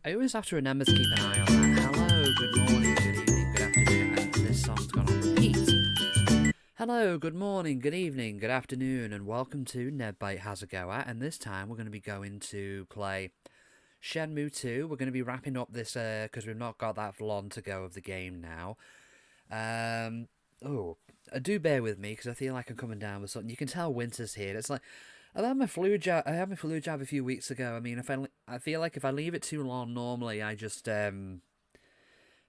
I always have to remember to keep an eye on that. Hello, good morning, good evening, good afternoon, and this song's gone on repeat. Hello, good morning, good evening, good afternoon, and welcome to NevByte Has a Go At, and this time we're going to be going to play Shenmue 2. We're going to be wrapping up this, because we've not got that long to go of the game now. Do bear with me, because I feel like I'm coming down with something. You can tell winter's here. It's like, I had my flu jab a few weeks ago. I mean, I feel like if I leave it too long, normally I just end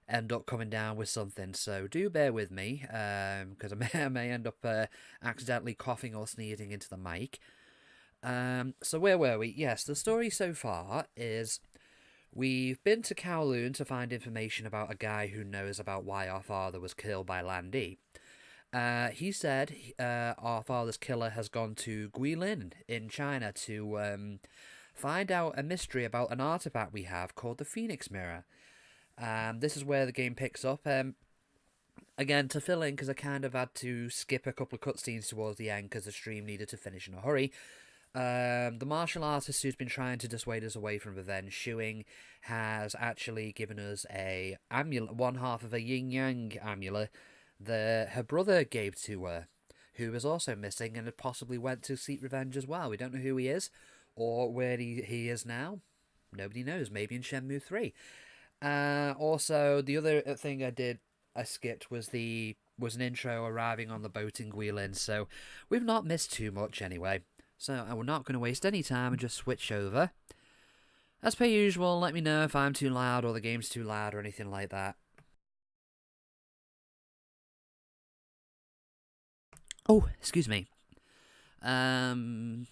up coming down with something. So do bear with me, because I may end up accidentally coughing or sneezing into the mic. So where were we? Yes, the story so far is we've been to Kowloon to find information about a guy who knows about why our father was killed by Landy. He said our father's killer has gone to Guilin in China to find out a mystery about an artifact we have called the Phoenix Mirror. This is where the game picks up. Again, to fill in, because I kind of had to skip a couple of cutscenes towards the end because the stream needed to finish in a hurry. The martial artist who's been trying to dissuade us away from revenge shooing has actually given us a amulet, one half of a yin-yang amulet that her brother gave to her, who was also missing and had possibly went to seek revenge as well. We don't know who he is or where he is now. Nobody knows. Maybe in Shenmue 3. Also, the other thing I skipped was an intro arriving on the boat in Guilin, so we've not missed too much anyway. So we're not going to waste any time and just switch over. As per usual, let me know if I'm too loud or the game's too loud or anything like that. Oh, excuse me. Hold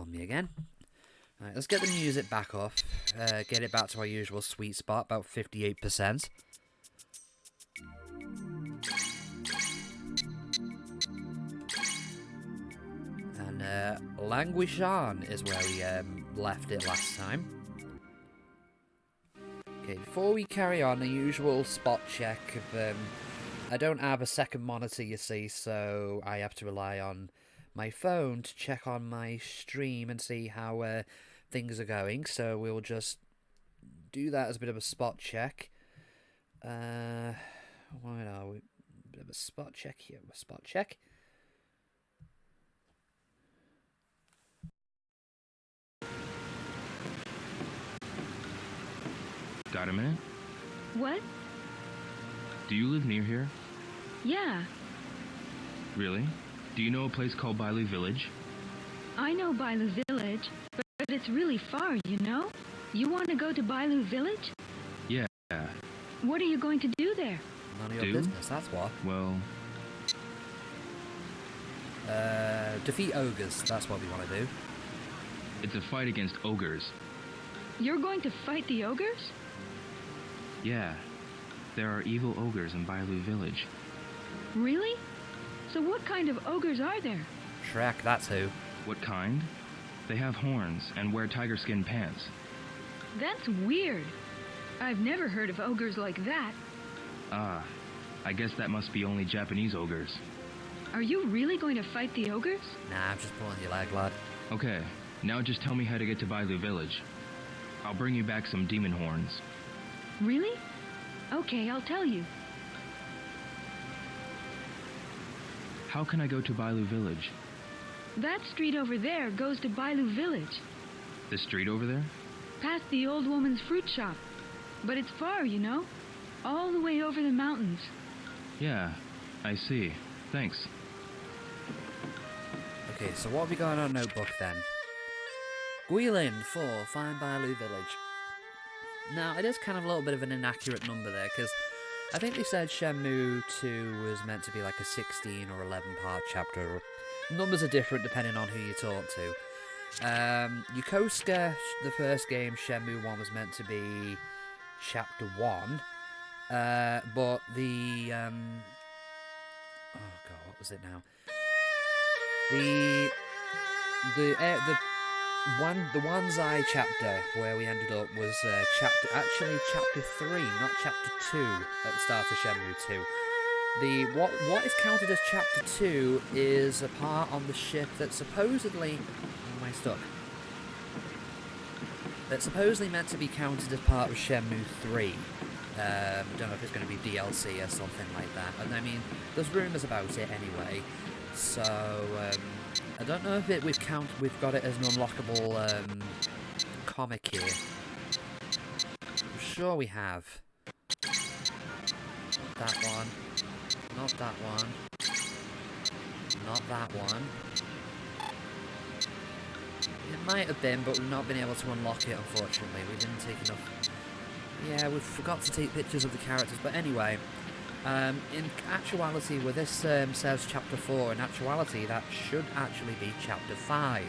me again. Alright, let's get the music back off. Get it back to our usual sweet spot, about 58%. And Languishan is where we left it last time. Okay, before we carry on, the usual spot check of I don't have a second monitor, you see, so I have to rely on my phone to check on my stream and see how things are going. So we'll just do that as a bit of a spot check. What are we? A bit of a spot check here. A spot check. Got a minute? What? Do you live near here? Yeah, Really? Do you know a place called Bailu Village? I know Bailu Village, but it's really far, you know? You want to go to Bailu Village? Yeah. What are you going to do there? None of your business, that's what. Well, Defeat ogres, that's what we want to do. it's a fight against ogres. You're going to fight the ogres? Yeah. There are evil ogres in Bailu Village. Really? So what kind of ogres are there? Shrek, that's who. What kind? They have horns and wear tiger skin pants. That's weird. I've never heard of ogres like that. Ah, I guess that must be only Japanese ogres. Are you really going to fight the ogres? Nah, I'm just pulling your leg, lad. Okay, now just tell me how to get to Bailu Village. I'll bring you back some demon horns. Really? Okay, I'll tell you. How can I go to Bailu Village? That street over there goes to Bailu Village, The street over there? past the old woman's fruit shop. But it's far, you know? All the way over the mountains. Yeah, I see. Thanks. Okay, so what have we got in our notebook then? Guilin 4, find Bailu Village. Now, it is kind of a little bit of an inaccurate number there, because I think they said Shenmue 2 was meant to be like a 16 or 11 part chapter. Numbers are different depending on who you talk to. Yokosuka, the first game, Shenmue 1 was meant to be chapter 1. But the... oh god, what was it now? The Wanzai chapter where we ended up was chapter 3, not chapter 2 at the start of Shenmue 2. What is counted as chapter 2 is a part on the ship that supposedly... Where am I stuck? that's supposedly meant to be counted as part of Shenmue 3. I don't know if it's going to be DLC or something like that. And I mean, there's rumours about it anyway. So I don't know if we've got it as an unlockable comic here. I'm sure we have. Not that one. Not that one. Not that one. It might have been, but we've not been able to unlock it, unfortunately. We didn't take enough... Yeah, we forgot to take pictures of the characters. But anyway, in actuality, where this says Chapter 4, in actuality, that should actually be Chapter 5.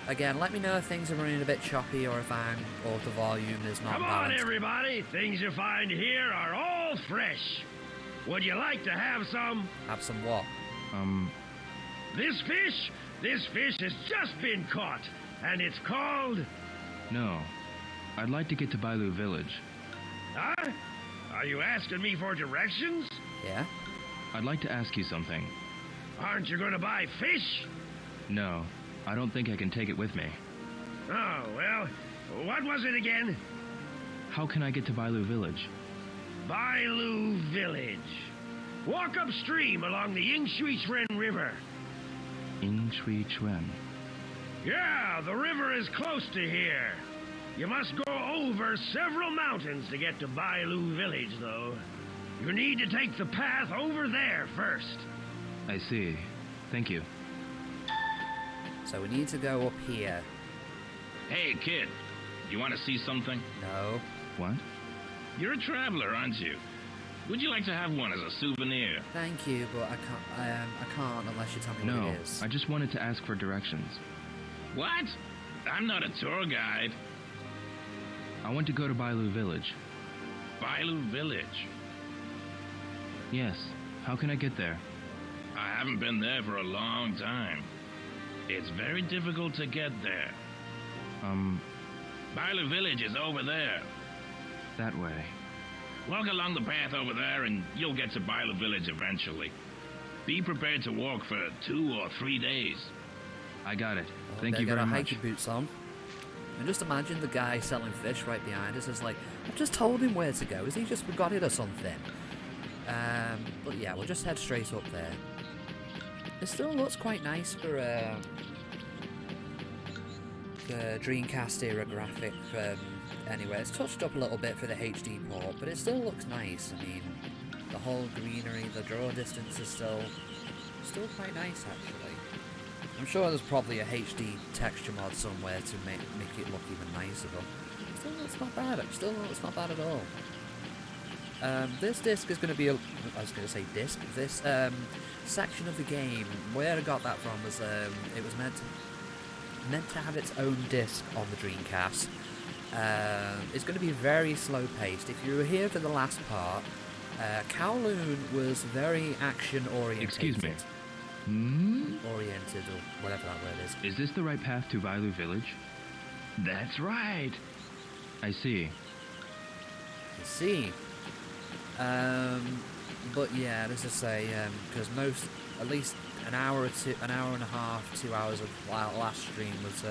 Again, let me know if things are running a bit choppy or if the volume is not balanced. Come on, everybody! Things you find here are all fresh. Would you like to have some? Have some what? This fish? This fish has just been caught, and it's called... No. I'd like to get to Bailu Village. Huh? Are you asking me for directions? Yeah? I'd like to ask you something. Aren't you going to buy fish? No. I don't think I can take it with me. Oh, well, what was it again? How can I get to Bailu Village? Bailu Village. Walk upstream along the Yingshui River. Yingshui Chuan. Yeah, the river is close to here. You must go over several mountains to get to Bailu Village, though. You need to take the path over there first. I see. Thank you. So we need to go up here. Hey, kid. You want to see something? No. What? You're a traveler, aren't you? Would you like to have one as a souvenir? Thank you, but I can't unless you tell me No, what it is. I just wanted to ask for directions. What? I'm not a tour guide. I want to go to Bailu Village. Bailu Village. Yes. How can I get there? I haven't been there for a long time. It's very difficult to get there. Bailu Village is over there. That way. Walk along the path over there and you'll get to Bailu Village eventually. Be prepared to walk for 2 or 3 days. I got it. Oh, Thank you very got our much. hiking boots on. And just imagine the guy selling fish right behind us is like, I've just told him where to go. Has he just forgot it or something? But yeah, we'll just head straight up there. It still looks quite nice for the Dreamcast era graphic. Anyway, it's touched up a little bit for the HD port, but it still looks nice. I mean, the whole greenery, the draw distance is still quite nice actually. I'm sure there's probably a HD texture mod somewhere to make it look even nicer, but still it's not bad. Still it's not bad at all. This disc is going to be I was going to say disc. This section of the game, where I got that from was it was meant to have its own disc on the Dreamcast. It's going to be very slow paced. If you were here for the last part, Kowloon was very action oriented. Excuse me. Oriented, or whatever that word is. Is this the right path to Bailu Village? That's right. I see. I see. But yeah, as I say, because at least an hour and a half, 2 hours of last stream was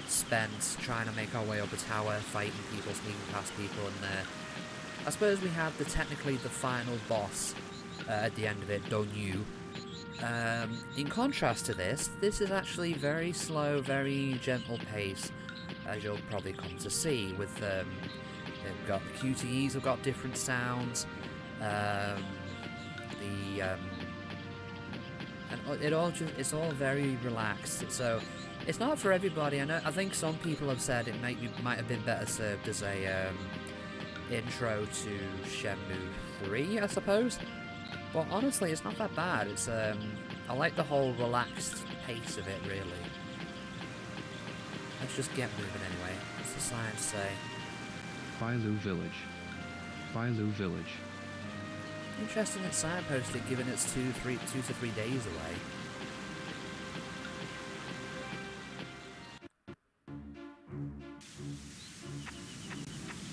spent trying to make our way up a tower, fighting people, sneaking past people, and I suppose we have technically the final boss at the end of it, Don't You. In contrast to this is actually very slow, very gentle pace, as you'll probably come to see. With they've got the QTEs have got different sounds, and it's all very relaxed. So it's not for everybody. I think some people have said it might have been better served as a intro to Shenmue 3, I suppose. But honestly, it's not that bad. It's I like the whole relaxed pace of it, really. Let's just get moving anyway. What's the sign say? Bailu Village. Bailu Village. Interesting that signposted, given it's 2 to 3 days away.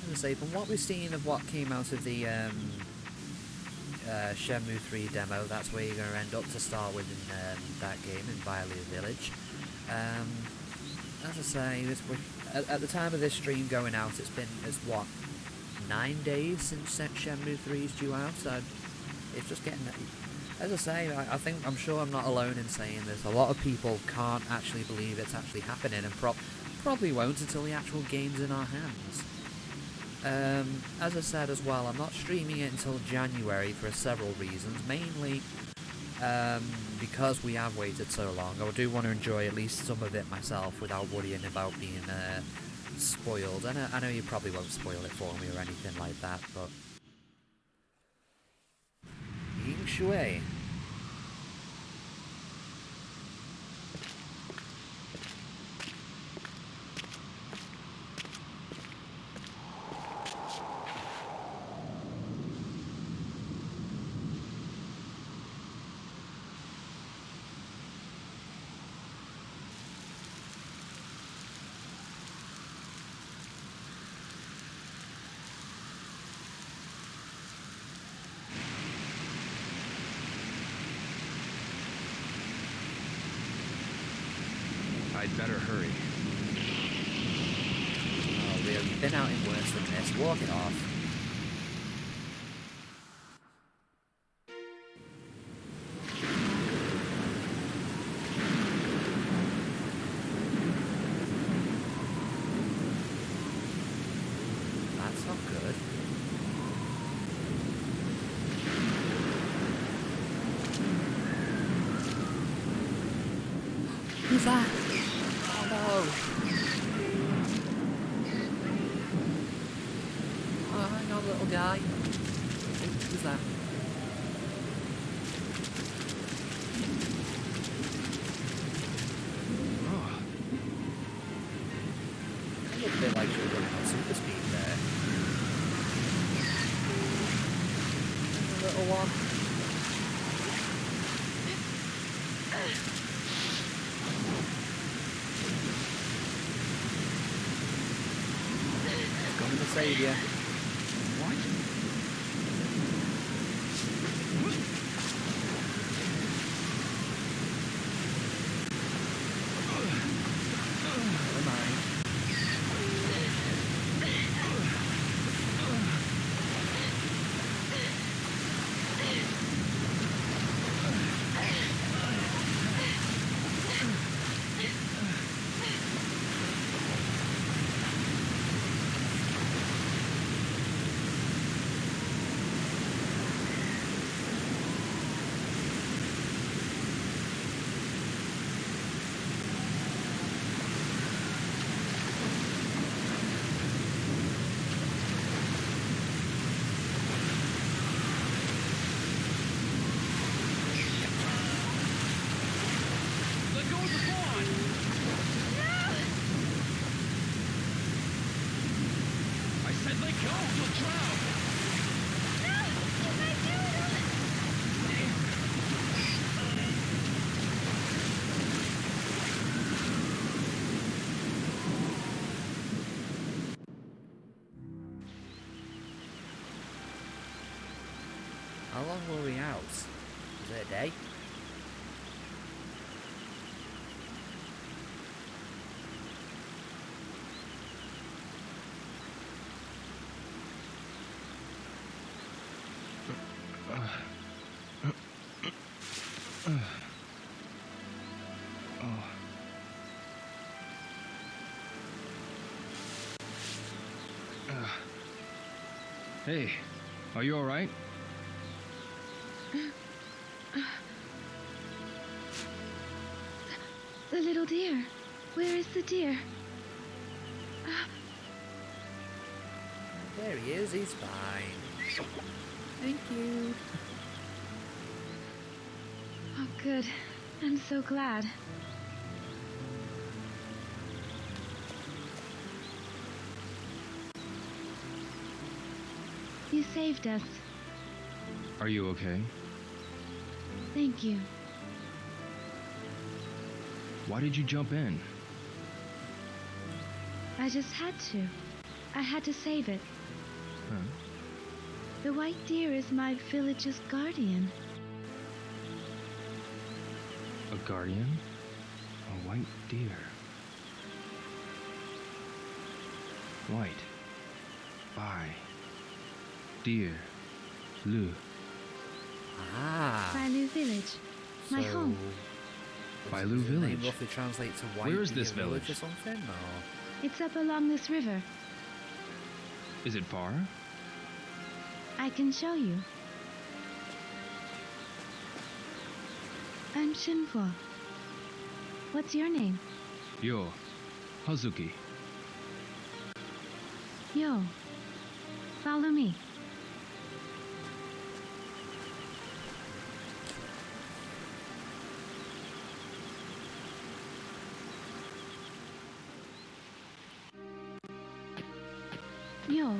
As I say, from what we've seen of what came out of the Shenmue 3 demo, that's where you're going to end up to start with in that game, in Bailu Village. As I say, at the time of this stream going out, it's what, 9 days since Shenmue 3 is due out. So it's just getting. As I say, I'm sure I'm not alone in saying this. A lot of people can't actually believe it's actually happening, and probably won't until the actual game's in our hands. As I said as well, I'm not streaming it until January for several reasons. Mainly because we have waited so long. I do want to enjoy at least some of it myself without worrying about being spoiled. I know you probably won't spoil it for me or anything like that, but... Ying Shui. I'd better hurry. Oh, really? You've been out in worse than this. Walk it off. That's not good. Who's that? Oh no! Oh, hang on, little guy. Who's that? Oh, That looked a bit like she was running on super speed there. The little one. Coming to save you. what? Never mind. Let go of the fawn! I said let go, you'll drown! How long were we out? Was it a day? Hey, are you alright? The little deer. Where is the deer? There he is, he's fine. Thank you. Oh, good. I'm so glad. You saved us. Are you okay? Thank you. Why did you jump in? I just had to. I had to save it. Huh? The white deer is my village's guardian. A guardian? A white deer. White. Bai. Deer. Lu. Ah. Bailu Village. My so, home. Bailu does the name Village. roughly translate to White Where is Deer this village? or something? Or? It's up along this river. Is it far? I can show you. I'm Shenmue. What's your name? Yo. Hazuki. Yo. Follow me. Yo,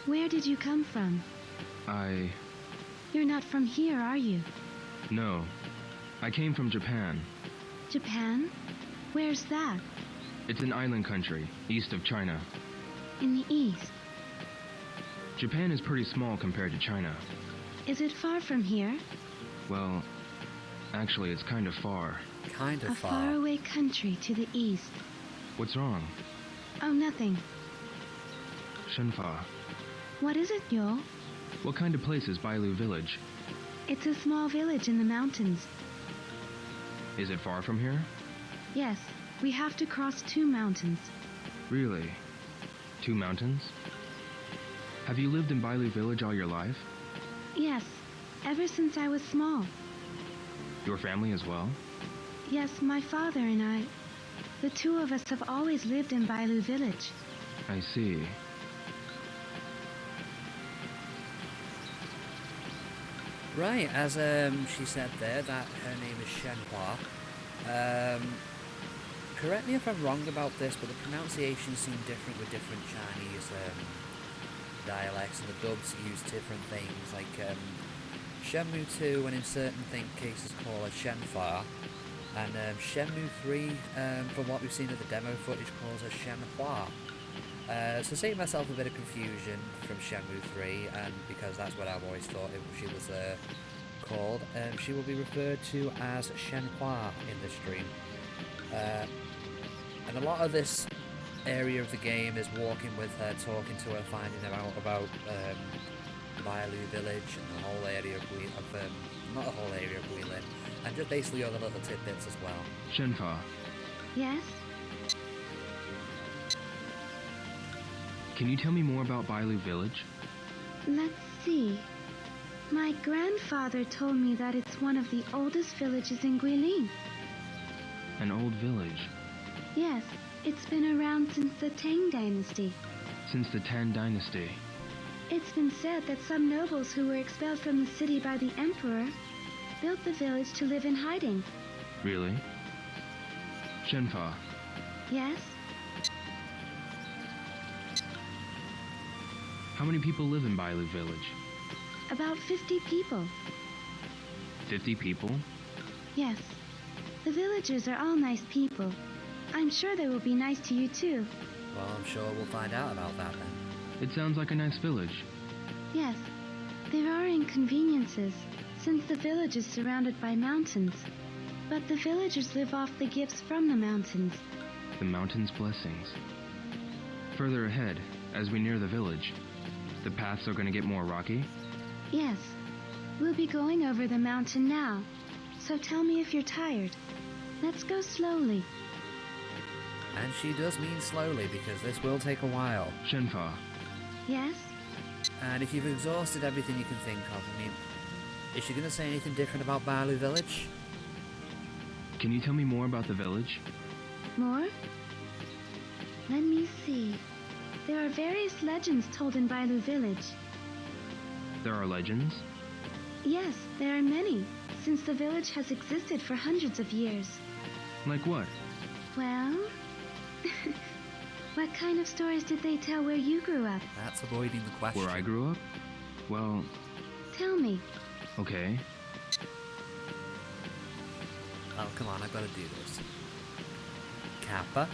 where did you come from? You're not from here, are you? No. I came from Japan. Japan? Where's that? It's an island country, east of China. In the east. Japan is pretty small compared to China. Is it far from here? Well, actually, it's kind of far. Kind of A far. faraway country to the east. What's wrong? Oh, nothing. Shenfa. What is it, Yo? What kind of place is Bailu Village? It's a small village in the mountains. Is it far from here? Yes, we have to cross 2 mountains. Really? 2 mountains? Have you lived in Bailu Village all your life? Yes, ever since I was small. Your family as well? Yes, my father and I. The 2 of us have always lived in Bailu Village. I see. Right, as she said there, that her name is Shenhua. Correct me if I'm wrong about this, but the pronunciations seem different with different Chinese dialects, and the dubs use different things, like Shenmue 2, and in certain cases call her Shenfa, and Shenmue 3, from what we've seen of the demo footage, calls her Shenhua. So saving myself a bit of confusion from Shenmue 3, and because that's what I've always thought she was called, she will be referred to as Shenhua in this stream. And a lot of this area of the game is walking with her, talking to her, finding out about Bailu Village and the whole area of not the whole area of Guilin, and just basically other little tidbits as well. Shenfa, Yes? can you tell me more about Bailu Village? Let's see. My grandfather told me that it's one of the oldest villages in Guilin. An old village. Yes, it's been around since the Tang Dynasty. Since the Tan Dynasty. It's been said that some nobles who were expelled from the city by the emperor built the village to live in hiding. Really? Shenfa, Yes? how many people live in Bailu Village? About 50 people. 50 people? Yes. The villagers are all nice people. I'm sure they will be nice to you too. Well, I'm sure we'll find out about that then. It sounds like a nice village. Yes. There are inconveniences, since the village is surrounded by mountains. But the villagers live off the gifts from the mountains. The mountain's blessings. Further ahead, as we near the village, the paths are going to get more rocky? Yes. We'll be going over the mountain now. So tell me if you're tired. Let's go slowly. And she does mean slowly, because this will take a while. Shenfa, Yes? And if you've exhausted everything you can think of, I mean, is she going to say anything different about Bailu Village? can you tell me more about the village? More? Let me see. There are various legends told in Bailu Village. There are legends? Yes, there are many, since the village has existed for hundreds of years. Like what? Well... what kind of stories did they tell where you grew up? That's avoiding the question. Where I grew up? Well, Tell me. okay. Oh, come on, I've got to do this. Kappa?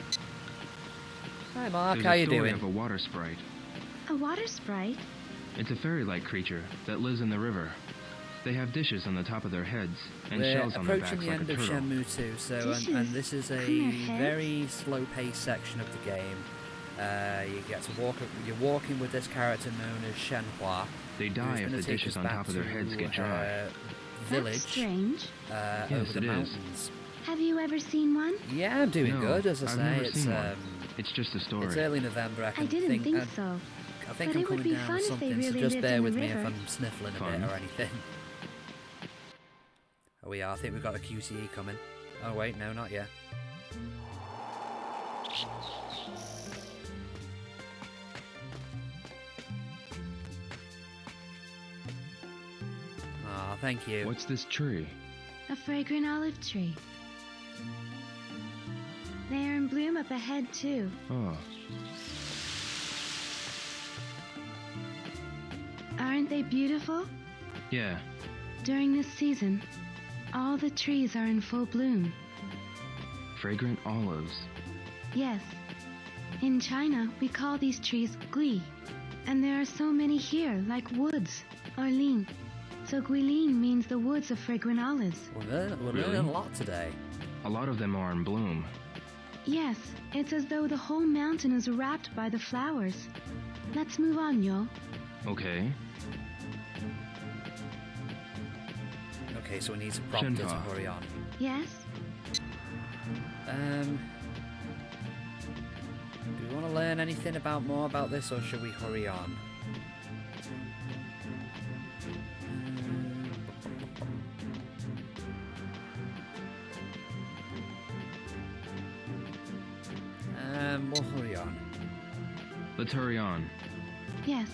Hi, Mark, There's how a you story doing? of a water sprite. A water sprite? It's a fairy-like creature that lives in the river. They have dishes on the top of their heads and We're shells on their approaching backs the like end a of turtle. Shenmue 2, so Dishes and this is on a their heads? very slow-paced section of the game. You get to walk. You're walking with this character known as Shenhua. They die if the dishes on top of their heads get dry. Village. That's strange. Over the it is. mountains. Have you ever seen one? Yeah, I'm doing No, good, as I I've say. never It's seen one. It's just a story. it's early November. I didn't think so. I think But I'm it would coming be down fun with if they something, so really just lived bear in with the me if river. I'm sniffling a Fun. bit or anything. Oh, we are. I think we've got a QTE coming. Oh, wait, no, not yet. Aw, thank you. What's this tree? A fragrant olive tree. They are in bloom up ahead, too. Oh, Aren't they beautiful? yeah. During this season, all the trees are in full bloom. Fragrant olives. Yes. In China, we call these trees gui. And there are so many here, like woods, or lin. So guilin means the woods of fragrant olives. We're Really? learning a lot today. A lot of them are in bloom. Yes, it's as though the whole mountain is wrapped by the flowers. Let's move on, Yo. Okay. Okay, so we need to prompt her to Shenhua. hurry on. Yes? Do we want to learn anything more about this, or should we hurry on? We'll hurry on. Let's hurry on. Yes.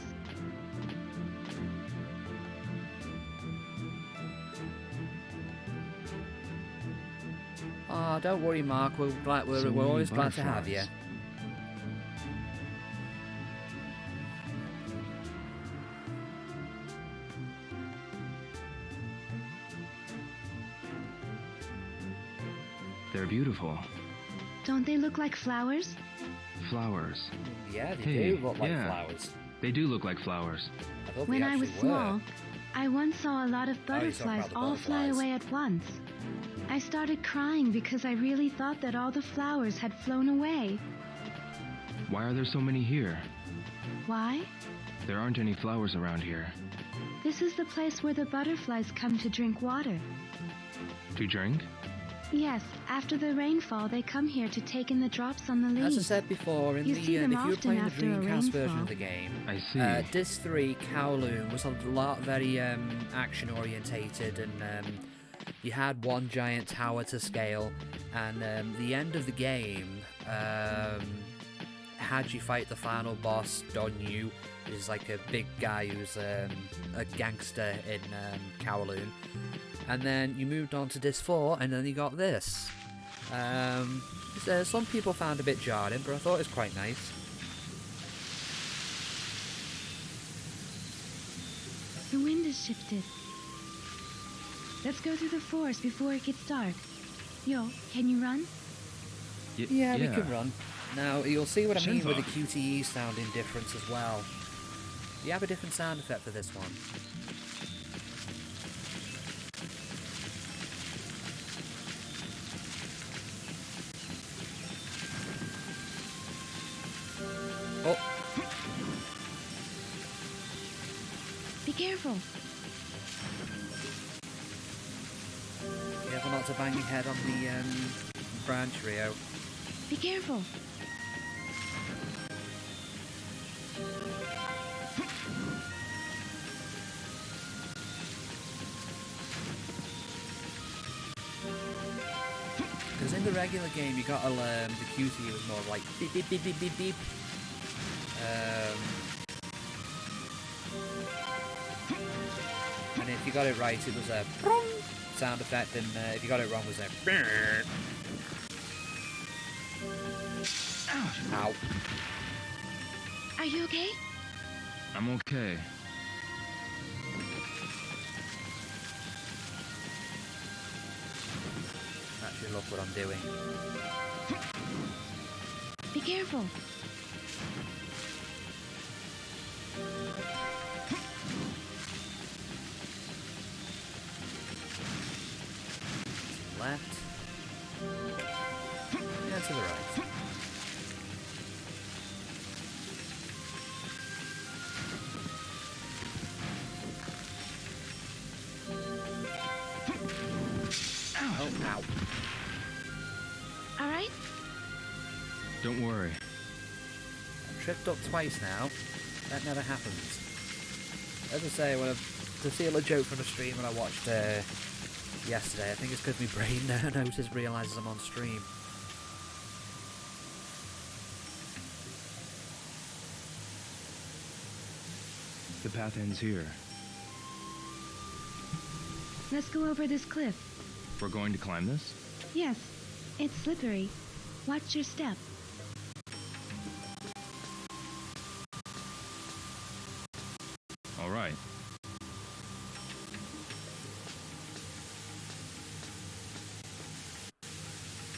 Oh, don't worry, Mark. We're So we're always many glad to have you. butterflies. They're beautiful. Don't they look like flowers? Flowers. Yeah, they Hey, do look like yeah. flowers. They do look like flowers. I thought When they I was actually were. small, I once saw a lot of Oh, you're talking butterflies about the all fly butterflies. away at once. I started crying because I really thought that all the flowers had flown away. Why are there so many here? Why? There aren't any flowers around here. This is the place where the butterflies come to drink water. To drink? Yes, after the rainfall, they come here to take in the drops on the As I leaves. said before, You see them if you were often playing the after a Dreamcast version rainfall. of the game, I see. Disc 3 Kowloon was a lot very action orientated, and you had one giant tower to scale, and the end of the game had you fight the final boss, Don Yu, who's like a big guy who's a gangster in Kowloon. And then you moved on to Disc 4, and then you got this. So some people found it a bit jarring, but I thought it was quite nice. The wind has shifted. Let's go through the forest before it gets dark. Yo, can you run? Yeah, we can run. Now, you'll see what I mean with the Shenhua. QTE sounding difference as well. You have a different sound effect for this one. Oh, Be careful. careful not to bang your head on the branch, Rio. Be careful. Because in the regular game, you got to learn the QTE was more like beep beep beep beep beep beep. And if you got it right, it was a sound effect, and if you got it wrong, it was a. Ow. Are you okay? I'm okay. Actually, look what I'm doing. Be careful. Left. Yeah, to the right. Oh, ow. All right? Don't worry. I've tripped up twice now. That never happens. As I say, to steal a joke from a stream when I watched yesterday, I think it's because my brain realises I'm on stream. The path ends here. Let's go over this cliff. We're going to climb this? Yes, it's slippery. Watch your step. All right.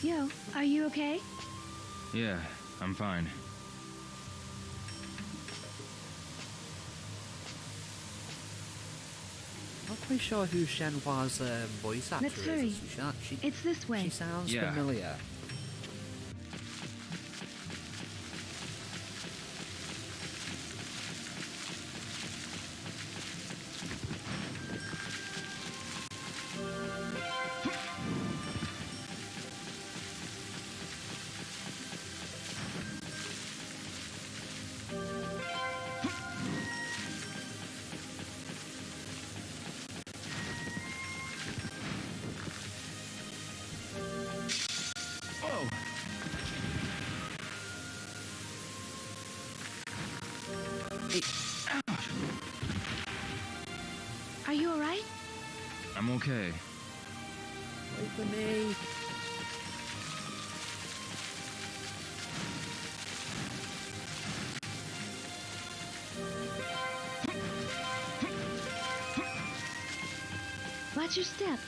Yo, are you okay? Yeah, I'm fine. I'm not quite sure who Shenmue's voice actor Let's is. hurry. She, It's this way. she sounds Yeah. familiar. Oh! Hey, Are you all right? I'm okay. wait for me. Watch your step.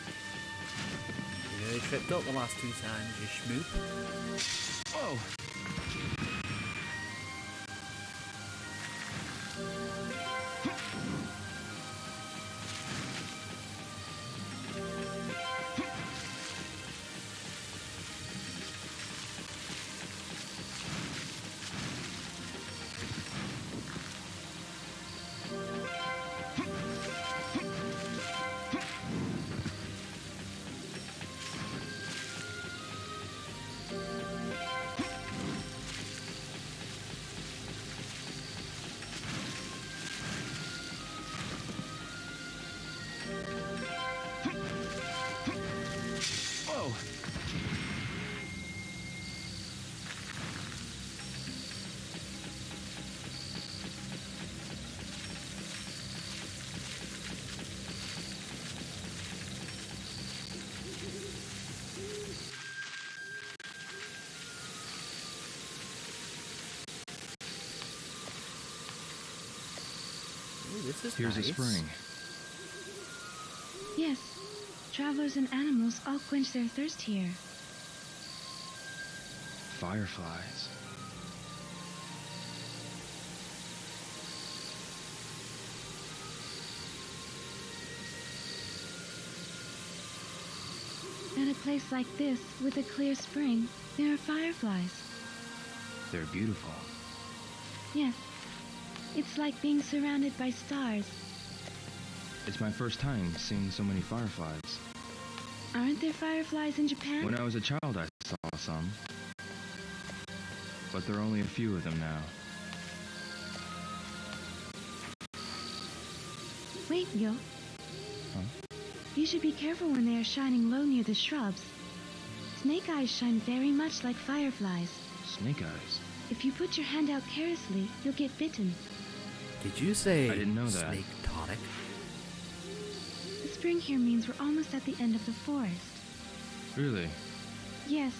You nearly tripped up the last 2 times, you schmoop. Oh! Oh! Ooh, this is Here's nice. a spring. Yes, travelers and animals all quench their thirst here. Fireflies. At a place like this, with a clear spring, there are fireflies. They're beautiful. Yes, it's like being surrounded by stars. It's my first time seeing so many fireflies. Aren't there fireflies in Japan? When I was a child, I saw some. But there are only a few of them now. Wait, Yo. Huh? You should be careful when they are shining low near the shrubs. Snake eyes shine very much like fireflies. Snake eyes. If you put your hand out carelessly, you'll get bitten. Did you say I didn't know that. snake tonic? The spring here means we're almost at the end of the forest. Really? Yes,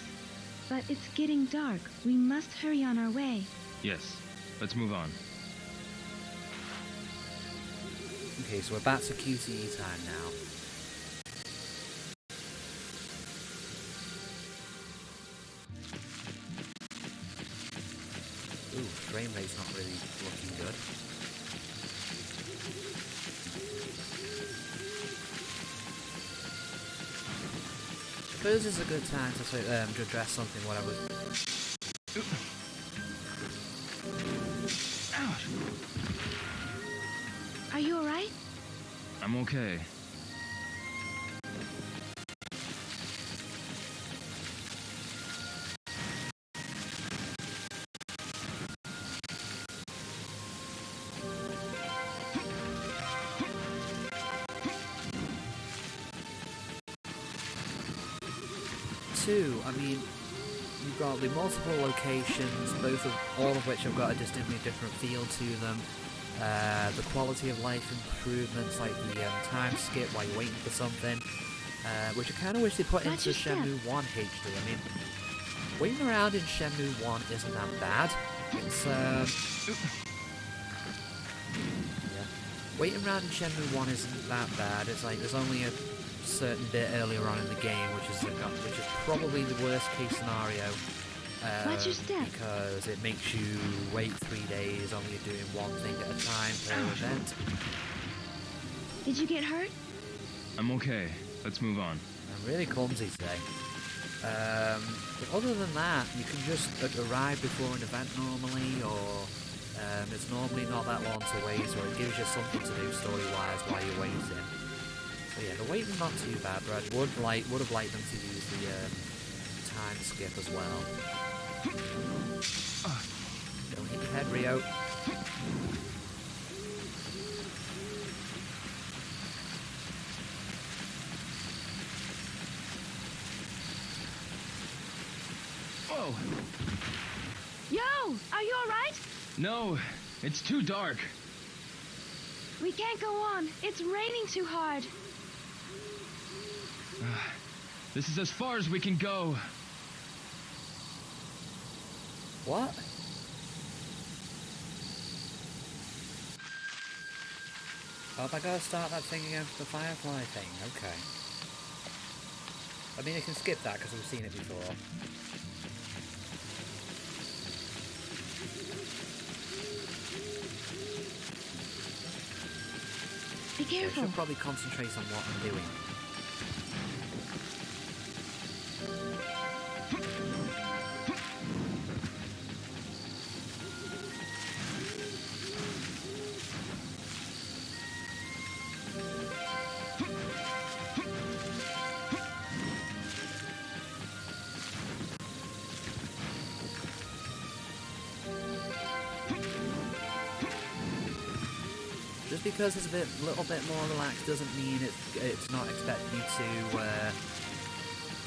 but it's getting dark. We must hurry on our way. Yes. Let's move on. Okay, so we're back to QTE time now. Ooh, frame rate's not really looking good. Suppose it's a good time to address something what I was... Ouch! Are you alright? I'm okay. 2, I mean, you've got the multiple locations, all of which have got a distinctly different feel to them. The quality of life improvements, like the time skip while you're waiting for something, which I kind of wish they put into Shenmue 1 HD. I mean, waiting around in Shenmue 1 isn't that bad. It's, waiting around in Shenmue 1 isn't that bad. It's like there's only a certain bit earlier on in the game, which is probably the worst case scenario. Watch your step. Because it makes you wait 3 days, only you're doing one thing at a time per event. Did you get hurt? I'm okay. Let's move on. I'm really clumsy today. But other than that, you can just arrive before an event normally, or it's normally not that long to wait, so it gives you something to do story-wise while you're waiting. So yeah, the waiting's not too bad, but I would have liked them to use the time skip as well. Don't hit your head, Rio. Whoa! Yo! Are you alright? No, it's too dark. We can't go on. It's raining too hard. This is as far as we can go. What? Oh, I gotta start that thing again for the Firefly thing, okay. I mean, I can skip that because we've seen it before. Be careful. I should probably concentrate on what I'm doing. Just because it's a little bit more relaxed doesn't mean it's not expecting you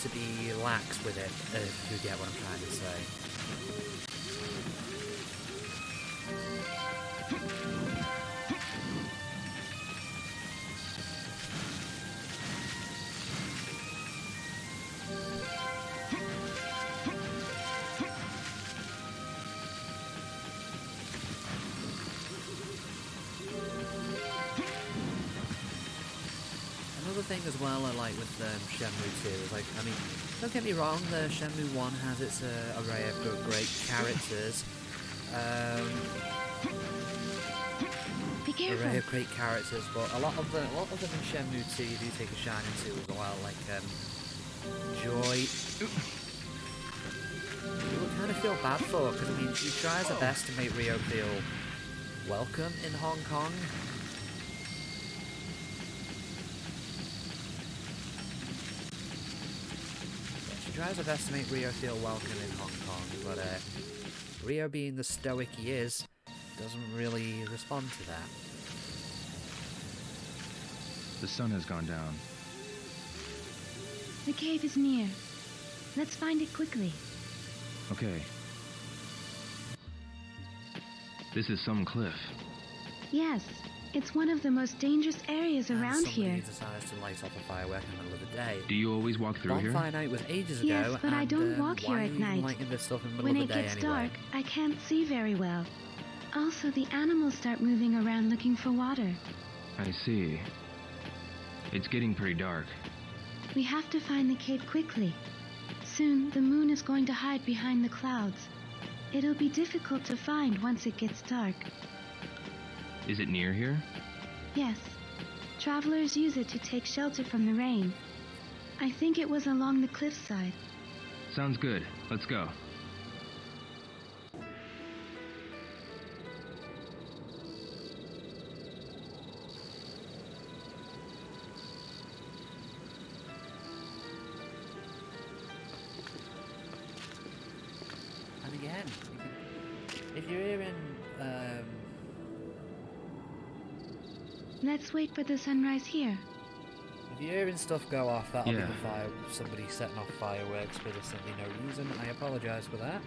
to be lax with it, if you get what I'm trying to say. Thing as well I like with Shenmue 2 is, like, I mean, don't get me wrong, the Shenmue 1 has its array of great characters, Be careful. array of great characters, but a lot of them in Shenmue 2 you do take a shine into as well, like Joy. You kind of feel bad for, because I mean she tries her best to make Rio feel welcome in Hong Kong. Tries her best to make Rio feel welcome in Hong Kong, but Rio, being the stoic he is, doesn't really respond to that. The sun has gone down. The cave is near. Let's find it quickly. Okay. This is some cliff. Yes, it's one of the most dangerous areas around here. Somebody decides to light up a firework in the middle of the day. Do you always walk through here? Bonfire night was ages ago. Yes, but I don't walk why here are at you night. lighting this stuff in the When middle it of the day gets anyway? dark, I can't see very well. Also, the animals start moving around looking for water. I see. It's getting pretty dark. We have to find the cave quickly. Soon, the moon is going to hide behind the clouds. It'll be difficult to find once it gets dark. Is it near here? Yes. Travelers use it to take shelter from the rain. I think it was along the cliffside. Sounds good. Let's go. And again, if you're here in Let's wait for the sunrise here. If you're hearing stuff go off, that'll be Yeah. the fire. Somebody setting off fireworks for simply no reason. I apologise for that.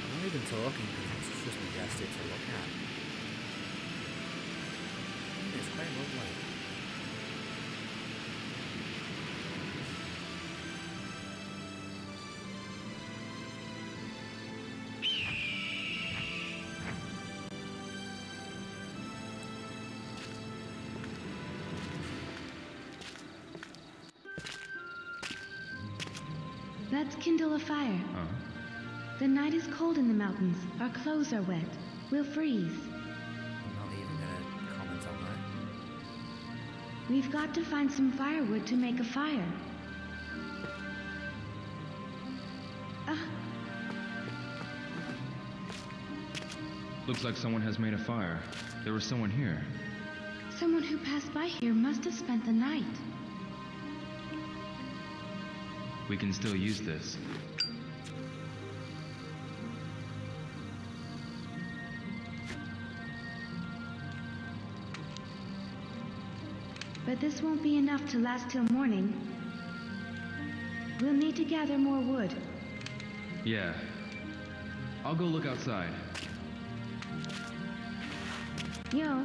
I'm not even talking because it's just majestic to look at. It's quite lovely. Let's kindle a fire. Huh? The night is cold in the mountains. Our clothes are wet. We'll freeze. I'm not even going to comment on that. We've got to find some firewood to make a fire. Ah, Looks like someone has made a fire. There was someone here. someone who passed by here must have spent the night. We can still use this. But this won't be enough to last till morning. We'll need to gather more wood. Yeah. I'll go look outside. Yo.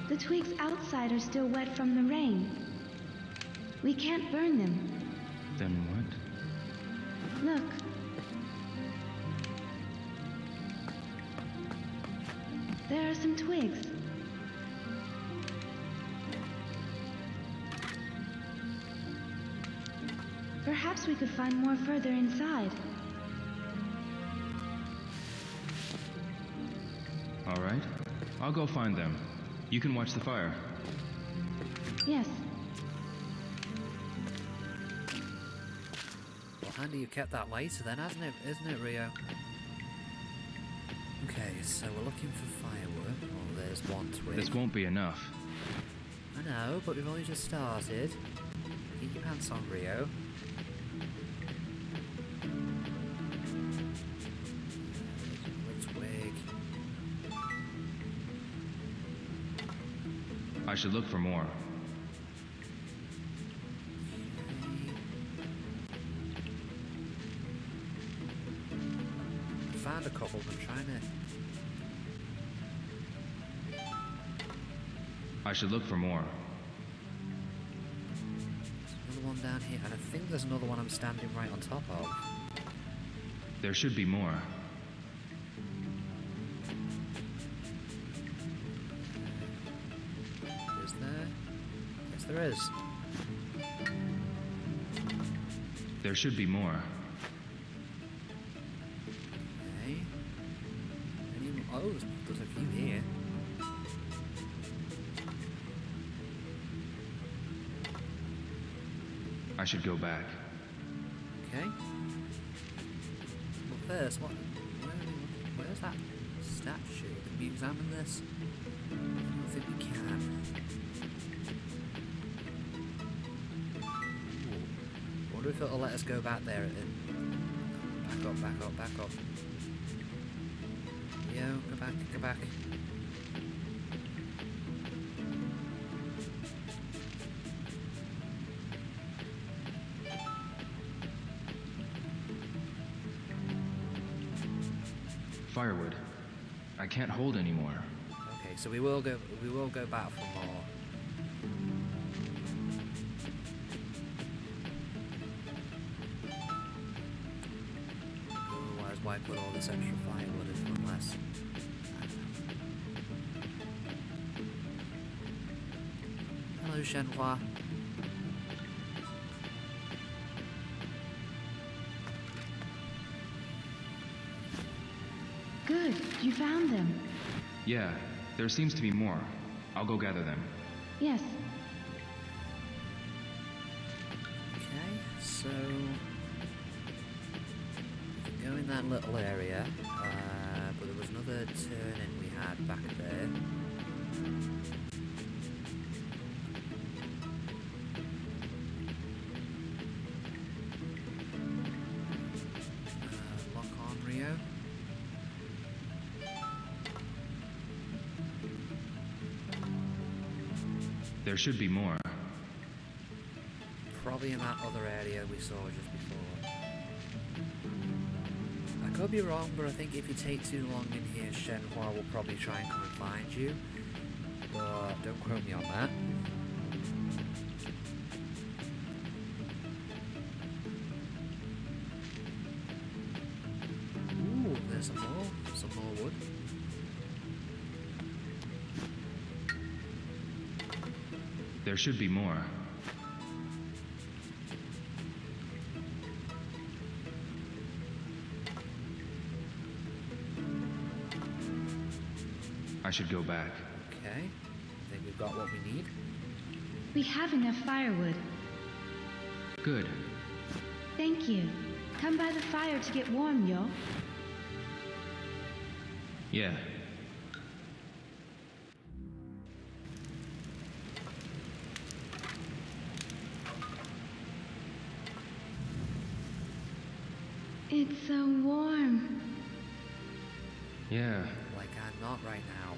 The twigs outside are still wet from the rain. We can't burn them. Then what? Look. There are some twigs. Perhaps we could find more further inside. All right. I'll go find them. You can watch the fire. Yes. Well, handy you kept that later then, hasn't it? Isn't it, Rio? Okay, so we're looking for firewood. Oh, there's one twig. This won't be enough. I know, but we've only just started. Keep your pants on, Rio. Another twig. I should look for more. Found a couple, but I'm trying to... I should look for more. Another one down here, and I think there's another one I'm standing right on top of. There should be more. Is there? Yes, there is. There should be more. Okay. Oh, there's a few here. I should go back. Okay. But first, where's that statue? Can we examine this? I don't think we can. Ooh. Wonder if it'll let us go back there. Back up, back up, back up. Yo, go back, go back. Firewood. I can't hold anymore. Okay, so we will go back for more. Otherwise, I put all this extra firewood if unless. Hello, Shenhua. Good, you found them. Yeah, there seems to be more. I'll go gather them. Yes. Okay, so we can go in that little area, but there was another turn-in we had back there. Lock on, Rio. There should be more. Probably in that other area we saw just before. I could be wrong, but I think if you take too long in here, Shenhua will probably try and come and find you. But don't quote me on that. Ooh, there's some more wood. There should be more. I should go back. Okay, I think we've got what we need. We have enough firewood. Good. Thank you. Come by the fire to get warm, yo. Yeah. It's so warm. Yeah. Like I'm not right now.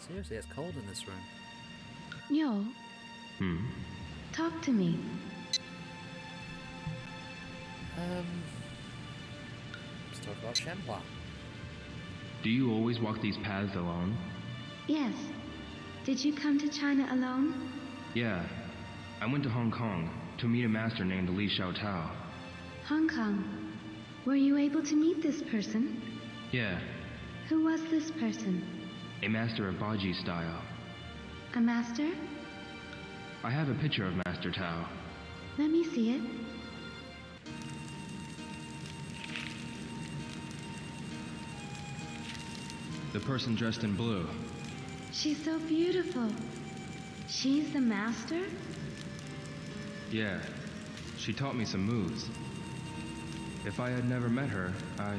Seriously, it's cold in this room. Yo, talk to me. Let's talk about Shenhua. Do you always walk these paths alone? Yes. Did you come to China alone? Yeah. I went to Hong Kong to meet a master named Li Xiaotao. Hong Kong. Were you able to meet this person? Yeah. Who was this person? A master of Baji style. A master? I have a picture of Master Tao. Let me see it. The person dressed in blue. She's so beautiful. She's the master? Yeah. She taught me some moves. If I had never met her, I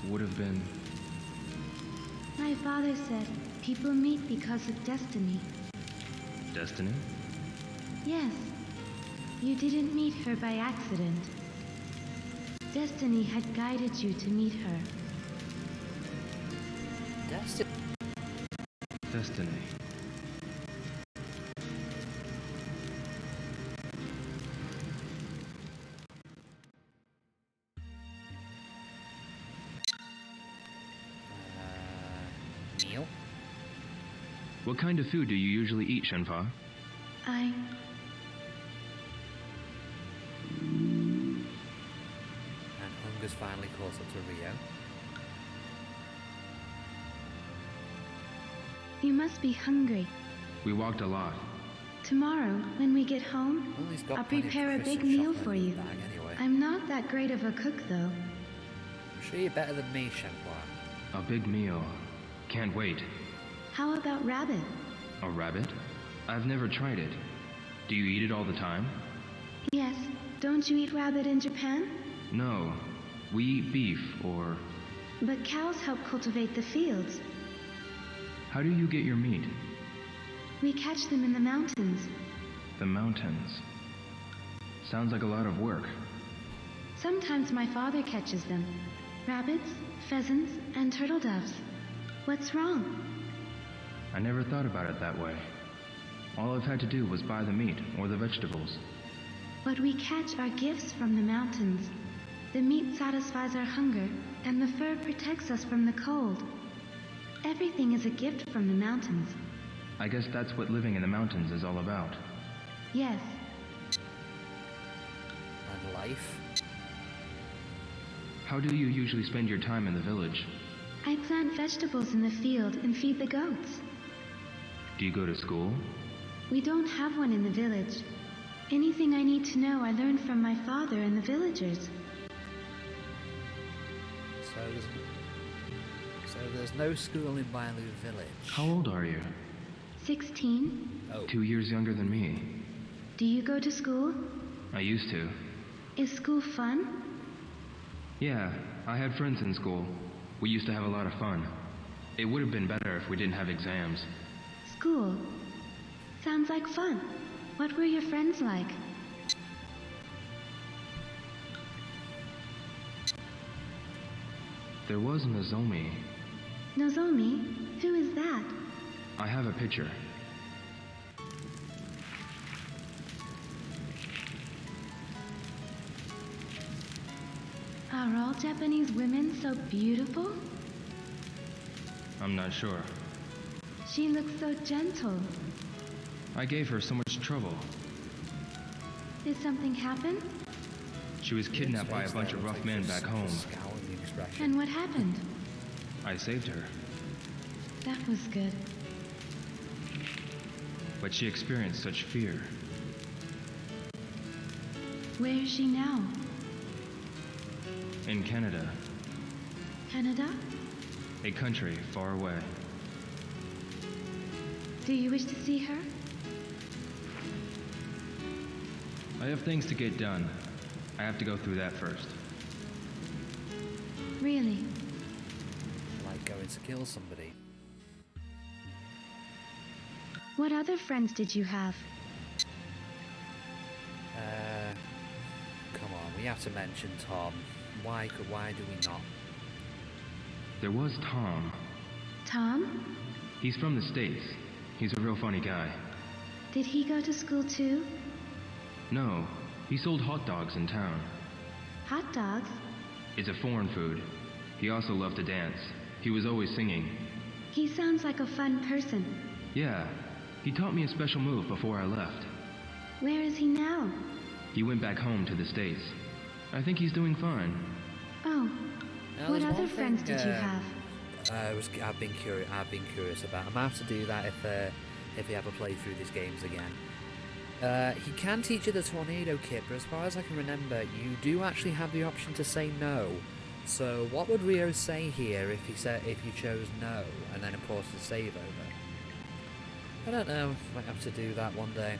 would have been... My father said people meet because of destiny. Destiny? Yes. You didn't meet her by accident. Destiny had guided you to meet her. Destiny. Meal? What kind of food do you usually eat, Shenfa? And hunger's finally caught up to Rio. You must be hungry. We walked a lot. Tomorrow, when we get home, Well, he's got I'll plenty of prepare a big Christmas meal chocolate for in you. the bag anyway. I'm not that great of a cook, though. I'm sure you're better than me, Shenhua. A big meal. Can't wait. How about rabbit? A rabbit? I've never tried it. Do you eat it all the time? Yes. Don't you eat rabbit in Japan? No. We eat beef, or... But cows help cultivate the fields. How do you get your meat? We catch them in the mountains. The mountains. Sounds like a lot of work. Sometimes my father catches them. Rabbits, pheasants, and turtle doves. What's wrong? I never thought about it that way. All I've had to do was buy the meat or the vegetables. What we catch are gifts from the mountains. The meat satisfies our hunger, and the fur protects us from the cold. Everything is a gift from the mountains. I guess that's what living in the mountains is all about. Yes. And life? How do you usually spend your time in the village? I plant vegetables in the field and feed the goats. Do you go to school? We don't have one in the village. Anything I need to know I learned from my father and the villagers. So there's no school in Bailu village. How old are you? 16. Oh. 2 years younger than me. Do you go to school? I used to. Is school fun? Yeah, I had friends in school. We used to have a lot of fun. It would have been better if we didn't have exams. School. Sounds like fun. What were your friends like? There was Nozomi. Nozomi? Who is that? I have a picture. Are all Japanese women so beautiful? I'm not sure. She looks so gentle. I gave her so much trouble. Did something happen? She was kidnapped by a bunch of rough men back home. Scowling expression. And what happened? I saved her, That was good. but she experienced such fear. Where is she now? In Canada, Canada? a country far away. Do you wish to see her? I have things to get done. I have to go through that first. Really? Like going to kill somebody. What other friends did you have? Come on, we have to mention Tom. Why do we not? There was Tom. Tom? He's from the States. He's a real funny guy. Did he go to school too? No, he sold hot dogs in town. Hot dogs? It's a foreign food. He also loved to dance. He was always singing. He sounds like a fun person. Yeah, he taught me a special move before I left. Where is he now? He went back home to the States. I think he's doing fine. Oh, Now, what there's other one friends thing, did you have? I've been curious about. I'm gonna have to do that if we ever play through these games again. He can teach you the tornado kit, but as far as I can remember, you do actually have the option to say no. So what would Rio say here if you chose no, and then of course the save over? I don't know. Might have to do that one day.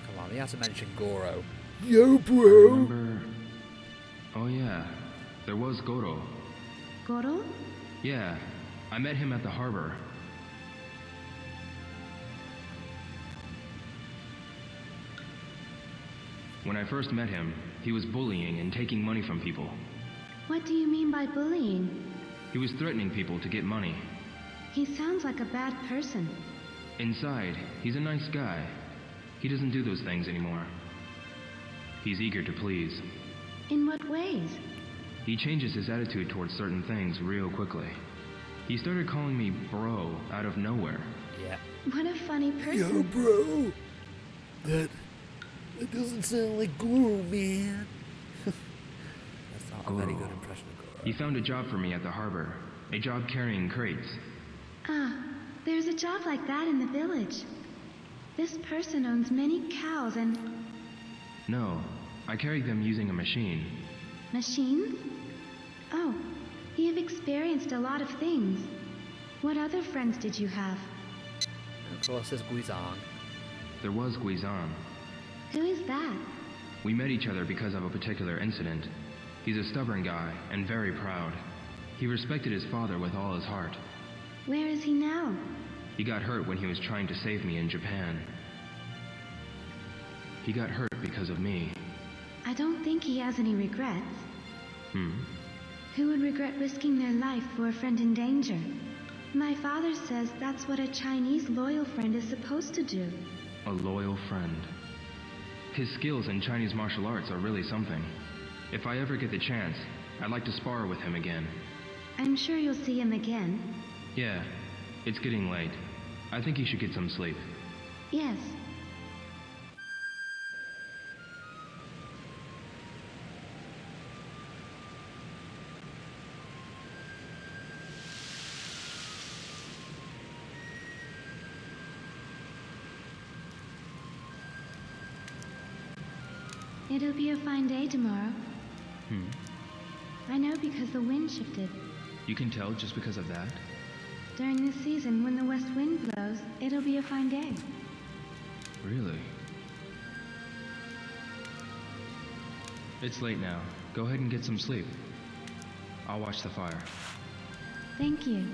Come on, we have to mention Goro. Yo, bro. Remember? Oh yeah, there was Goro. Goro? Yeah, I met him at the harbor. When I first met him, he was bullying and taking money from people. What do you mean by bullying? He was threatening people to get money. He sounds like a bad person. Inside, he's a nice guy. He doesn't do those things anymore. He's eager to please. In what ways? He changes his attitude towards certain things real quickly. He started calling me bro out of nowhere. Yeah. What a funny person. Yo, bro. That doesn't sound like Goro, man. That's not a very good impression of Goro. He found a job for me at the harbor. A job carrying crates. Ah, there's a job like that in the village. This person owns many cows and... No, I carried them using a machine. machines? Oh, you've experienced a lot of things. What other friends did you have? Of course, there's Guizang. There was Guizan. Who is that? We met each other because of a particular incident. He's a stubborn guy and very proud. He respected his father with all his heart. Where is he now? He got hurt when he was trying to save me in Japan. He got hurt because of me. I don't think he has any regrets. Who would regret risking their life for a friend in danger? My father says that's what a Chinese loyal friend is supposed to do. A loyal friend. His skills in Chinese martial arts are really something. If I ever get the chance, I'd like to spar with him again. I'm sure you'll see him again. Yeah, it's getting late. I think you should get some sleep. Yes. It'll be a fine day tomorrow. I know because the wind shifted. You can tell just because of that? During this season, when the west wind blows, it'll be a fine day. Really? It's late now. Go ahead and get some sleep. I'll watch the fire. Thank you.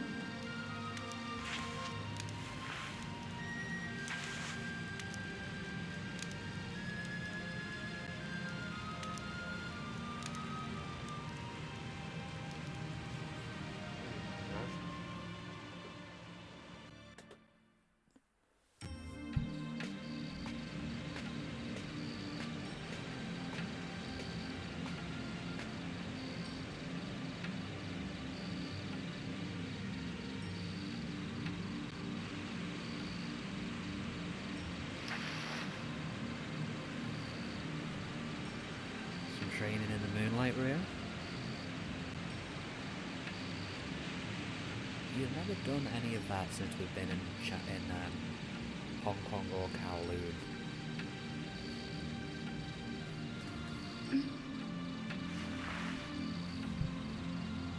Training in the moonlight, Rio. You've never done any of that since we've been in Hong Kong or Kowloon.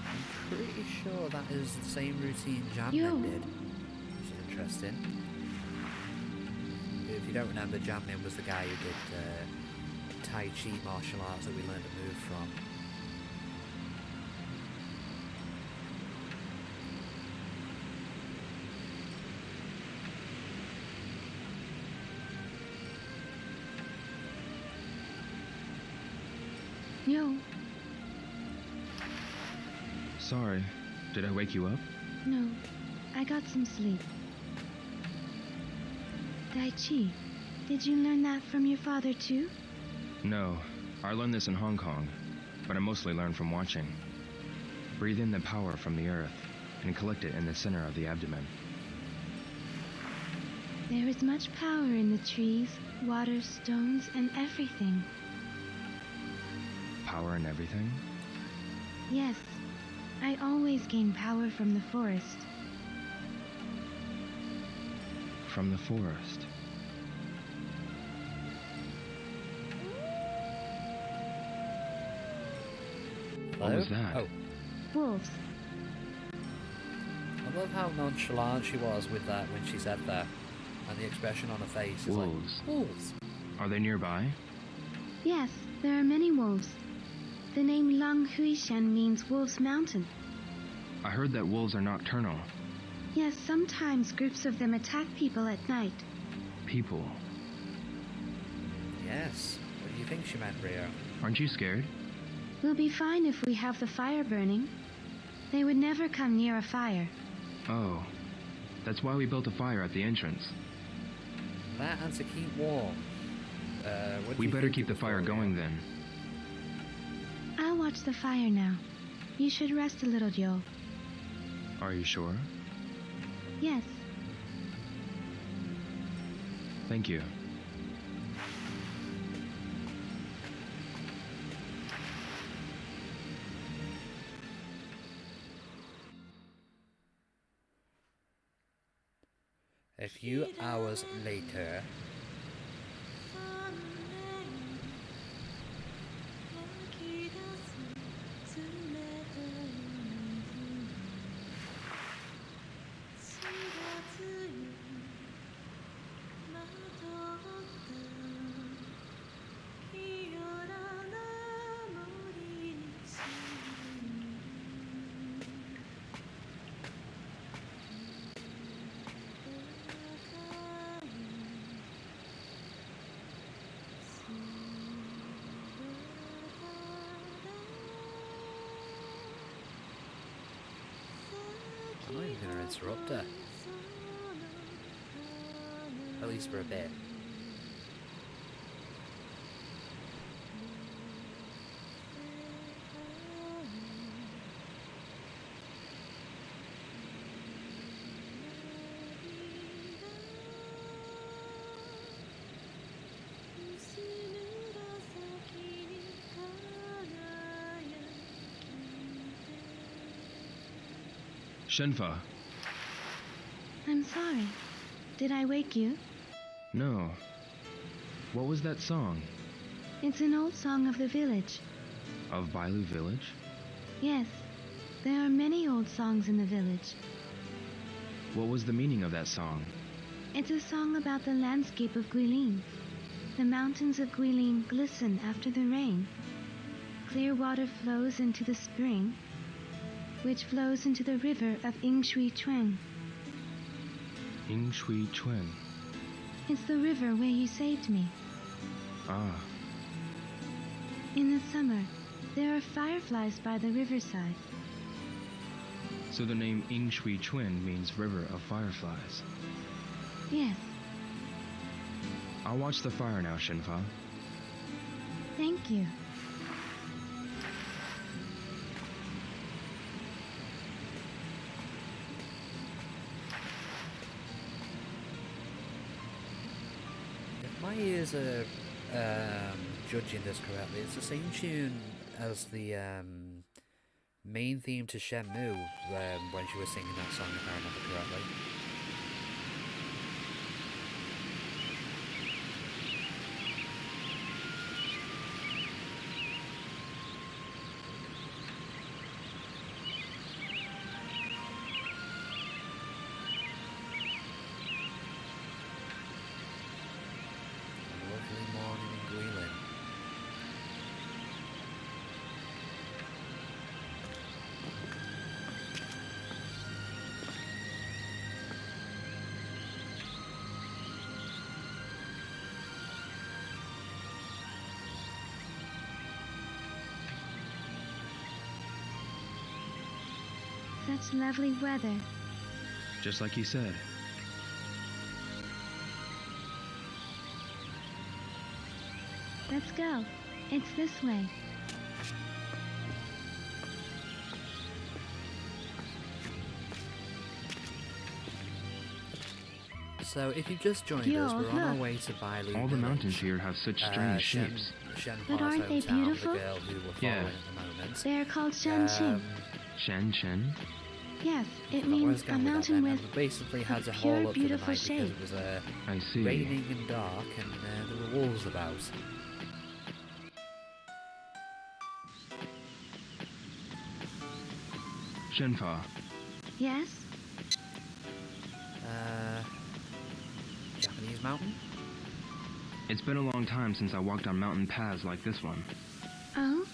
I'm pretty sure that is the same routine Jammin did, which is interesting. If you don't remember, Jammin was the guy who did Tai Chi martial arts that we learned to move from. Yo. Sorry. Did I wake you up? No, I got some sleep. Tai Chi, did you learn that from your father too? No. I learned this in Hong Kong, but I mostly learned from watching. Breathe in the power from the earth and collect it in the center of the abdomen. There is much power in the trees, water, stones, and everything. Power in everything? Yes, I always gain power from the forest. From the forest. What was that? Oh, Wolves. I love how nonchalant she was with that when she said that, and the expression on her face is Wolves. like, wolves. Are they nearby? Yes, there are many wolves. The name Long Huishan means Wolves Mountain. I heard that wolves are nocturnal. Yes, sometimes groups of them attack people at night. People. Yes. What do you think she meant, Rio? Aren't you scared? We'll be fine if we have the fire burning. They would never come near a fire. Oh. That's why we built a fire at the entrance. That and to keep warm. What do We you better think keep it the was fire for, going Rio? then. I'll watch the fire now. You should rest a little, Joe. Are you sure? Yes. Thank you. A few hours later. I'm not even going to interrupt her. At least for a bit. Shenfa. I'm sorry. Did I wake you? No. What was that song? It's an old song of the village. Of Bailu village? Yes, there are many old songs in the village. What was the meaning of that song? It's a song about the landscape of Guilin. The mountains of Guilin glisten after the rain. Clear water flows into the spring, which flows into the river of Yingshui Chuan. Yingshui Chuan. It's the river where you saved me. Ah, In the summer, there are fireflies by the riverside. so the name Yingshui Chuan means River of Fireflies. Yes, I'll watch the fire now, Shenfa. thank you. If my ears are judging this correctly, it's the same tune as the main theme to Shenmue when she was singing that song, if I remember correctly. A lovely morning in Guilin. Such lovely weather. Just like you said. Let's go. It's this way. So, if you've just joined Yo, us, we're on our look. way to Bailu All the Village. mountains here have such strange shapes. But aren't they beautiful? The girl who we're Yeah. following at the moment. They are called Shanqing. Shen Chen? Yes, it But where's means a going with that mountain then? with And we basically had to pure, haul up for the beautiful night shape. because it was I see. raining and dark, and there were wolves about. Shenfa, Yes? Japanese mountain? it's been a long time since I walked on mountain paths like this one. Oh?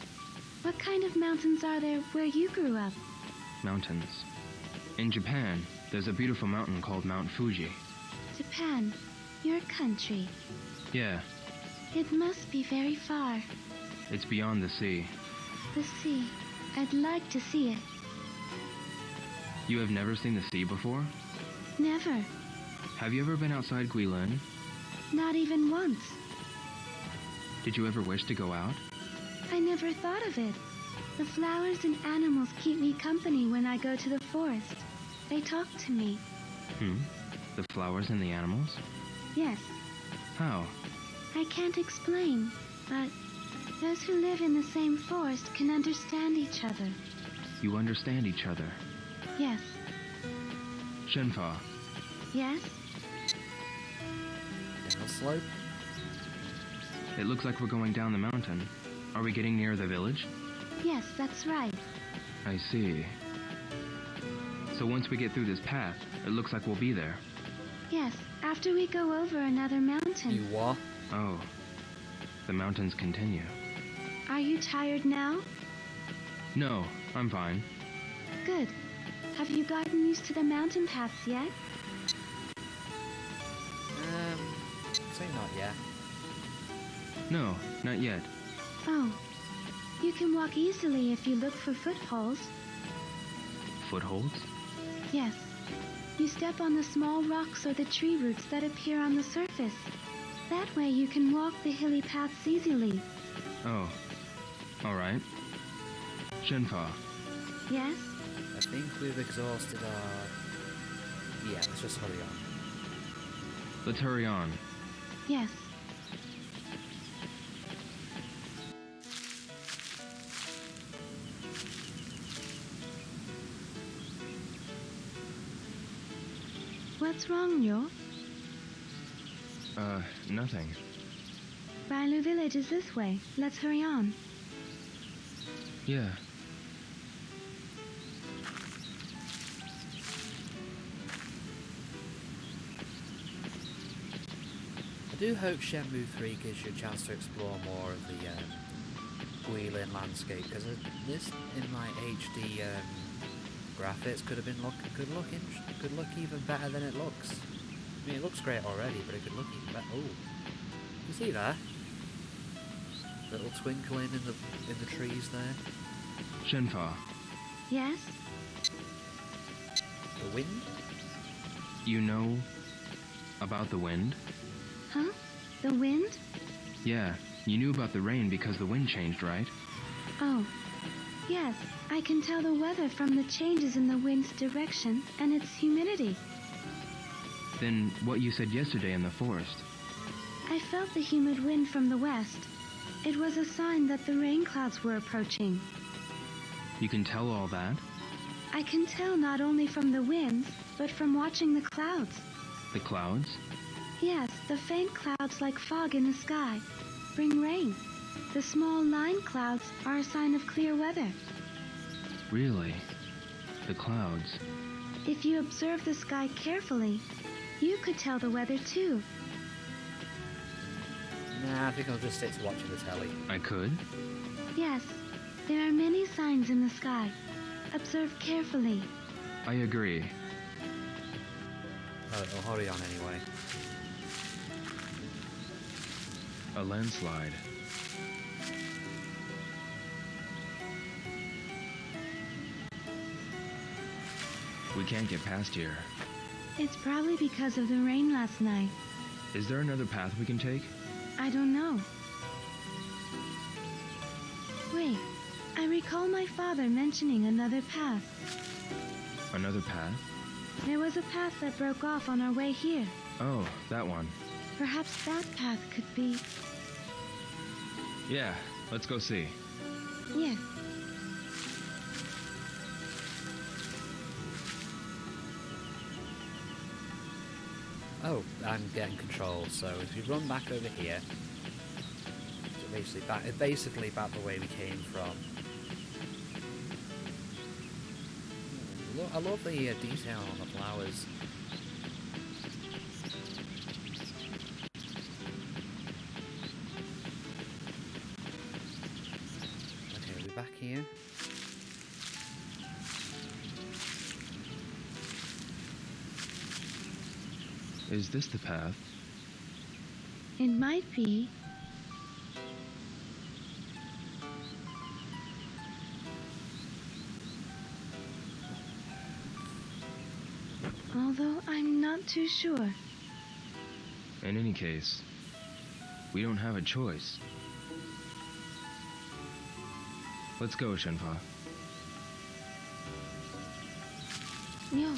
What kind of mountains are there where you grew up? Mountains. In Japan, there's a beautiful mountain called Mount Fuji. Japan, your country. Yeah, It must be very far. it's beyond the sea. The sea. I'd like to see it. You have never seen the sea before? Never. Have you ever been outside Guilin? Not even once. Did you ever wish to go out? I never thought of it. The flowers and animals keep me company when I go to the forest. They talk to me. The flowers and the animals? Yes, How? I can't explain, but those who live in the same forest can understand each other. You understand each other. Yes, Shenfa, yes, Down slope? it looks like we're going down the mountain. Are we getting near the village? yes, that's right. I see. So once we get through this path, it looks like we'll be there. Yes, after we go over another mountain. You what? Oh, the mountains continue. Are you tired now? No, I'm fine. Good. Have you gotten used to the mountain paths yet? Say not yet. No, not yet. Oh, you can walk easily if you look for footholds. Footholds? Yes. You step on the small rocks or the tree roots that appear on the surface. That way you can walk the hilly paths easily. Oh, all right. Shenfa, Yes? I think we've exhausted our... Yeah, let's just hurry on. let's hurry on. Yes. What's wrong, Yo? Nothing. Bailu village is this way. Let's hurry on. Yeah. I do hope Shenmue 3 gives you a chance to explore more of the Guilin landscape, because this in my HD graphics could look even better than it looks. I mean, it looks great already, but it could look even better. Oh, you see that? Little twinkling in the trees there. Shenfa, Yes? The wind? you know about the wind? Huh? The wind? Yeah, you knew about the rain because the wind changed, right? Oh. Yes, I can tell the weather from the changes in the wind's direction and its humidity. Then what you said yesterday in the forest. I felt the humid wind from the west. It was a sign that the rain clouds were approaching. You can tell all that? I can tell not only from the winds, but from watching the clouds. The clouds? Yes, the faint clouds like fog in the sky bring rain. The small line clouds are a sign of clear weather. Really? The clouds. If you observe the sky carefully, you could tell the weather too. Nah, I think I'll just stick to watching the telly. I could? Yes, there are many signs in the sky. Observe carefully. I agree. I'll hurry on anyway. A landslide. We can't get past here. It's probably because of the rain last night. Is there another path we can take? I don't know. Wait, I recall my father mentioning another path. Another path? There was a path that broke off on our way here. Oh, that one. Perhaps that path could be... Yeah, let's go see. Yes. Oh, I'm getting control, so if you run back over here, it's basically back the way we came from. Look, I love the detail on the flowers. Okay, we're back here. Is this the path? It might be. Although I'm not too sure. In any case, we don't have a choice. Let's go, Shenfa. Yo.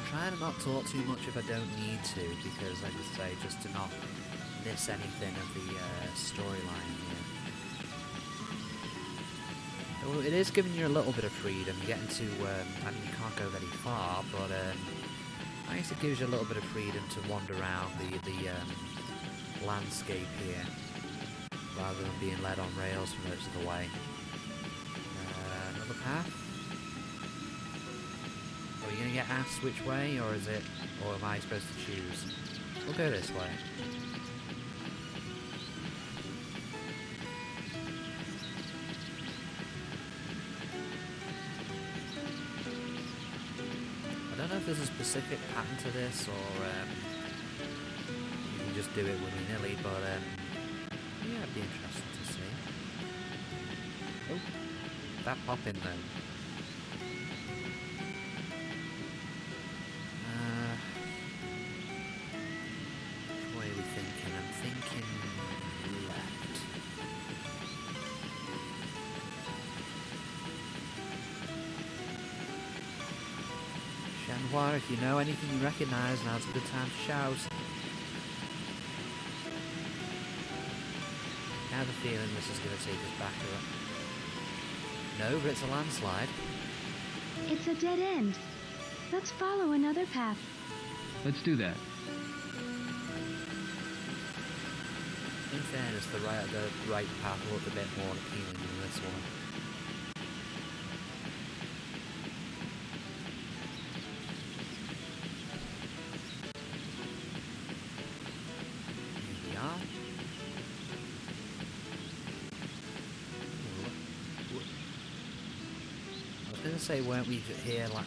Try to not talk too much if I don't need to, because like I say, just to not miss anything of the storyline here. Well, it is giving you a little bit of freedom. You're getting to, I mean, you can't go very far, but I guess it gives you a little bit of freedom to wander around the landscape here, rather than being led on rails for most of the way. Another path? Are you going to get asked which way, or am I supposed to choose? We'll go this way. I don't know if there's a specific pattern to this, or you can just do it willy-nilly, but yeah, it'd be interesting to see. Oh, that pop in though. What are we thinking? I'm thinking left. Shenhua, if you know anything you recognise, now's a good time to shout. I have a feeling this is going to take us back. No, but it's a landslide. It's a dead end. Let's follow another path. Let's do that. In fairness, the right path looked a bit more appealing than this one. Here we are. I was gonna say, weren't we here like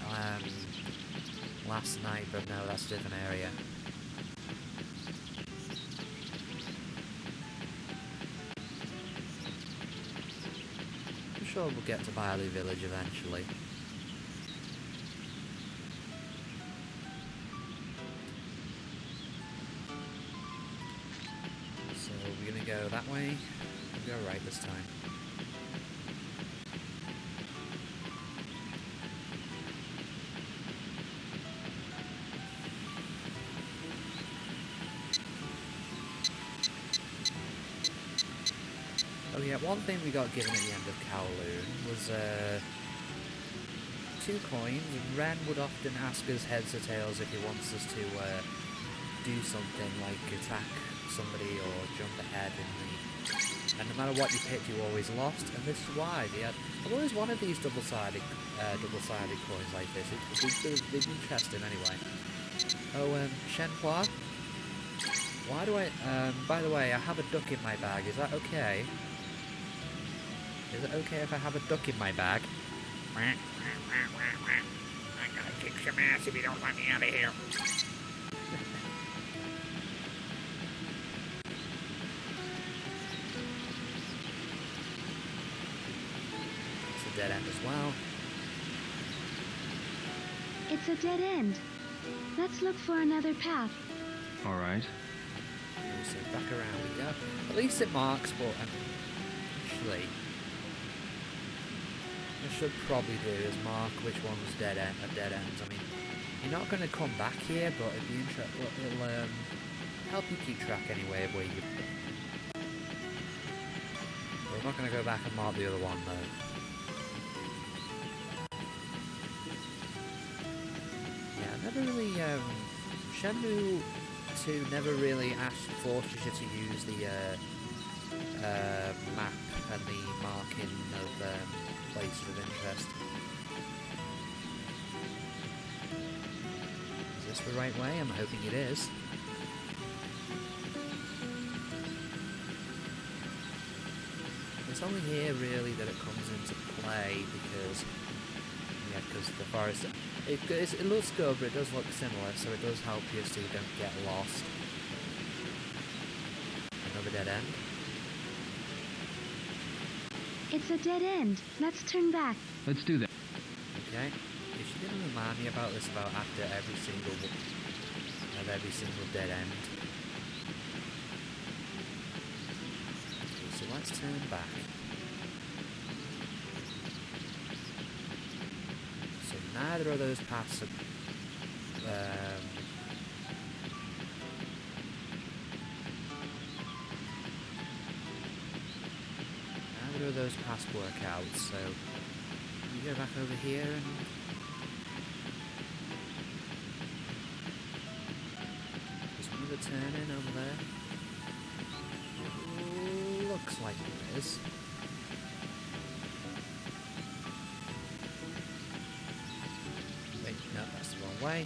last night? But no, that's a different area. I'm sure we'll get to Bailu Village eventually. So we're gonna go that way and go right this time. Oh yeah, one thing we got given at the end of Kowloon was 2 coins. Ren would often ask us heads or tails if he wants us to do something like attack somebody or jump ahead in the... And no matter what you picked, you always lost, and this is why. I've always wanted these double-sided coins like this. They'd be interesting anyway. Oh, Shenhua? Why do I... by the way, I have a duck in my bag. Is that okay? Is it okay if I have a duck in my bag? I'm gonna kick some ass if you don't let me out of here. It's a dead end as well. It's a dead end. Let's look for another path. All right. So back around we go. At least it marks, but actually, I should probably do is mark which one's dead ends. I mean, you're not going to come back here, but it'd be interesting. It'll help you keep track anyway of where you. We're not going to go back and mark the other one though. Yeah, I never really Shenmue 2 never really forces you to use the map and the marking of places of interest. Is this the right way? I'm hoping it is. It's only here really that it comes into play because the forest, it looks good, but it does look similar, so it does help you so you don't get lost. Another dead end. It's a dead end. Let's turn back. Let's do that. Okay. Is she going to remind me about this after every single dead end? Okay, so let's turn back. So neither of those paths are neither of those paths work out, so we go back over here and there's another turn in over there. Looks like there is. Wait, no, that's the wrong way.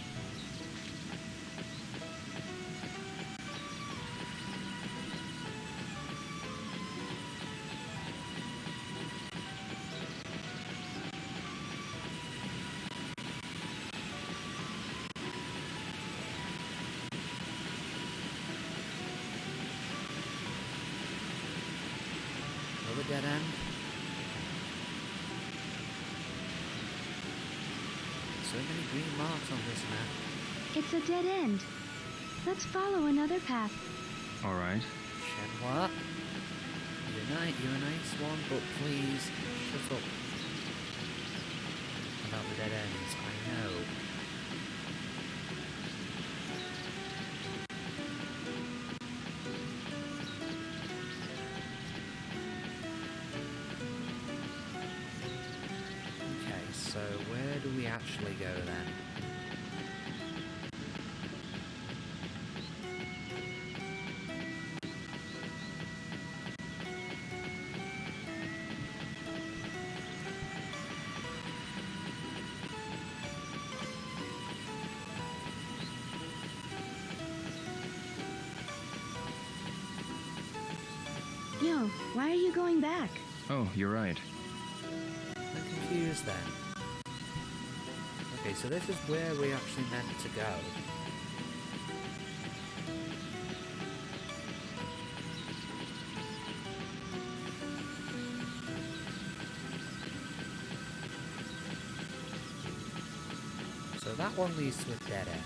Another dead end. So many green marks on this map. It's a dead end. Let's follow another path. All right. Shenhua, you're a nice one, but please shut up about the dead ends. I know. Okay, so where do we actually go then? Yo, why are you going back? Oh, you're right. I'm confused then. Okay, so this is where we actually meant to go. So that one leads to a dead end.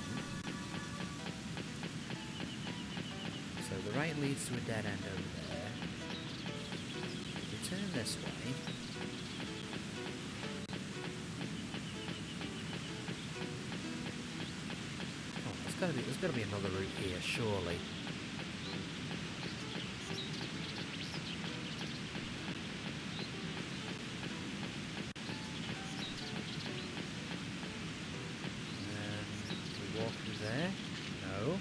So the right leads to a dead end over there. We turn this way. Oh, there's gotta be another route here, surely. We walk through there? No.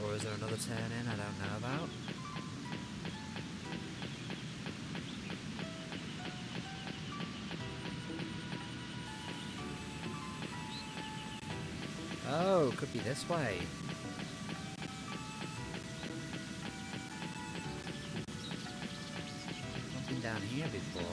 Or is there another turn in I don't know about? Oh, could be this way. I've been down here before.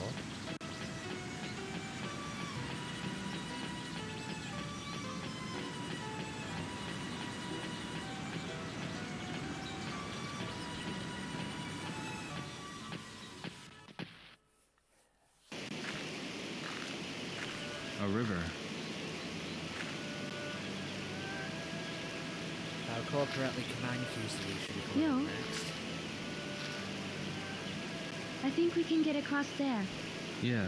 A river. If I recall correctly, Command Q3 should be coming Yo. up next. I think we can get across there. Yeah,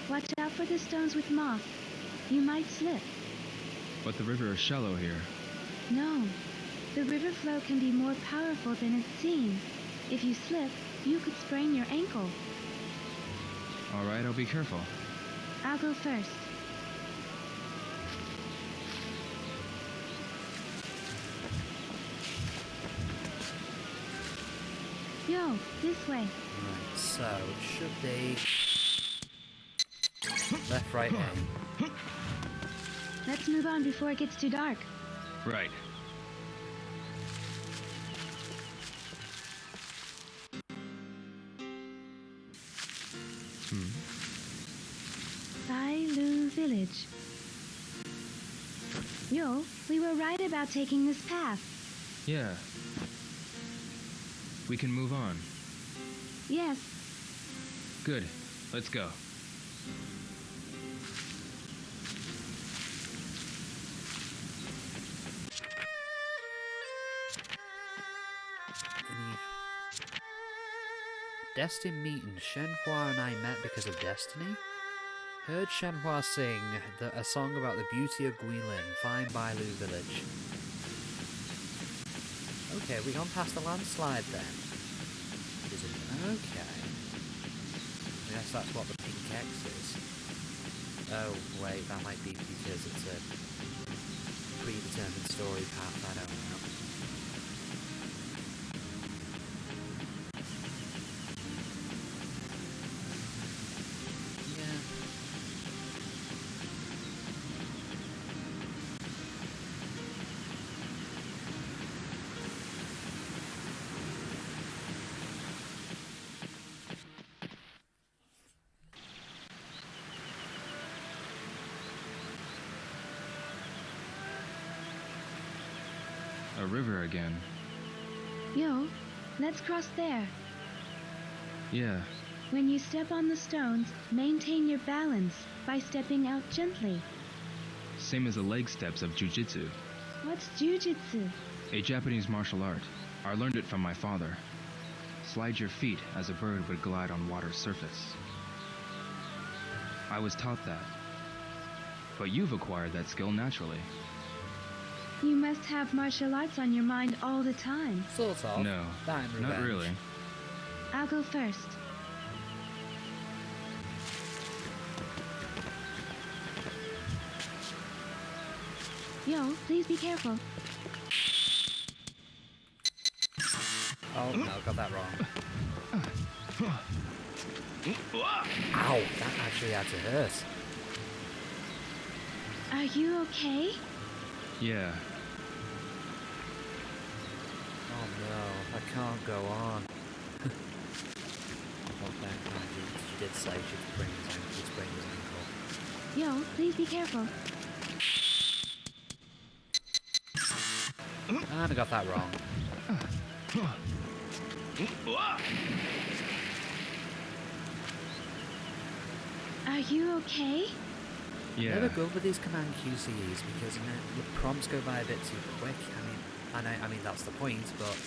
Watch out for the stones with moss. You might slip. but the river is shallow here. No. The river flow can be more powerful than it seems. If you slip, you could sprain your ankle. All right, I'll be careful. I'll go first. Yo, this way. Right, so it should be left, right, A. Let's move on before it gets too dark. Right. Bailu Village. Yo, we were right about taking this path. Yeah. We can move on. Yes, Good. Let's go. Any Destiny meeting. Shenhua and I met because of Destiny. Heard Shenhua sing a song about the beauty of Guilin, fine Bailu village. Okay, we gone past the landslide then. Is it? Okay. I guess that's what the pink X is. Oh, wait, that might be because it's a predetermined story path, I don't know. Yeah. A river again. yo, let's cross there. Yeah. When you step on the stones, maintain your balance by stepping out gently. Same as the leg steps of jujitsu. What's jujitsu? A Japanese martial art. I learned it from my father. Slide your feet as a bird would glide on water's surface. I was taught that. But you've acquired that skill naturally. You must have martial arts on your mind all the time. Sort of. No, That and not revenge. really. I'll go first. Yo, please be careful. Oh no, got that wrong. Ow, that actually had to hurt. Are you okay? Yeah, Oh no, I can't go on. Well, she did say she'd sprain his ankle. Yo, please be careful. And I got that wrong. Are you okay? yeah. Never good with these command QCEs because the prompts go by a bit too quick. I mean that's the point, but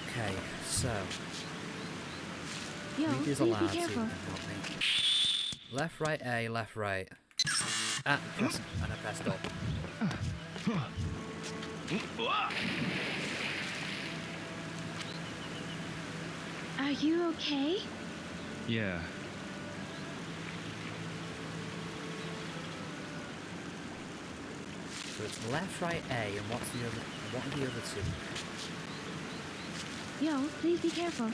okay. So Yo, read these please aloud be so you careful. can help me. Left, right, A, left, right. And I pressed up. Are you okay? Yeah. So it's left, right, A, and what's the other? What are the other two? Yo, please be careful.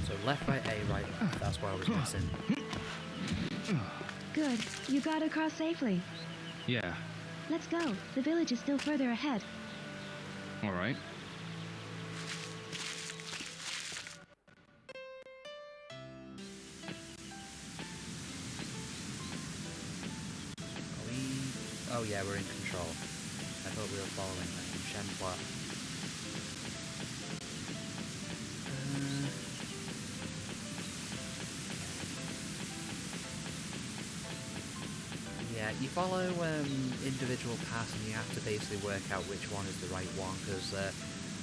So left, right, A, right, left. That's what I was missing. Good. You got across safely. Yeah. Let's go. The village is still further ahead. All right. Are we? Oh yeah, we're in control. I thought we were following Shenmue. Yeah, you follow individual paths and you have to basically work out which one is the right one, because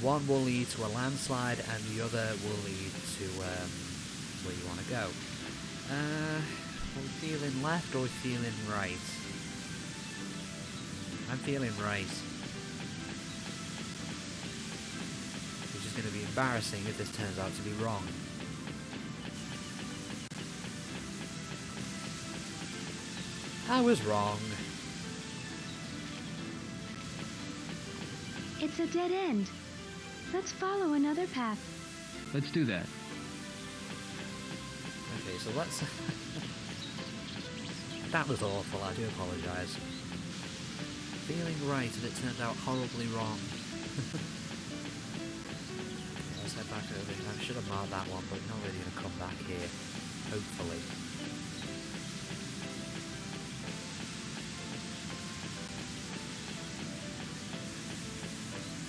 one will lead to a landslide and the other will lead to where you want to go. Are we feeling left or are we feeling right? I'm feeling right. Which is going to be embarrassing if this turns out to be wrong. I was wrong. It's a dead end. Let's follow another path. Let's do that. Okay, so let's... That was awful, I do apologise. Feeling right and it turned out horribly wrong. Let's head back over here. I should have marked that one, but you're not really going to come back here. Hopefully.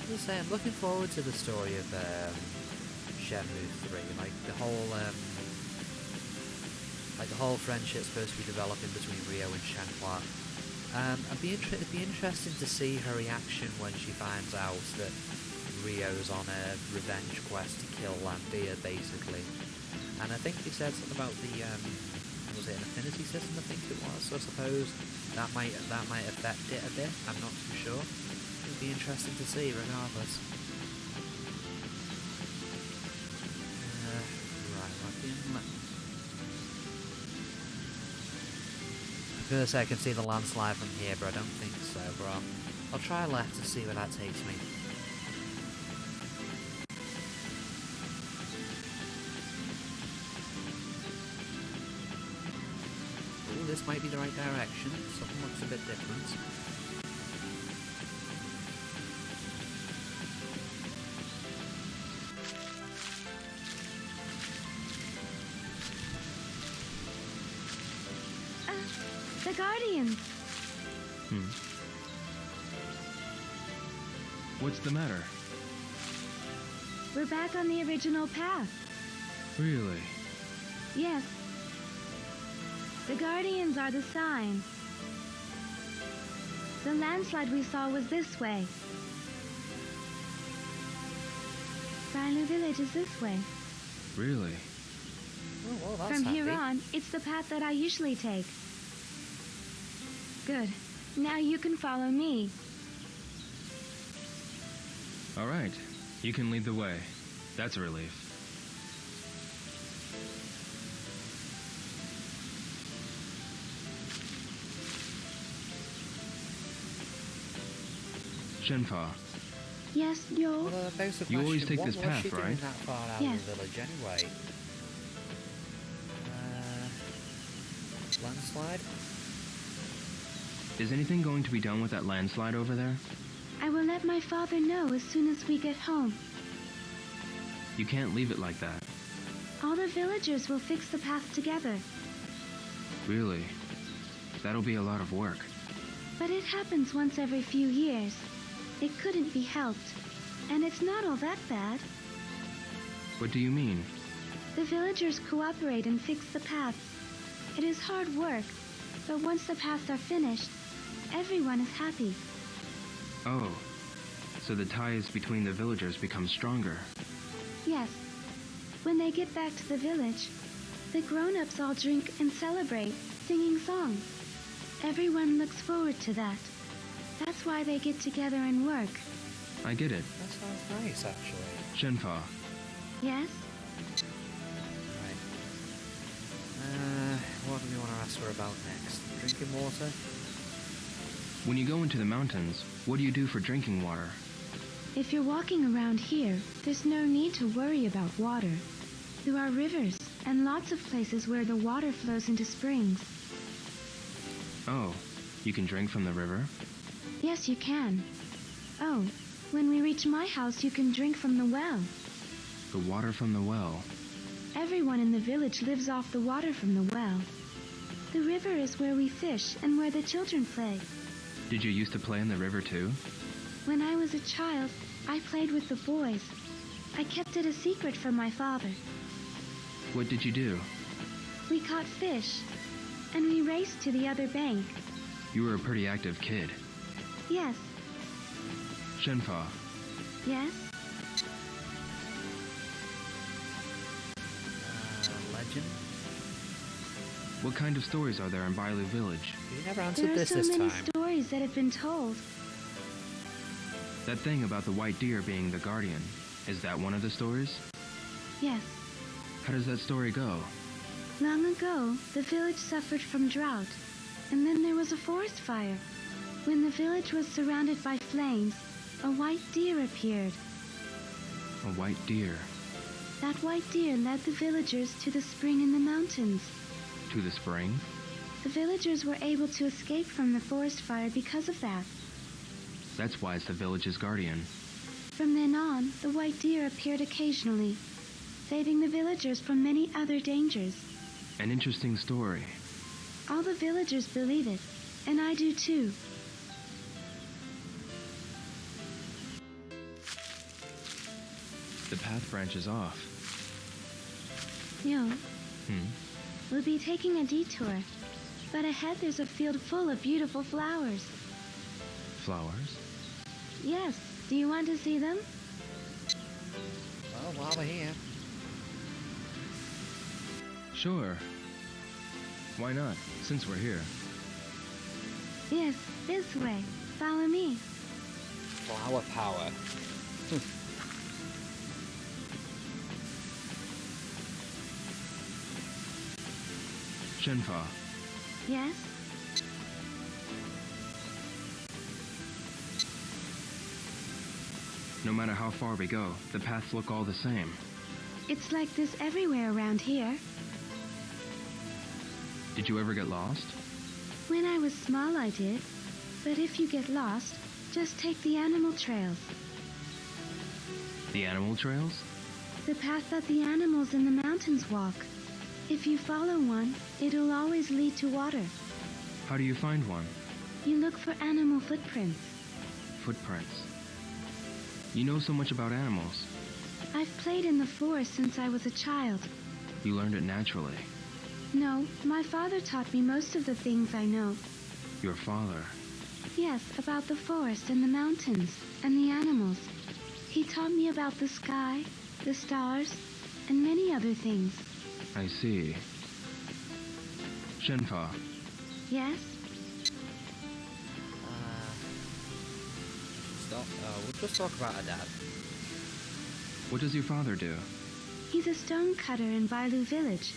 As I say, I'm looking forward to the story of Shenmue 3, like the whole friendship supposed to be developing between Ryo and Shenhua. It'd be interesting to see her reaction when she finds out that Ryo's on a revenge quest to kill Landia, basically. And I think he said something about the was it an affinity system? I think it was. So I suppose that might affect it a bit. I'm not too sure. It'd be interesting to see, regardless. Right, I was gonna say I can see the landslide from here, but I don't think so, bro. I'll try left to see where that takes me. Ooh, this might be the right direction. Something looks a bit different. The Guardians! What's the matter? We're back on the original path. Really? Yes. The Guardians are the sign. The landslide we saw was this way. Silo Village is this way. Really? Oh, well, that's From handy. here on, it's the path that I usually take. Good. Now you can follow me. All right, you can lead the way. That's a relief. Shenfa, Yes, Yo. Well, begs the You always question, take this what was path, she doing right? that far out Yes. of the village anyway? Landslide? is anything going to be done with that landslide over there? I will let my father know as soon as we get home. You can't leave it like that. All the villagers will fix the path together. Really? That'll be a lot of work. But it happens once every few years. It couldn't be helped. And it's not all that bad. What do you mean? The villagers cooperate and fix the paths. It is hard work, but once the paths are finished, everyone is happy. Oh, so the ties between the villagers become stronger. Yes. When they get back to the village, the grown-ups all drink and celebrate, singing songs. Everyone looks forward to that. That's why they get together and work. I get it. That sounds nice, actually. Shenfa, Yes? Right. What do we want to ask her about next? Drinking water? when you go into the mountains, what do you do for drinking water? If you're walking around here, there's no need to worry about water. There are rivers and lots of places where the water flows into springs. Oh, you can drink from the river? Yes, you can. Oh, when we reach my house, you can drink from the well. The water from the well. Everyone in the village lives off the water from the well. The river is where we fish and where the children play. Did you used to play in the river too? When I was a child, I played with the boys. I kept it a secret from my father. What did you do? We caught fish, and we raced to the other bank. You were a pretty active kid. Yes, Shenfa, yes? Legend? what kind of stories are there in Bailu Village? You never answered There are this so this many time. stories that have been told. That thing about the white deer being the guardian, is that one of the stories? Yes. How does that story go? Long ago, the village suffered from drought, and then there was a forest fire. When the village was surrounded by flames, a white deer appeared. A white deer. That white deer led the villagers to the spring in the mountains. To the spring? The villagers were able to escape from the forest fire because of that. That's why it's the village's guardian. From then on, the white deer appeared occasionally, saving the villagers from many other dangers. An interesting story. All the villagers believe it, and I do too. The path branches off. Yo, Hmm? we'll be taking a detour, but ahead there's a field full of beautiful flowers. Flowers? Yes, do you want to see them? Well, while we're here. Sure. Why not, since we're here? Yes, this way. Follow me. Flower power. Shenfa, Yes? no matter how far we go, the paths look all the same. It's like this everywhere around here. Did you ever get lost? When I was small, I did. But if you get lost, just take the animal trails. The animal trails? The path that the animals in the mountains walk. If you follow one, it'll always lead to water. How do you find one? You look for animal footprints. Footprints. You know so much about animals. I've played in the forest since I was a child. You learned it naturally. No, my father taught me most of the things I know. Your father. Yes, about the forest and the mountains and the animals. He taught me about the sky, the stars, and many other things. I see. Shenfa, Yes? stop. We'll just talk about her dad. What does your father do? He's a stone cutter in Bailu village.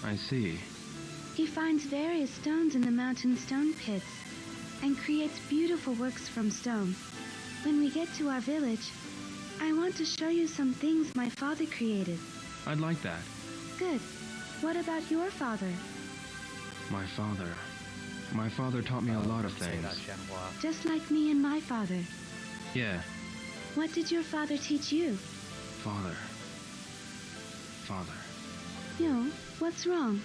I see. He finds various stones in the mountain stone pits and creates beautiful works from stone. When we get to our village, I want to show you some things my father created. I'd like that. Good. What about your father? My father. My father taught me a lot of Say things. that, Shenmue. Just like me and my father. Yeah, What did your father teach you? father. Father. No, what's wrong?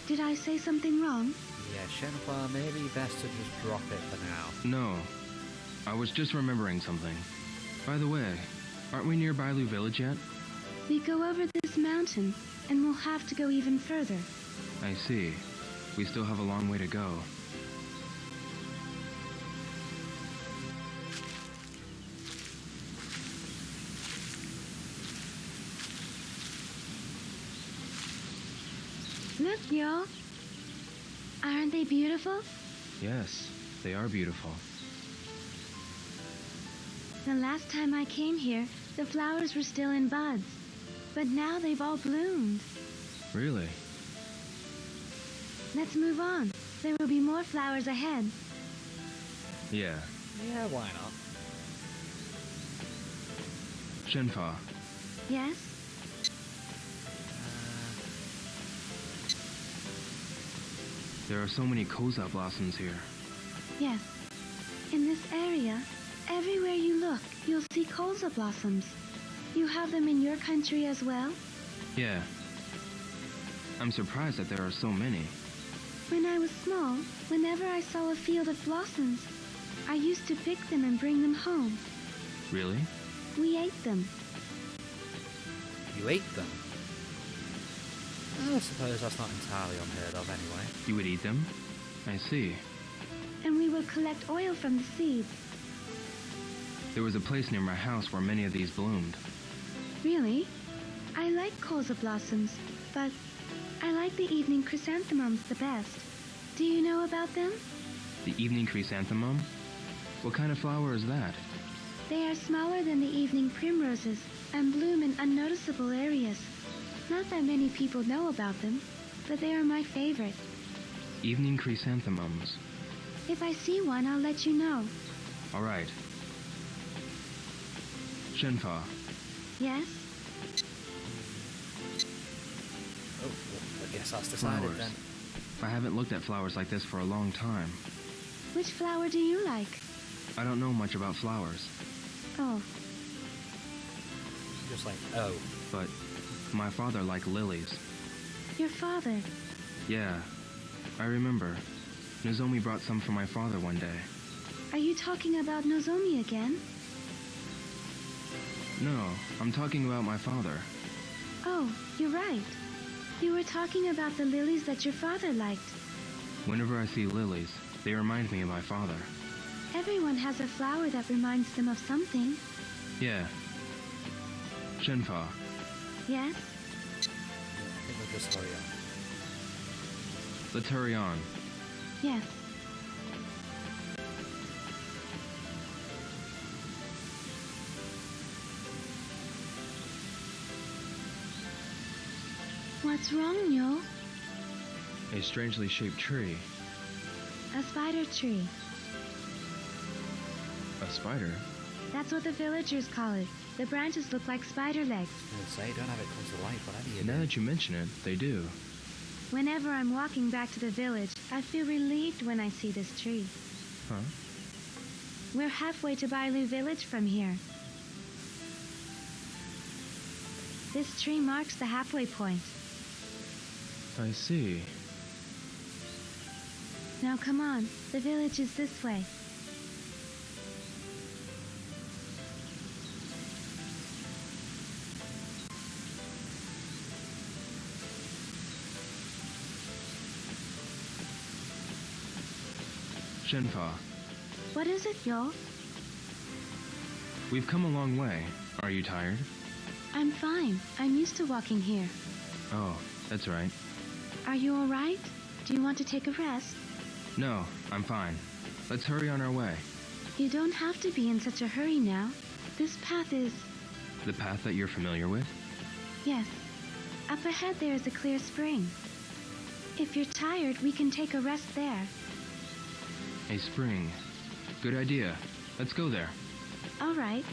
Did I say something wrong? Yeah, Shenhua, maybe best to just drop it for now. No. I was just remembering something. By the way, aren't we near Bailu village yet? We go over this mountain, and we'll have to go even further. I see. We still have a long way to go. Look, y'all. Aren't they beautiful? Yes, they are beautiful. The last time I came here, the flowers were still in buds. But now they've all bloomed. Really? Let's move on. There will be more flowers ahead. Yeah. Yeah, why not? Shenfa, Yes? there are so many koza blossoms here. Yes. In this area, everywhere you look, you'll see colza blossoms. You have them in your country as well? Yeah. I'm surprised that there are so many. When I was small, whenever I saw a field of blossoms, I used to pick them and bring them home. Really? We ate them. You ate them? I suppose that's not entirely unheard of anyway. You would eat them? I see. And we would collect oil from the seeds. There was a place near my house where many of these bloomed. Really? I like colza blossoms, but I like the evening chrysanthemums the best. Do you know about them? The evening chrysanthemum? What kind of flower is that? They are smaller than the evening primroses and bloom in unnoticeable areas. Not that many people know about them, but they are my favorite. Evening chrysanthemums. If I see one, I'll let you know. All right. Shenfa, Yes? Oh, well, I guess that's decided flowers. then. I haven't looked at flowers like this for a long time. Which flower do you like? I don't know much about flowers, Oh, Just like, oh. but my father liked lilies. your father. Yeah, I remember. Nozomi brought some for my father one day. Are you talking about Nozomi again? No, I'm talking about my father. Oh, you're right. You were talking about the lilies that your father liked. Whenever I see lilies, they remind me of my father. Everyone has a flower that reminds them of something. Yeah. Shenfa, Yes? I think we'll just hurry on. let's hurry on. Yes. What's wrong, Yo? A strangely shaped tree. A spider tree. A spider? That's what the villagers call it. The branches look like spider legs. I was gonna say, don't have it come to light, whatever you Now do. that you mention it, they do. Whenever I'm walking back to the village, I feel relieved when I see this tree. Huh? We're halfway to Bailu village from here. This tree marks the halfway point. I see. Now come on, the village is this way. Shenfa, What is it, Yo? we've come a long way. Are you tired? I'm fine. I'm used to walking here. Oh, that's right. Are you all right? Do you want to take a rest? No, I'm fine. Let's hurry on our way. You don't have to be in such a hurry now. This path is... The path that you're familiar with? Yes. Up ahead there is a clear spring. If you're tired, we can take a rest there. A spring. Good idea. Let's go there. All right.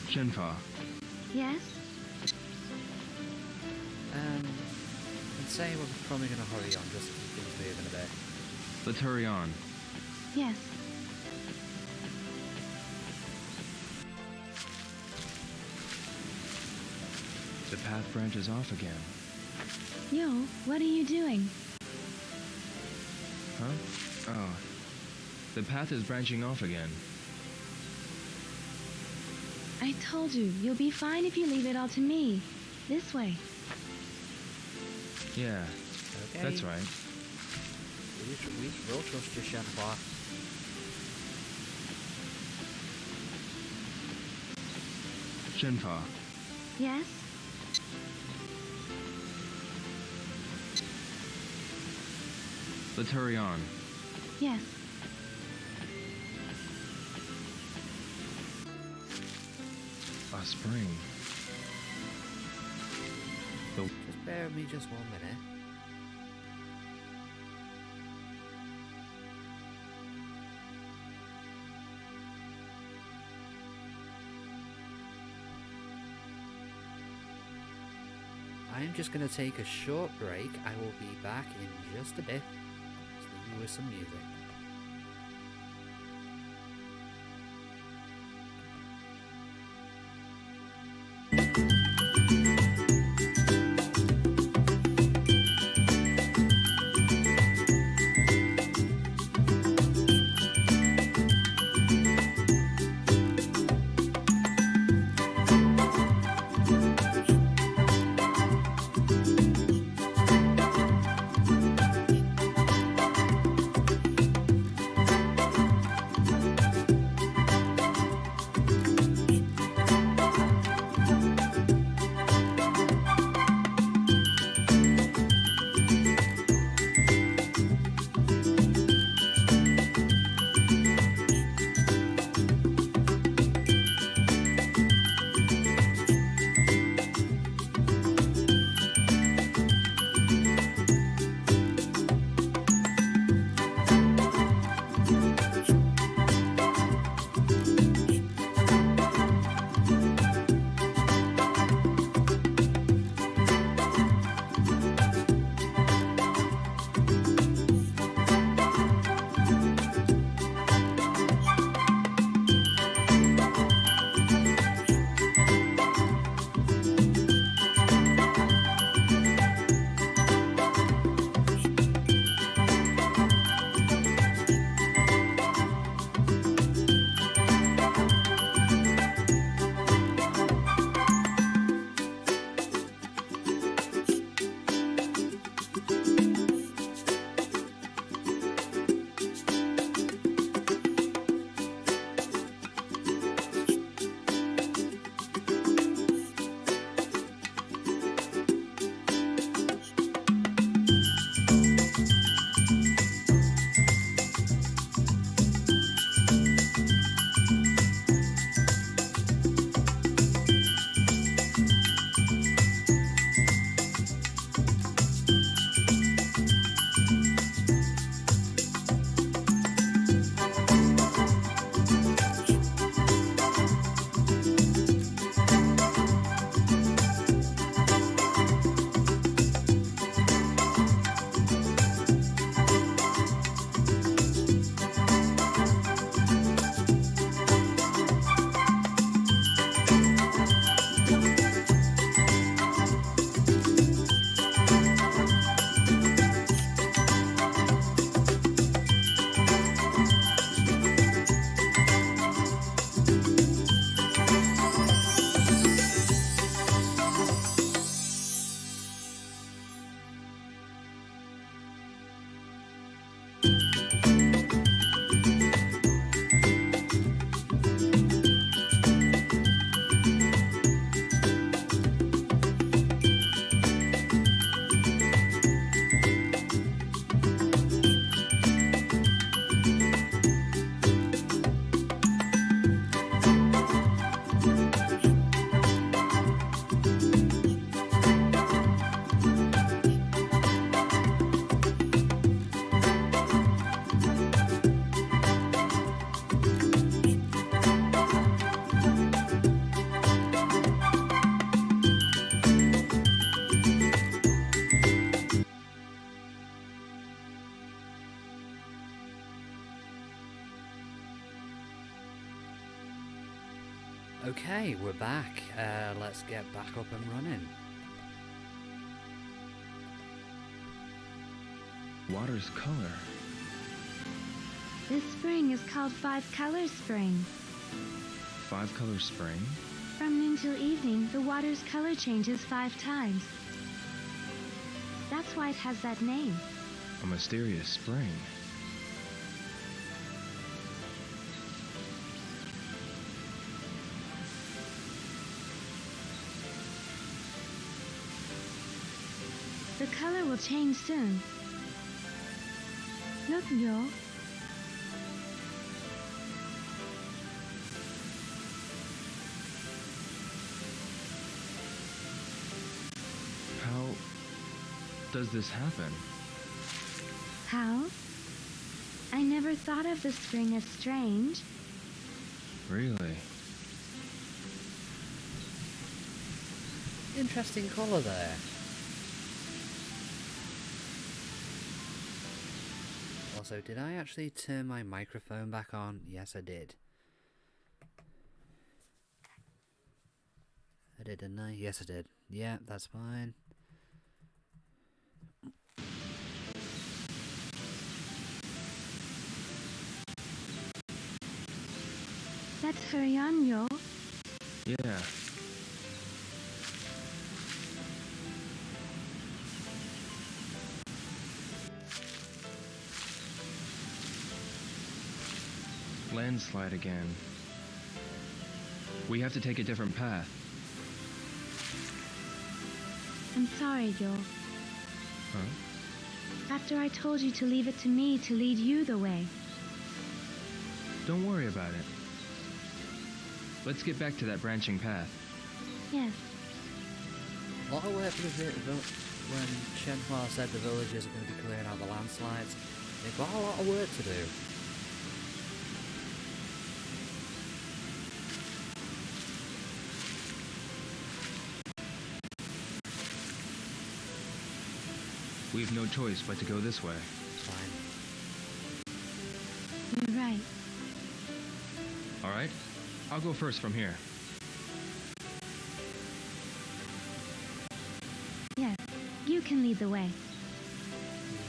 Shenfa, Yes? I'd say we're probably going to hurry on just to keep things moving a bit. let's hurry on. Yes. The path branches off again. Yo, what are you doing? Huh? Oh. The path is branching off again. I told you, you'll be fine if you leave it all to me. This way. Yeah, Okay. that's right. We will trust you, Shenhua. Shenfa, Yes? let's hurry on. Yes. A spring. Just bear with me just 1 minute. I am just going to take a short break. I will be back in just a bit. Just leave you with some music. Okay, we're back. Let's get back up and running. Water's color. This spring is called Five Color Spring. 5-color spring? From noon till evening, the water's color changes 5 times. That's why it has that name. A mysterious spring. The color will change soon. Look, Yo. How does this happen? How? I never thought of the spring as strange. Really? Interesting colour there. Also, did I actually turn my microphone back on? Yes, I did. I did, didn't I? Yes, I did. Yeah, that's fine. Let's hurry on, Yo. Yeah. Landslide again. We have to take a different path. I'm sorry, Yo. Huh? After I told you to leave it to me to lead you the way. Don't worry about it. Let's get back to that branching path. Yes. A lot of work for when Shenhua said the villagers are going to be clearing out the landslides. They've got a lot of work to do. We've no choice but to go this way. Fine. You're right. All right? I'll go first from here. Yes. You can lead the way.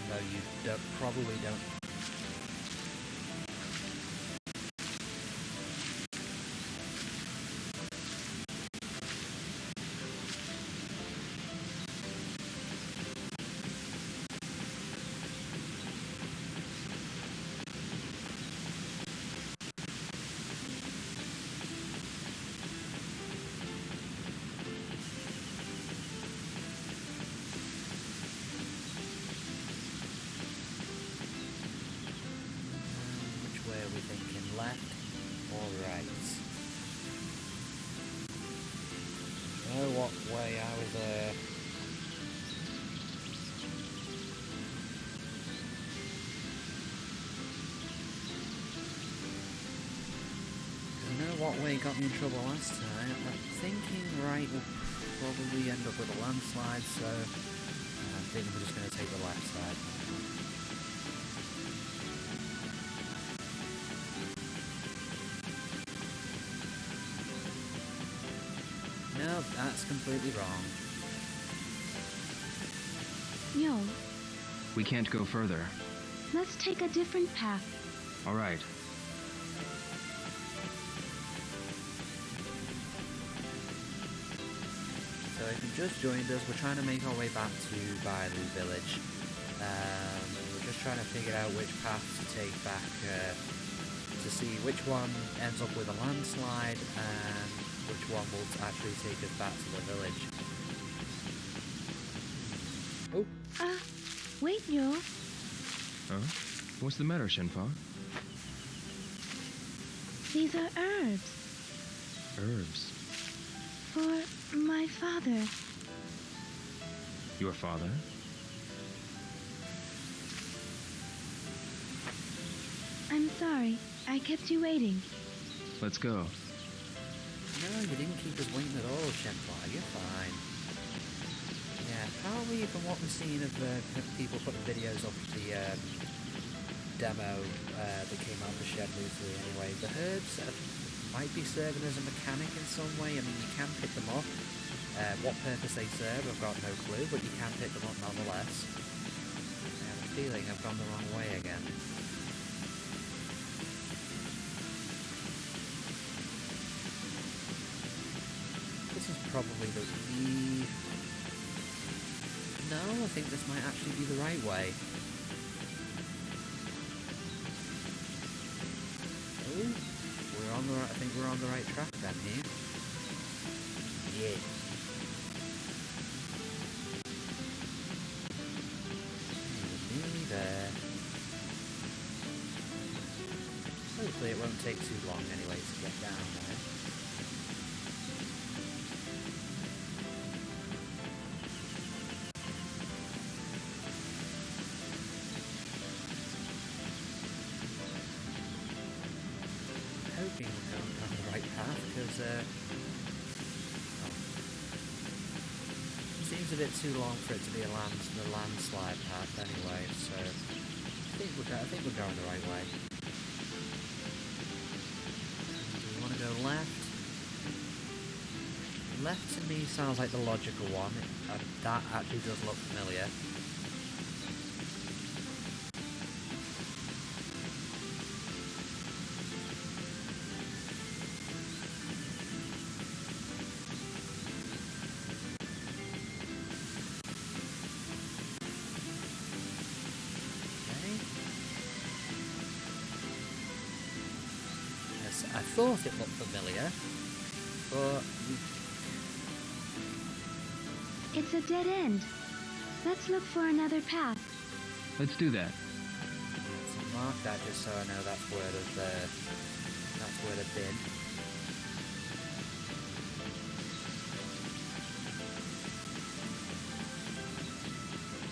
No, you probably don't. Which way are we thinking? Left or right? Oh, what way are we there? You know what way got me in trouble last time? I'm thinking right will probably end up with a landslide, so I think we're just going to take the left side. No, that's completely wrong. Yo, We can't go further. let's take a different path. All right. So if you just joined us, we're trying to make our way back to Bailu Village. We're just trying to figure out which path to take back to see which one ends up with a landslide and which one will actually take us back to the village. Oh, Wait, Yo. Huh? What's the matter, Shenpa? These are herbs. Herbs. For my father. Your father? I'm sorry. I kept you waiting. Let's go. no, you didn't keep us waiting at all, Shenfly. You're fine. Yeah, probably from what we've seen of people putting videos up of the demo that came out for Shenmue 3 anyway, the herbs might be serving as a mechanic in some way. I mean, you can pick them up. What purpose they serve, I've got no clue, but you can pick them up nonetheless. I have a feeling I've gone the wrong way again. This is probably the... No, I think this might actually be the right way. Oh, we're on the right... I think we're on the right track then here. Yeah. We're nearly there. Hopefully it won't take too long anyway to get down there. Hoping we're going down the right path because it seems a bit too long for it to be a landslide path anyway, so I think we're going the right way. Do we want to go left? Left to me sounds like the logical one. That actually does look familiar. I thought it looked familiar, but... It's a dead end. Let's look for another path. Let's do that. So mark that just so I know that's where they've been.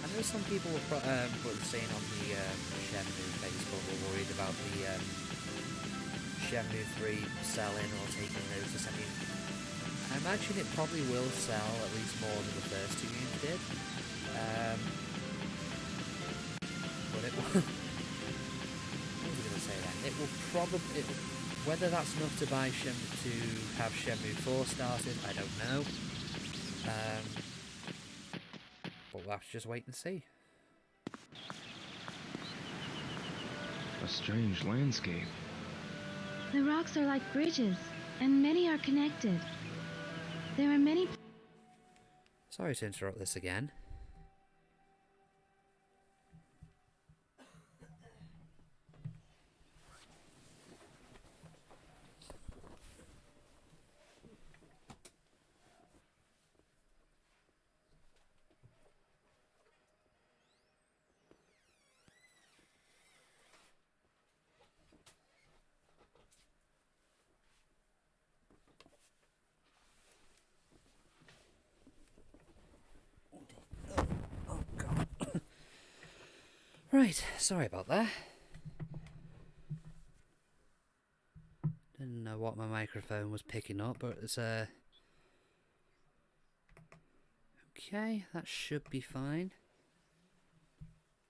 I know some people were saying on the Shenmue Facebook were worried about the Shenmue 3 selling or taking notice. I mean, I imagine it probably will sell at least more than the first two games did. But it will... What was I going to say then? It will probably... Whether that's enough to buy to have Shenmue 4 started, I don't know. But we'll have to just wait and see. A strange landscape. The rocks are like bridges, and many are connected. There are many... Sorry to interrupt this again. Right, sorry about that. Didn't know what my microphone was picking up, but it's okay, that should be fine.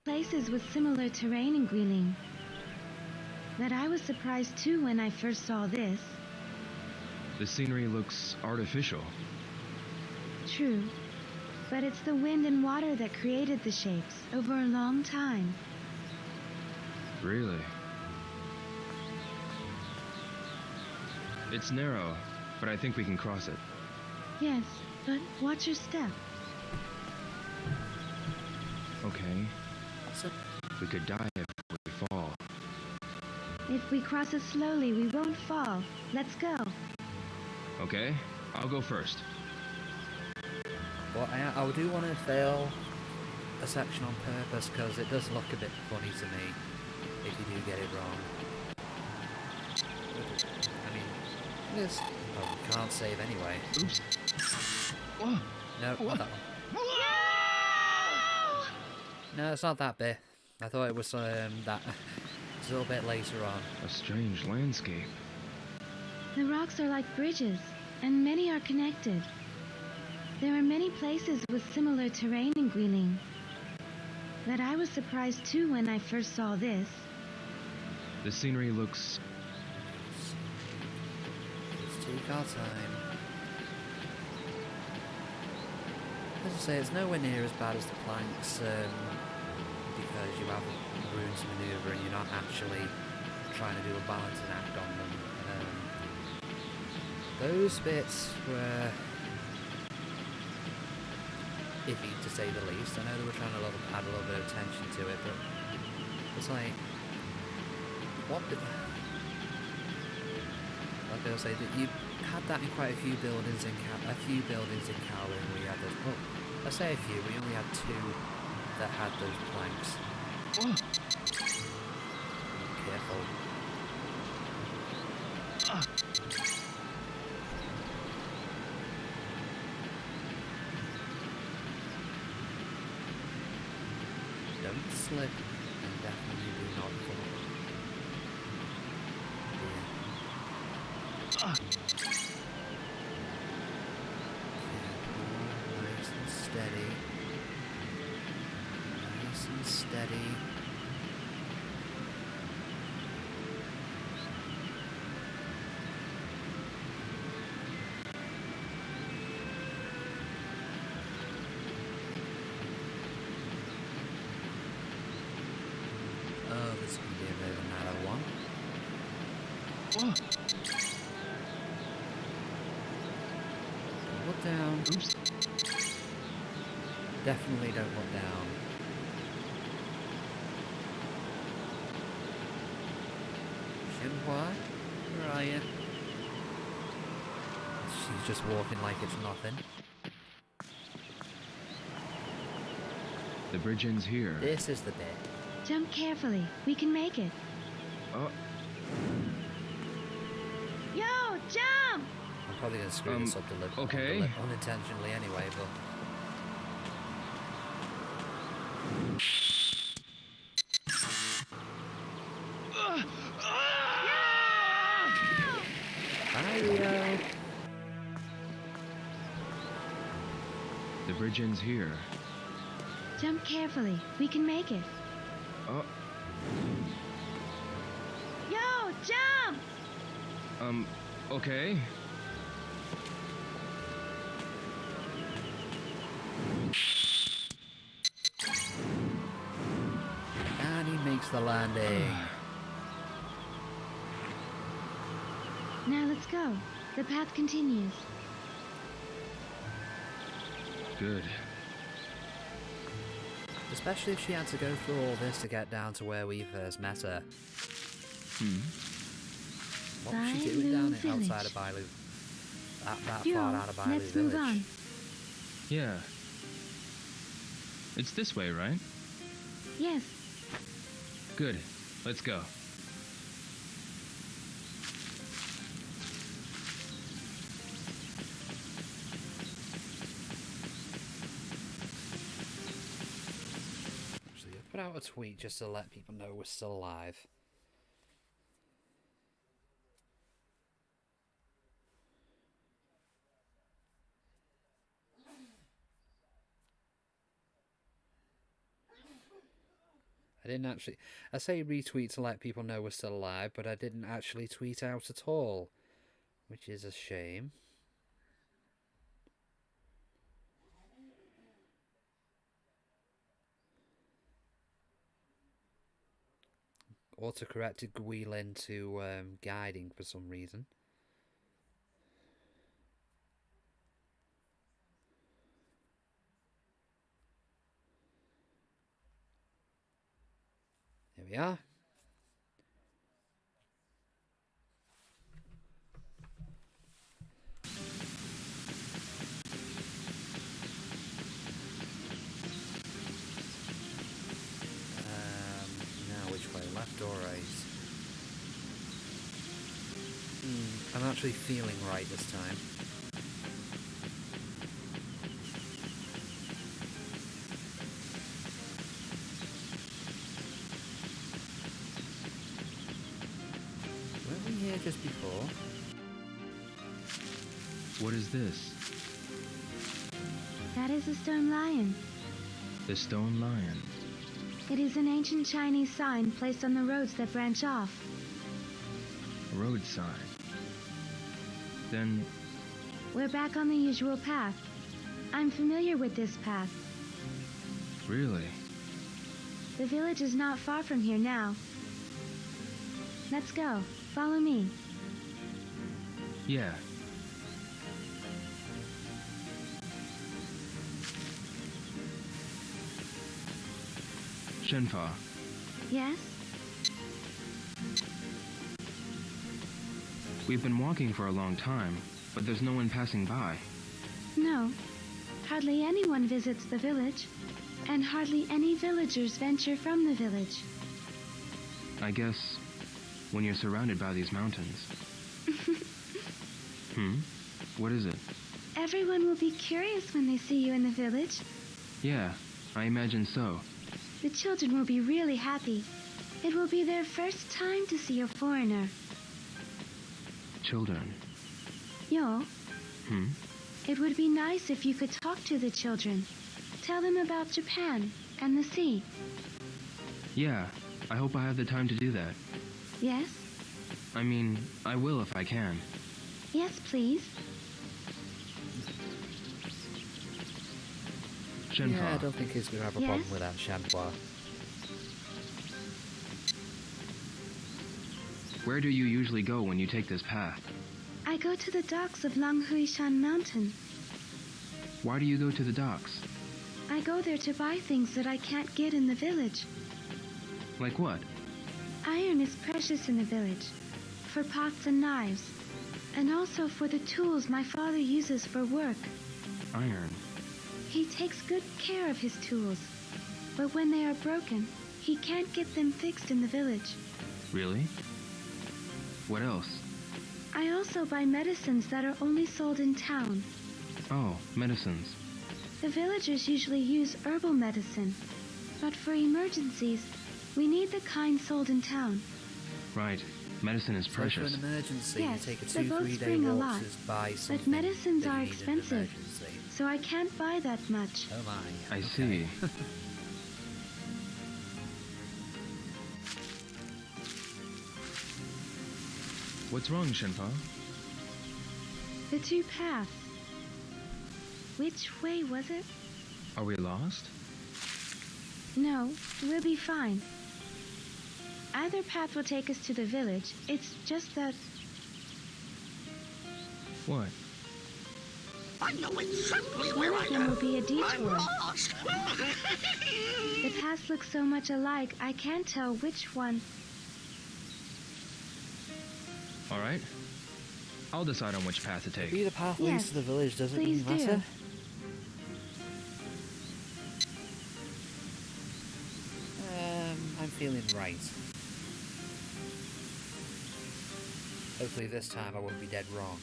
Places with similar terrain in Guilin. But I was surprised too when I first saw this. The scenery looks artificial. True. But it's the wind and water that created the shapes over a long time. Really? It's narrow, but I think we can cross it. Yes, but watch your step. Okay. So, We could die if we fall. If we cross it slowly, we won't fall. Let's go. Okay, I'll go first. but I do want to fail a section on purpose because it does look a bit funny to me if you do get it wrong. I mean, this... Oh, we can't save anyway. Oops. Oh, No, not that one. No, it's not that bit. I thought it was that. It's a little bit later on. a strange landscape. The rocks are like bridges, and many are connected. There are many places with similar terrain in Guilin. But I was surprised too when I first saw this. The scenery looks Take our time. As I say, it's nowhere near as bad as the planks, because you have room to manoeuvre and you're not actually trying to do a balancing act on them. Those bits were iffy, to say the least. I know they were trying to add a little bit of tension to it, but it's like, what the... Like I was saying, that you had that in quite a few buildings in Kowloon where you had those. Well, I say a few. We only had 2 that had those planks. Oh. Careful. Don't slip, and definitely do not fall. Nice and steady. Nice and steady. Oh, this could be a bit of a narrow one. Whoa. Look down. Oops. Definitely don't look down. Shenmue? Where are you? She's just walking like it's nothing. The bridge ends here. This is the bit. Jump carefully. We can make it. Oh, Yo, jump! I'm probably going to screw this up okay. unintentionally anyway, but... Bye, Leo. the bridge ends here. Jump carefully. We can make it. Oh, Yo, jump! okay. And he makes the landing. Now let's go. The path continues. Good. Especially if she had to go through all this to get down to where we first met her. What was she doing down Bailu outside of Village. Bailu? That Yo, far out of Bailu let's Village. move on. Yeah. It's this way, right? Yes. Good. Let's go. Actually, I'll put out a tweet just to let people know we're still alive. I didn't actually... I say retweet to let people know we're still alive, but I didn't actually tweet out at all. Which is a shame. Autocorrected Guilin to guiding for some reason. Here we are. Now which way, left or right? I'm actually feeling right this time. Weren't we here just before? What is this? That is a stone lion. The stone lion. It is an ancient Chinese sign placed on the roads that branch off. Road sign. Then, We're back on the usual path. I'm familiar with this path. really? The village is not far from here now. Let's go. Follow me. Yeah. Shenfa, Yes? we've been walking for a long time, but there's no one passing by. No. Hardly anyone visits the village, and hardly any villagers venture from the village. I guess when you're surrounded by these mountains. What is it? Everyone will be curious when they see you in the village. Yeah, I imagine so. The children will be really happy. It will be their first time to see a foreigner. Children. Yo, Hmm? it would be nice if you could talk to the children. Tell them about Japan and the sea. Yeah, I hope I have the time to do that. Yes? I mean, I will if I can. Yes, please. Shenfa, Yeah, I don't think he's going to have a Yes? problem with that, Shenhua. where do you usually go when you take this path? I go to the docks of Langhuishan Mountain. Why do you go to the docks? I go there to buy things that I can't get in the village. Like what? Iron is precious in the village, for pots and knives, and also for the tools my father uses for work. Iron. He takes good care of his tools, but when they are broken, he can't get them fixed in the village. Really? What else? I also buy medicines that are only sold in town. Oh, medicines. The villagers usually use herbal medicine, but for emergencies, we need the kind sold in town. Right. Medicine is So for precious. an emergency, Yes, you take a the 2-3 boats day bring a walk lot, to buy something medicines that you are need in an expensive. emergency. So I can't buy that much. Oh my. I okay. see. What's wrong, Shenfa? The two paths. Which way was it? Are we lost? No, we'll be fine. Either path will take us to the village. It's just that What? I know exactly one where I of them am. will be a detour. I'm lost. The paths look so much alike, I can't tell which one. All right. I'll decide on which path to take. Be the path Yes, leads to the village, doesn't please really matter. do. I'm feeling right. Hopefully this time I won't be dead wrong.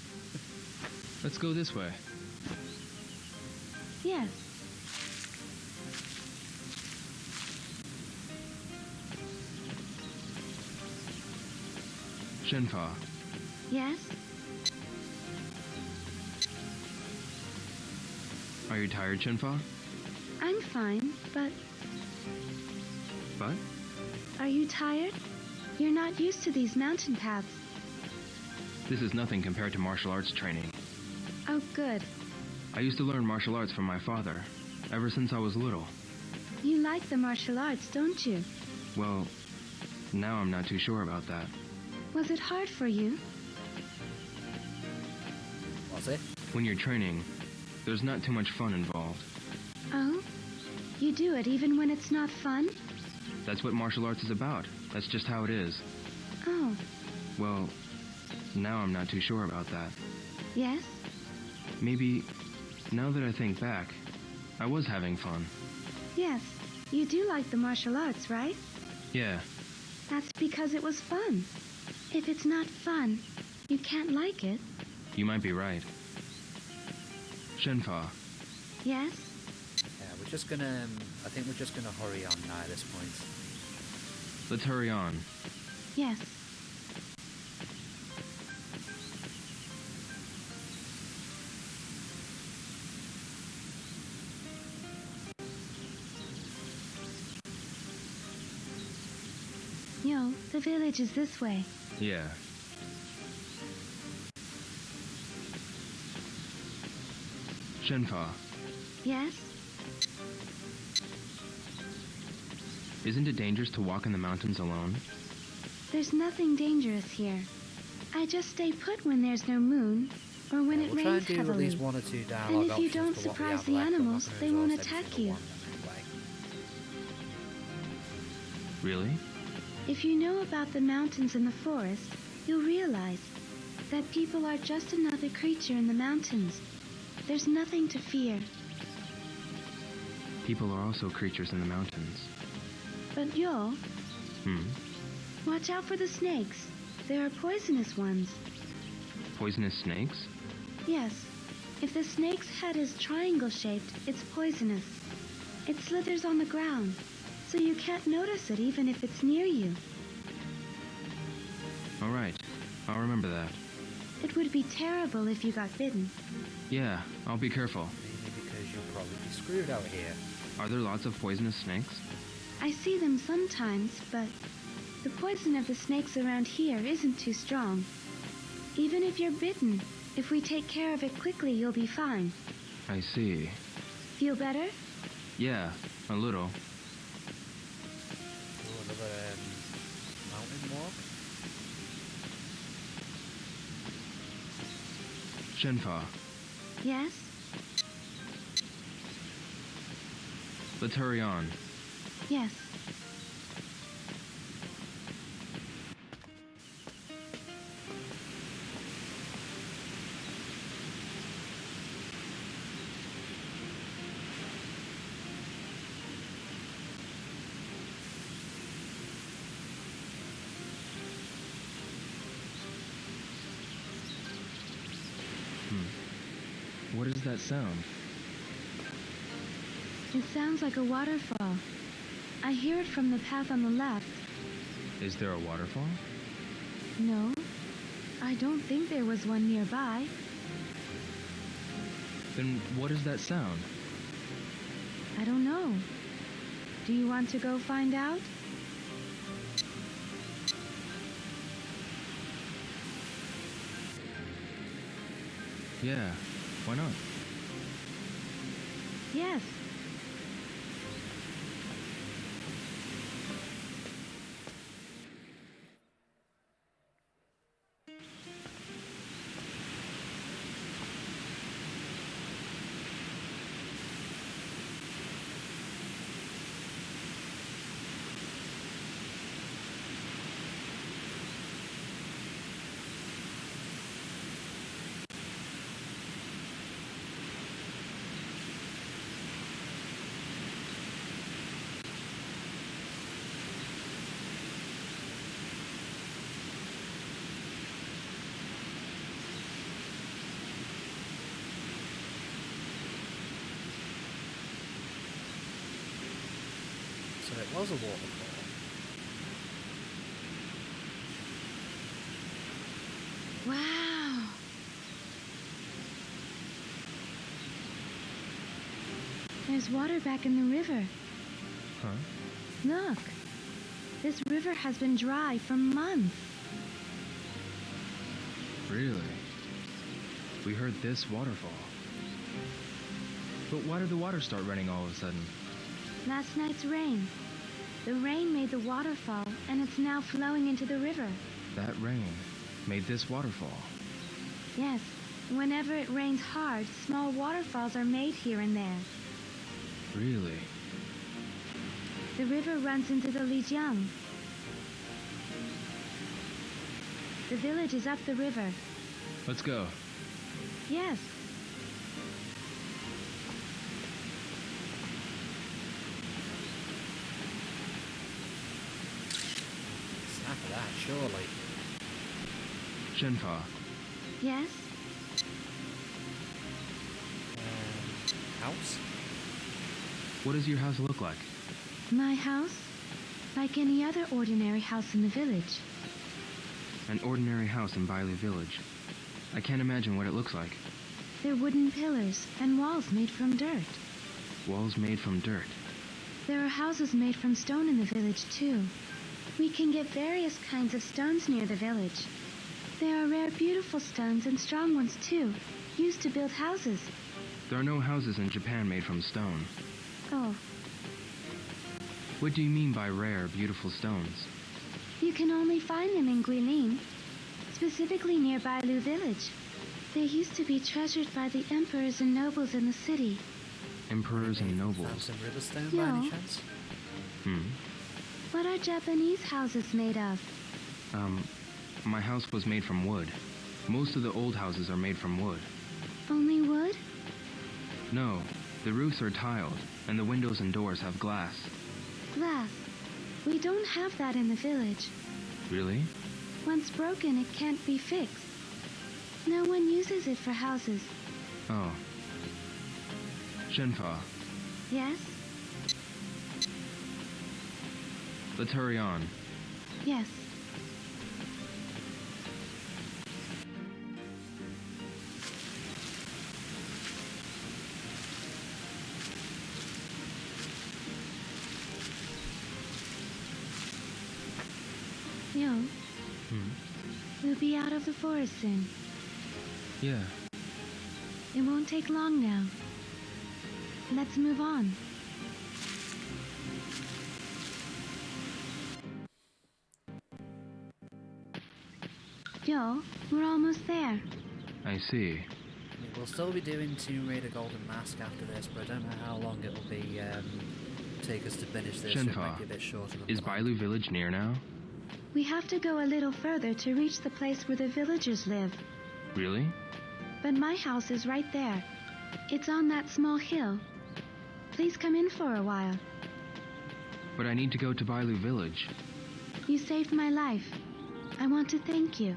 Let's go this way. Yes. Shenfa, Yes? are you tired, Shenfa? I'm fine, but But? are you tired? You're not used to these mountain paths. This is nothing compared to martial arts training. Oh, good. I used to learn martial arts from my father, ever since I was little. You like the martial arts, don't you? Well, now I'm not too sure about that. Was it hard for you? Was it? When you're training, there's not too much fun involved. Oh? You do it even when it's not fun? That's what martial arts is about. That's just how it is. Oh, Well, now I'm not too sure about that. yes? Maybe, now that I think back, I was having fun. Yes. You do like the martial arts, right? Yeah, That's because it was fun. If it's not fun, you can't like it. you might be right. Shenfa, Yes? Yeah, we're just gonna. I think we're just gonna hurry on now at this point. let's hurry on. Yes. Yo, the village is this way. Yeah. Shenfa, Yes? isn't it dangerous to walk in the mountains alone? There's nothing dangerous here. I just stay put when there's no moon, or when it We'll try rains and do at heavily. least 1 or 2 And dialogue if you options don't for what we surprise have the left. I'm not animals, gonna they won't exhaust every attack single you. one of them anyway. Really? If you know about the mountains and the forest, you'll realize that people are just another creature in the mountains. There's nothing to fear. People are also creatures in the mountains. But Yul, Hmm? watch out for the snakes. There are poisonous ones. Poisonous snakes? Yes, if the snake's head is triangle-shaped, it's poisonous. It slithers on the ground, so you can't notice it even if it's near you. All right. I'll remember that. It would be terrible if you got bitten. Yeah, I'll be careful. Mainly because you'll probably be screwed out here. Are there lots of poisonous snakes? I see them sometimes, but the poison of the snakes around here isn't too strong. Even if you're bitten, if we take care of it quickly, you'll be fine. I see. Feel better? Yeah, a little. Do another mountain walk. Shenfa, Yes? let's hurry on. Yes. What is that sound? It sounds like a waterfall. I hear it from the path on the left. Is there a waterfall? No, I don't think there was one nearby. Then what is that sound? I don't know. Do you want to go find out? Yeah, why not? Yes. So it was a waterfall. Wow. There's water back in the river. Huh? Look. This river has been dry for months. Really? We heard this waterfall. But why did the water start running all of a sudden? Last night's rain. The rain made the waterfall, and it's now flowing into the river. That rain made this waterfall. Yes, whenever it rains hard, small waterfalls are made here and there. Really? The river runs into the Lijiang. The village is up the river. Let's go. Yes. Snap of that, surely. Shenfa, Yes? House? what does your house look like? My house? Like any other ordinary house in the village. An ordinary house in Bailey Village. I can't imagine what it looks like. They're wooden pillars and walls made from dirt. Walls made from dirt. There are houses made from stone in the village, too. We can get various kinds of stones near the village. There are rare, beautiful stones and strong ones, too, used to build houses. There are no houses in Japan made from stone. Oh, What do you mean by rare, beautiful stones? you can only find them in Guilin, specifically near Bailu village. They used to be treasured by the emperors and nobles in the city. Emperors and Found nobles. some riverstone by any No. chance? What are Japanese houses made of? My house was made from wood. Most of the old houses are made from wood. Only wood? No, the roofs are tiled, and the windows and doors have glass. Glass. We don't have that in the village. Really? Once broken, it can't be fixed. No one uses it for houses. Oh. Shenfa, Yes? let's hurry on. Yes. Yo, we'll be out of the forest soon. Yeah. It won't take long now. Let's move on. Yo, we're almost there. I see. We'll still be doing Tomb Raider Golden Mask after this, but I don't know how long it'll be take us to finish this. So it might Shenfa, be a bit shorter than is planned. Bailu village near now? We have to go a little further to reach the place where the villagers live. Really? But my house is right there. It's on that small hill. Please come in for a while. But I need to go to Bailu village. You saved my life. I want to thank you.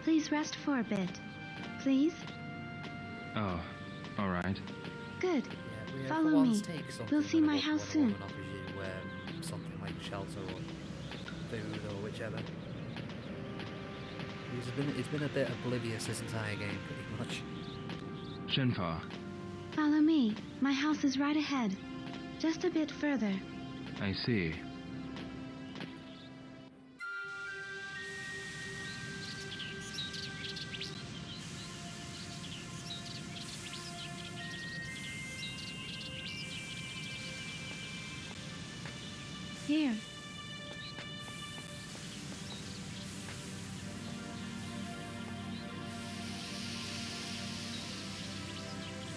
Please rest for a bit. Please? Oh, alright. Good. Yeah, we Follow for once me. take something We'll see when my a house woman soon. offers you something like shelter or food or whichever. It's been a bit oblivious this entire game, pretty much. Shenfa, Follow me. My house is right ahead. Just a bit further. I see. Here.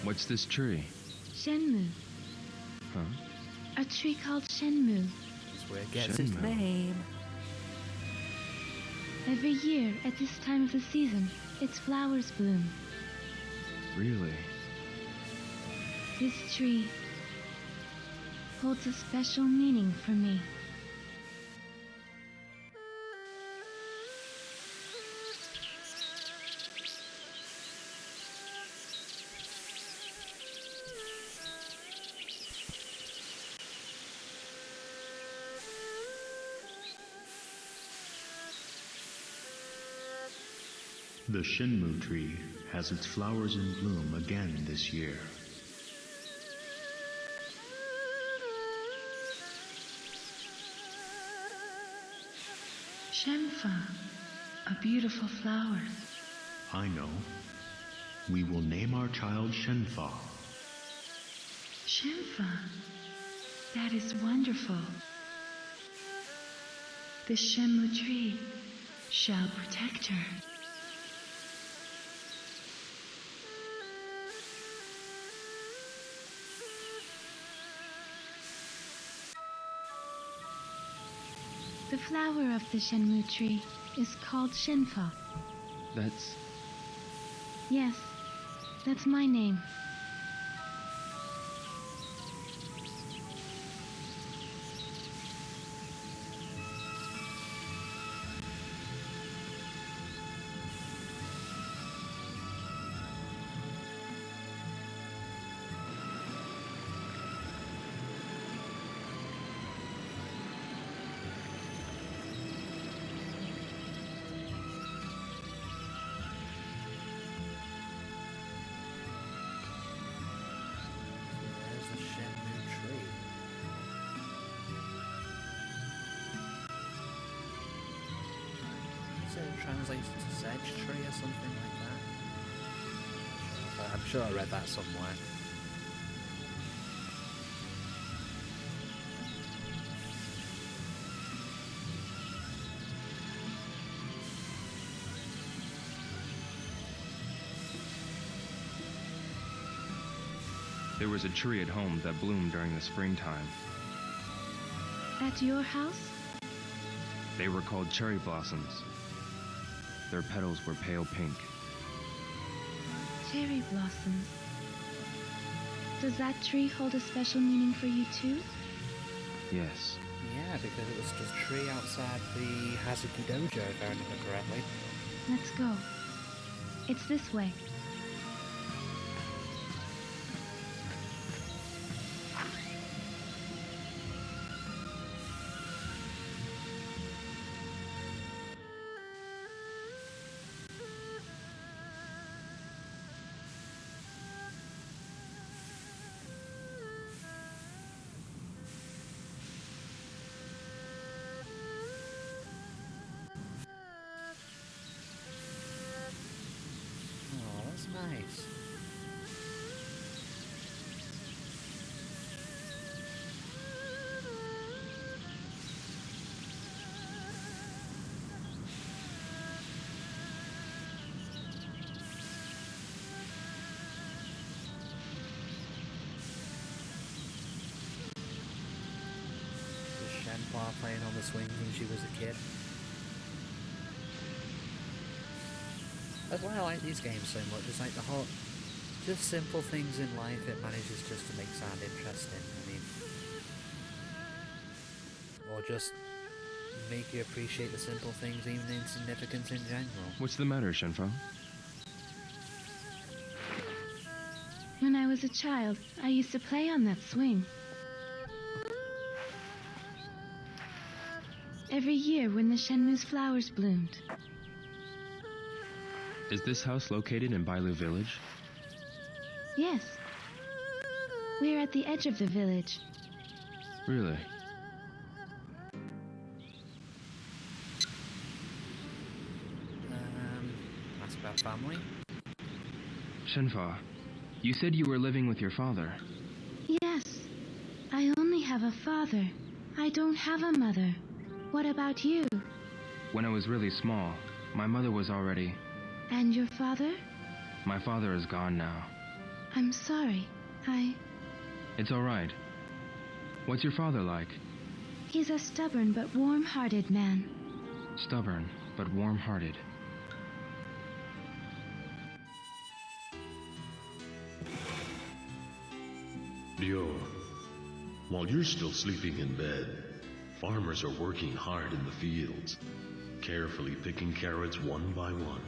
What's this tree? Shenmue. Huh? A tree called Shenmue. That's where it gets its Shenmue. name. Every year, at this time of the season, its flowers bloom. Really? This tree holds a special meaning for me. The Shenmue tree has its flowers in bloom again this year. Shenfa, a beautiful flower. I know. We will name our child Shenfa. Shenfa, that is wonderful. The Shenmue tree shall protect her. The flower of the Shenmue tree is called Shenfa. That's... Yes, that's my name. There's the Shenmue tree. So it translates to sedge tree or something like that. I'm sure I read that somewhere. There was a tree at home that bloomed during the springtime. At your house? They were called cherry blossoms. Their petals were pale pink. Cherry blossoms. Does that tree hold a special meaning for you too? Yes. Yeah, because it was just a tree outside the Hazuki Dojo, if I remember correctly. Let's go. It's this way. Oh, that's nice. Was Shenmue playing on the swings when she was a kid? That's why I like these games so much. It's like the whole, just simple things in life it manages just to make sound interesting. I mean, or just make you appreciate the simple things, even the insignificance in general. What's the matter, Shenfo? When I was a child, I used to play on that swing. Every year when the Shenmue's flowers bloomed. Is this house located in Bailu Village? Yes. We're at the edge of the village. Really? Ask about family. Shenfa, you said you were living with your father. Yes. I only have a father. I don't have a mother. What about you? When I was really small, my mother was already... And your father? My father is gone now. I'm sorry. It's all right. What's your father like? He's a stubborn but warm-hearted man. Stubborn, but warm-hearted. Dio, while you're still sleeping in bed, farmers are working hard in the fields, carefully picking carrots one by one.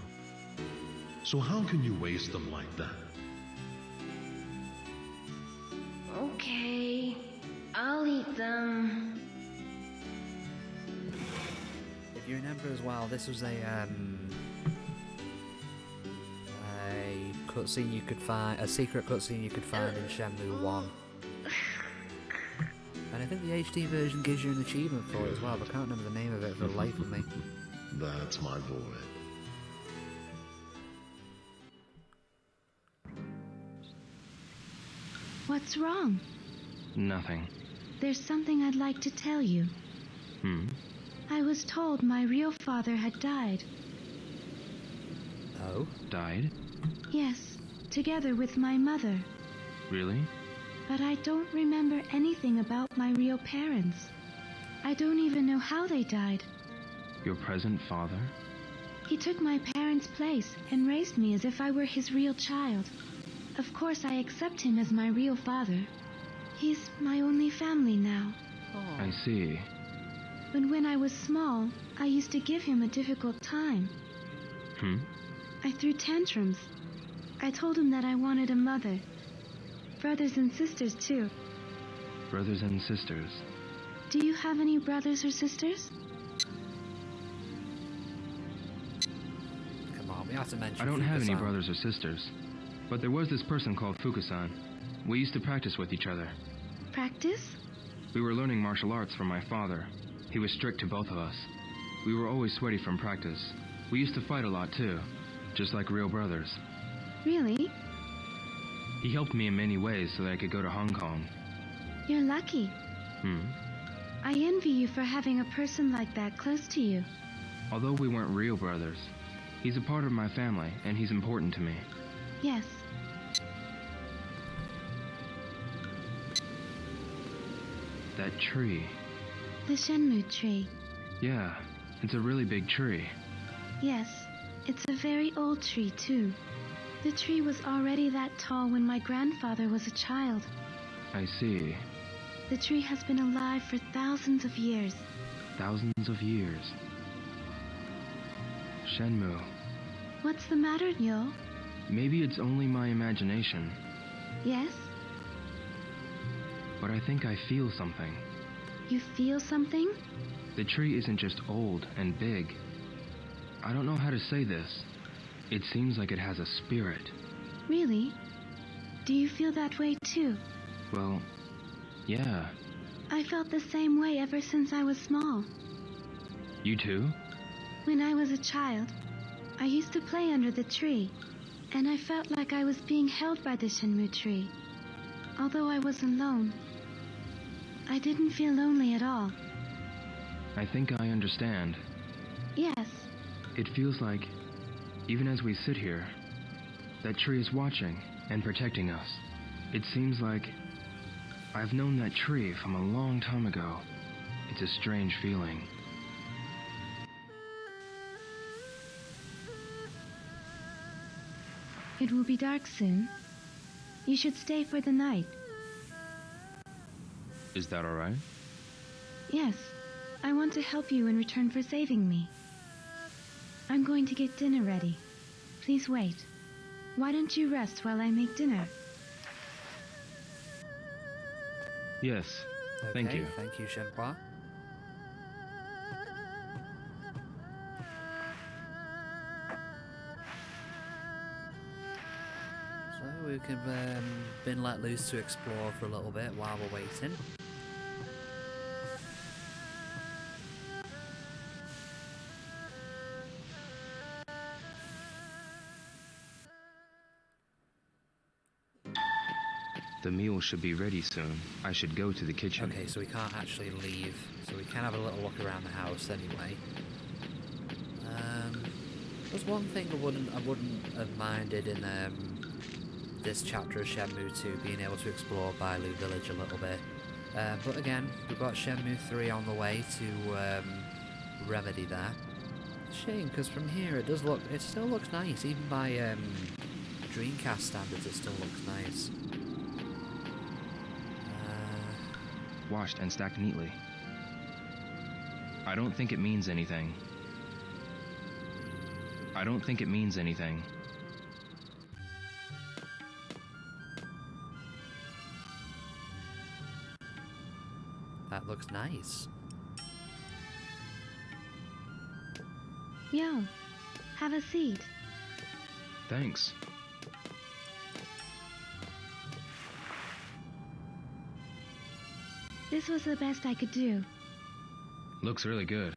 So how can you waste them like that? Okay, I'll eat them. If you remember as well, this was a cutscene you could find, a secret cutscene you could find in Shenmue 1. And I think the HD version gives you an achievement for it as well, but I can't remember the name of it for the life of me. That's my boy. What's wrong? Nothing. There's something I'd like to tell you. I was told my real father had died. Oh? Died? Yes, together with my mother. Really? But I don't remember anything about my real parents. I don't even know how they died. Your present father? He took my parents' place and raised me as if I were his real child. Of course, I accept him as my real father. He's my only family now. Oh. I see. But when I was small, I used to give him a difficult time. I threw tantrums. I told him that I wanted a mother. Brothers and sisters, too. Brothers and sisters. Do you have any brothers or sisters? Come on, we have to mention I don't have any Fukusan. brothers or sisters. But there was this person called Fukusan. We used to practice with each other. Practice? We were learning martial arts from my father. He was strict to both of us. We were always sweaty from practice. We used to fight a lot, too. Just like real brothers. Really? He helped me in many ways so that I could go to Hong Kong. You're lucky. Hmm? I envy you for having a person like that close to you. Although we weren't real brothers, he's a part of my family, and he's important to me. Yes. That tree. The Shenmue tree. Yeah, it's a really big tree. Yes, it's a very old tree, too. The tree was already that tall when my grandfather was a child. I see. The tree has been alive for thousands of years. Thousands of years. Shenmue. What's the matter, Yo? Maybe it's only my imagination, Yes? but I think I feel something. You feel something? The tree isn't just old and big. I don't know how to say this. It seems like it has a spirit. Really? Do you feel that way, too? Well, yeah. I felt the same way ever since I was small. You too? When I was a child, I used to play under the tree, and I felt like I was being held by the Shenmue tree. Although I was alone, I didn't feel lonely at all. I think I understand. Yes, It feels like, even as we sit here, that tree is watching and protecting us. It seems like I've known that tree from a long time ago. It's a strange feeling. it will be dark soon. You should stay for the night. Is that all right? Yes, I want to help you in return for saving me. I'm going to get dinner ready. Please wait. Why don't you rest while I make dinner? Yes. Thank you. Thank you, Shenhua. So we've been let loose to explore for a little bit while we're waiting. The meal should be ready soon. I should go to the kitchen. Okay, so we can't actually leave, so we can have a little look around the house anyway. There's one thing I wouldn't have minded in this chapter of Shenmue 2, being able to explore Bailu Village a little bit. But again, we've got Shenmue 3 on the way to remedy that. Shame, because from here it still looks nice, even by Dreamcast standards it still looks nice. Washed and stacked neatly. I don't think it means anything. I don't think it means anything. That looks nice. Yo, have a seat. Thanks. This was the best I could do. Looks really good.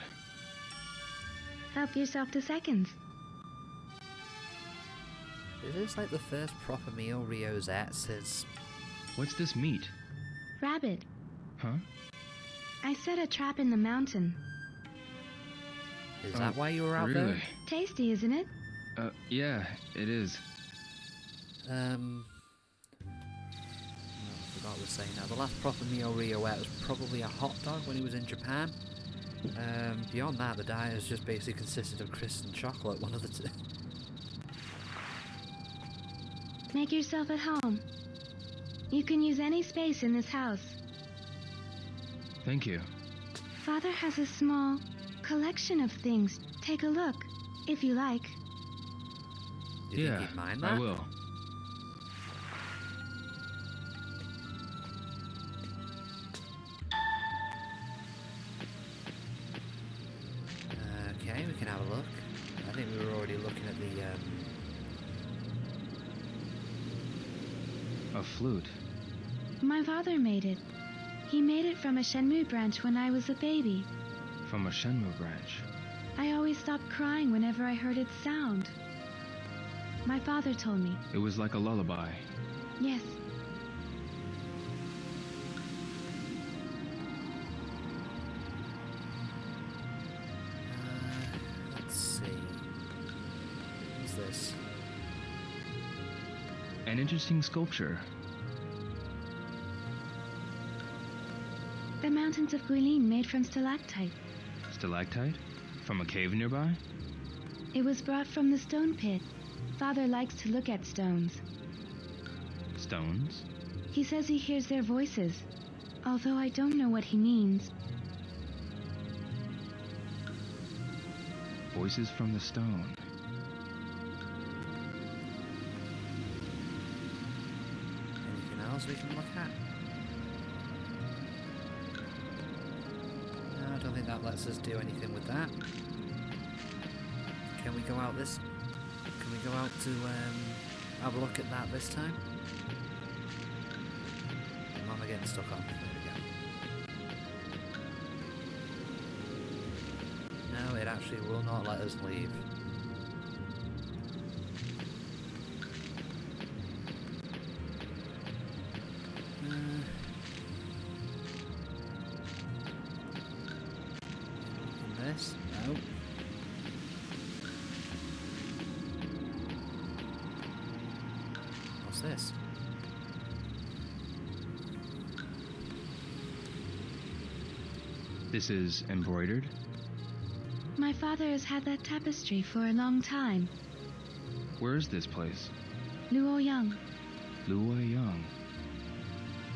Help yourself to seconds. Is this like the first proper meal Ryo's at since... What's this meat? Rabbit, Huh? I set a trap in the mountain. Is that why you were out really? Tasty, isn't it? Yeah, it is. there? I forgot what I was saying now. The last proper meal Ryo ate was probably a hot dog when he was in Japan. Beyond that, the diet has just basically consisted of crisps and chocolate, one of the two. Make yourself at home. You can use any space in this house. Thank you. Father has a small collection of things. Take a look, if you like. Do you Yeah, think he'd mind that? I will. Okay, we can have a look. I think we were already looking at the... A flute. My father made it. He made it from a Shenmue branch when I was a baby. From a Shenmue branch. I always stopped crying whenever I heard its sound. My father told me. It was like a lullaby. Yes. Let's see. What's this? An interesting sculpture. The mountains of Guilin made from stalactite. Stalactite? From a cave nearby? It was brought from the stone pit. Father likes to look at stones. Stones? He says he hears their voices, although I don't know what he means. Voices from the stone. Anything else we can look at? No, I don't think that lets us do anything with that. Can we go out this? Can we go out to have a look at that this time? What am I getting stuck on? There we go. No, it actually will not let us leave. This? No. What's this? This is embroidered? My father has had that tapestry for a long time. Where is this place? Luoyang, Luoyang.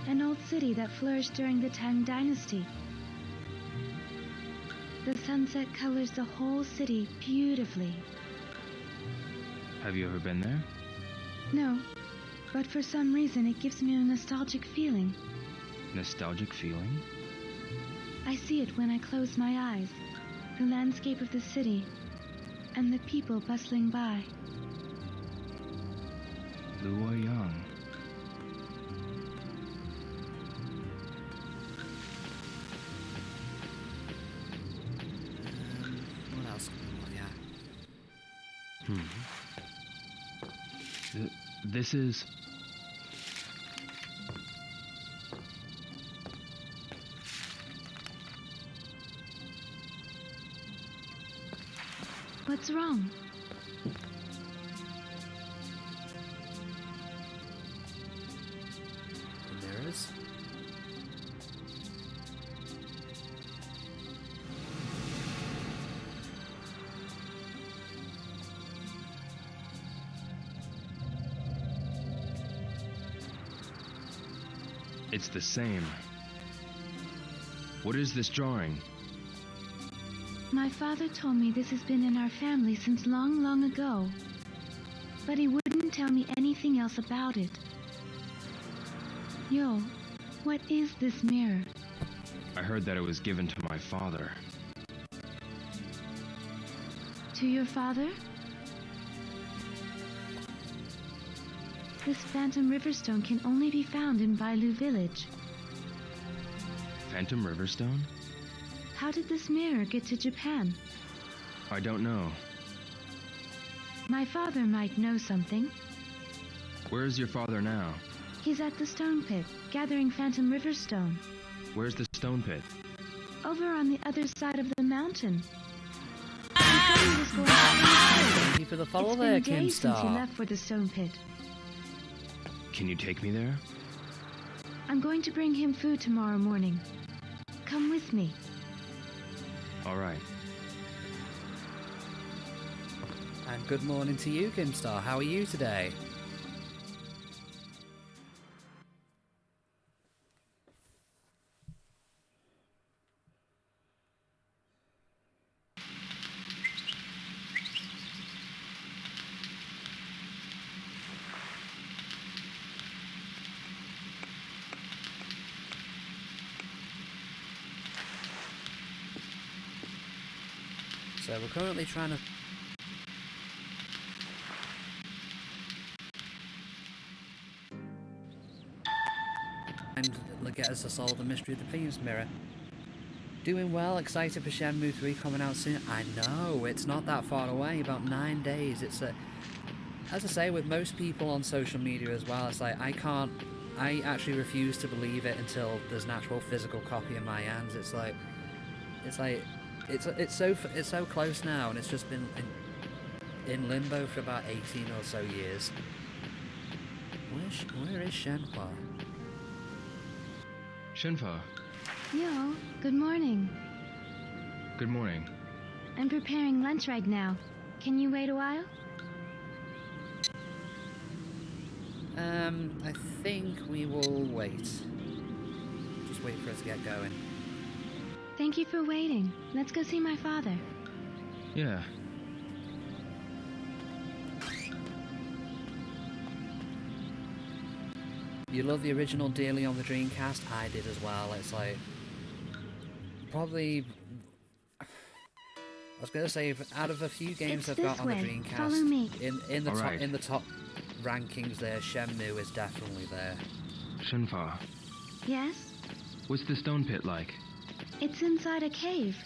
an old city that flourished during the Tang Dynasty. The sunset colors the whole city beautifully. Have you ever been there? No, but for some reason it gives me a nostalgic feeling. Nostalgic feeling? I see it when I close my eyes, the landscape of the city, and the people bustling by. Luoyang. What else can we look at? This is... What's wrong? Mirrors? It's the same. What is this drawing? My father told me this has been in our family since long, long ago. But he wouldn't tell me anything else about it. Yo, what is this mirror? I heard that it was given to my father. To your father? This phantom riverstone can only be found in Bailu village. Phantom Riverstone? How did this mirror get to Japan? I don't know. My father might know something. Where is your father now? He's at the stone pit, gathering phantom riverstone. Where's the stone pit? Over on the other side of the mountain. He said he was going to Thank you for the follow It's there, been days since he Kimstar. left for the stone pit. Can you take me there? I'm going to bring him food tomorrow morning. Come with me. All right. And good morning to you, Kimstar. How are you today? So we're currently trying to get us to solve the mystery of the Venus Mirror. Doing well, excited for Shenmue 3 coming out soon. I know, it's not that far away, about 9 days. It's as I say, with most people on social media as well, it's like I actually refuse to believe it until there's an actual physical copy in my hands. It's so close now, and it's just been in limbo for about 18 or so years. Where is Shenhua? Shenfa, Yo, good morning. good morning. I'm preparing lunch right now. Can you wait a while? I think we will wait. Just wait for us to get going. Thank you for waiting. Let's go see my father. Yeah. You love the original dearly on the Dreamcast? I did as well. It's like probably I was gonna say out of a few games It's I've got this on the way. Follow me. Dreamcast, in the top Alright. in the top rankings there, Shenmue is definitely there. Shenfa, Yes? what's the stone pit like? It's inside a cave.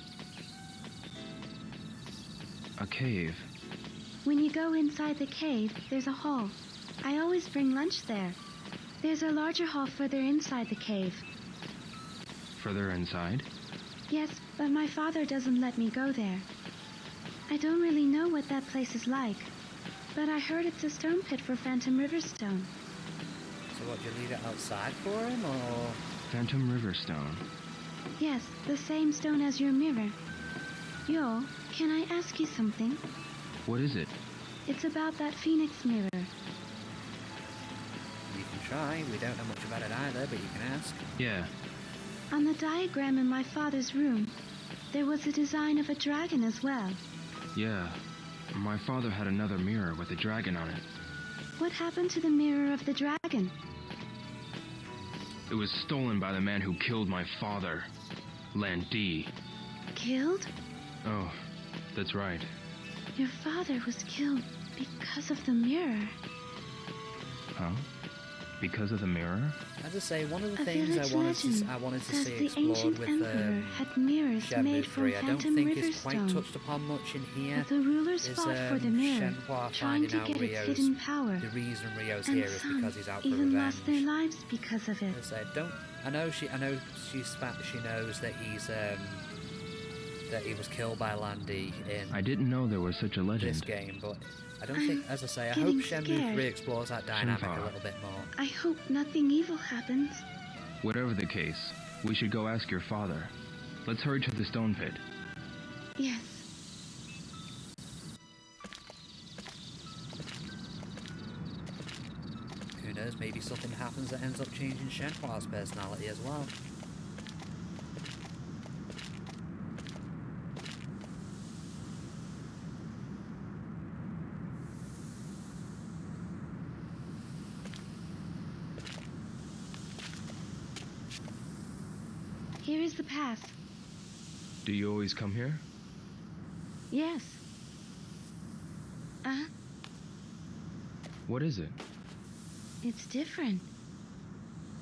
A cave. When you go inside the cave, there's a hall. I always bring lunch there. There's a larger hall further inside the cave. Further inside? Yes, but my father doesn't let me go there. I don't really know what that place is like, but I heard it's a stone pit for Phantom Riverstone. So what, do you leave it outside for him, or? Phantom Riverstone. Yes, the same stone as your mirror. Yo, can I ask you something? What is it? It's about that phoenix mirror. You can try. We don't know much about it either, but you can ask. Yeah. On the diagram in my father's room, there was a design of a dragon as well. Yeah. My father had another mirror with a dragon on it. What happened to the mirror of the dragon? It was stolen by the man who killed my father, Landy. Killed? Oh, that's right. Your father was killed because of the mirror. Huh? Because of the mirror? As I say, one of the A things village legend I wanted to says see the explored ancient with emperor had mirrors Shenmue made from 3. I don't Phantom think it's quite Riverstone. touched upon much in here. But the rulers Is fought for the mirror, Shenhua trying finding to out get its Rio's hidden power. the reason Rio's And here is some because he's out for even revenge. lost their lives because of it. As I say, I know she knows that that he was killed by Landy in I didn't know there was such a legend. this game, but I don't I'm think, as I say, I hope getting Shenmue scared. 3 explores that dynamic Shenhua. a little bit more. I hope nothing evil happens. Whatever the case, we should go ask your father. Let's hurry to the stone pit. Yes. Who knows, maybe something happens that ends up changing Shenhua's personality as well. Here is the path. Do you always come here? Yes. What is it? It's different.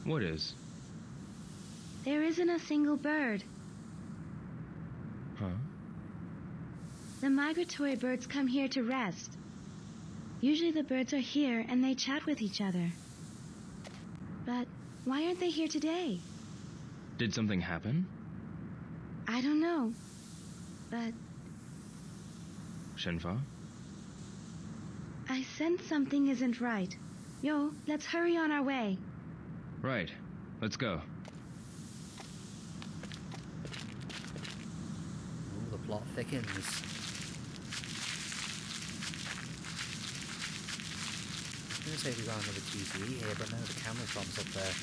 What is? There isn't a single bird. Huh? The migratory birds come here to rest. Usually the birds are here and they chat with each other. But why aren't they here today? Did something happen? I don't know. But Shenfa? I sense something isn't right. Yo, let's hurry on our way. Right. Let's go. Ooh, the plot thickens. I was going to say we got another TCE here, but no, the camera comes up there.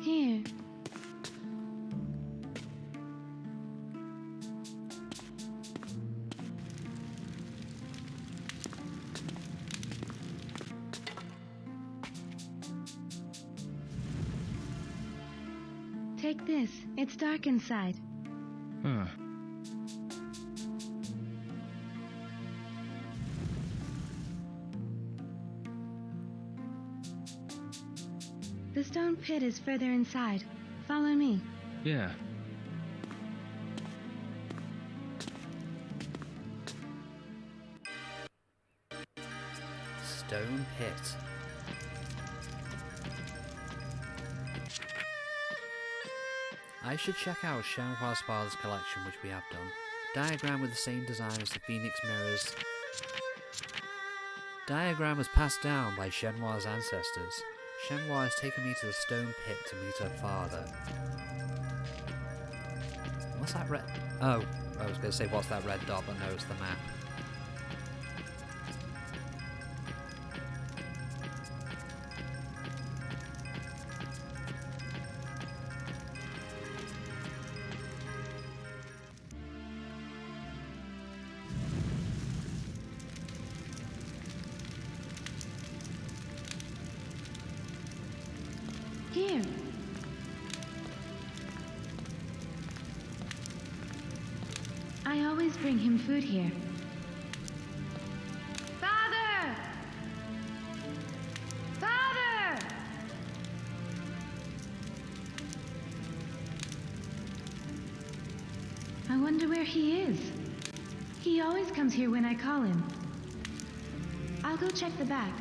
Here. Take this. It's dark inside. The stone pit is further inside. Follow me. Yeah. Stone pit. I should check out Shenhua's father's collection, which we have done. Diagram with the same design as the Phoenix mirrors. Diagram was passed down by Shenhua's ancestors. Shenhua has taken me to the stone pit to meet her father. What's that red... Oh, I was going to say what's that red dot, but no, it's the map. Here. I always bring him food here. Father! Father! I wonder where he is. He always comes here when I call him. I'll go check the back.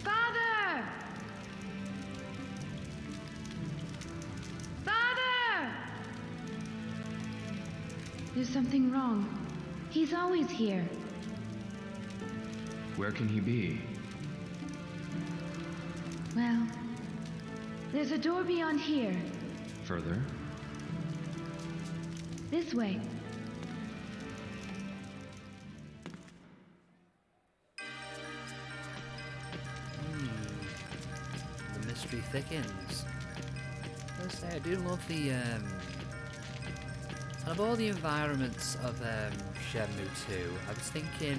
Father! Father! There's something wrong. He's always here. Where can he be? Well, there's a door beyond here. Further? This way. The mystery thickens. Let's say I do love the out of all the environments of Shenmue 2, I was thinking,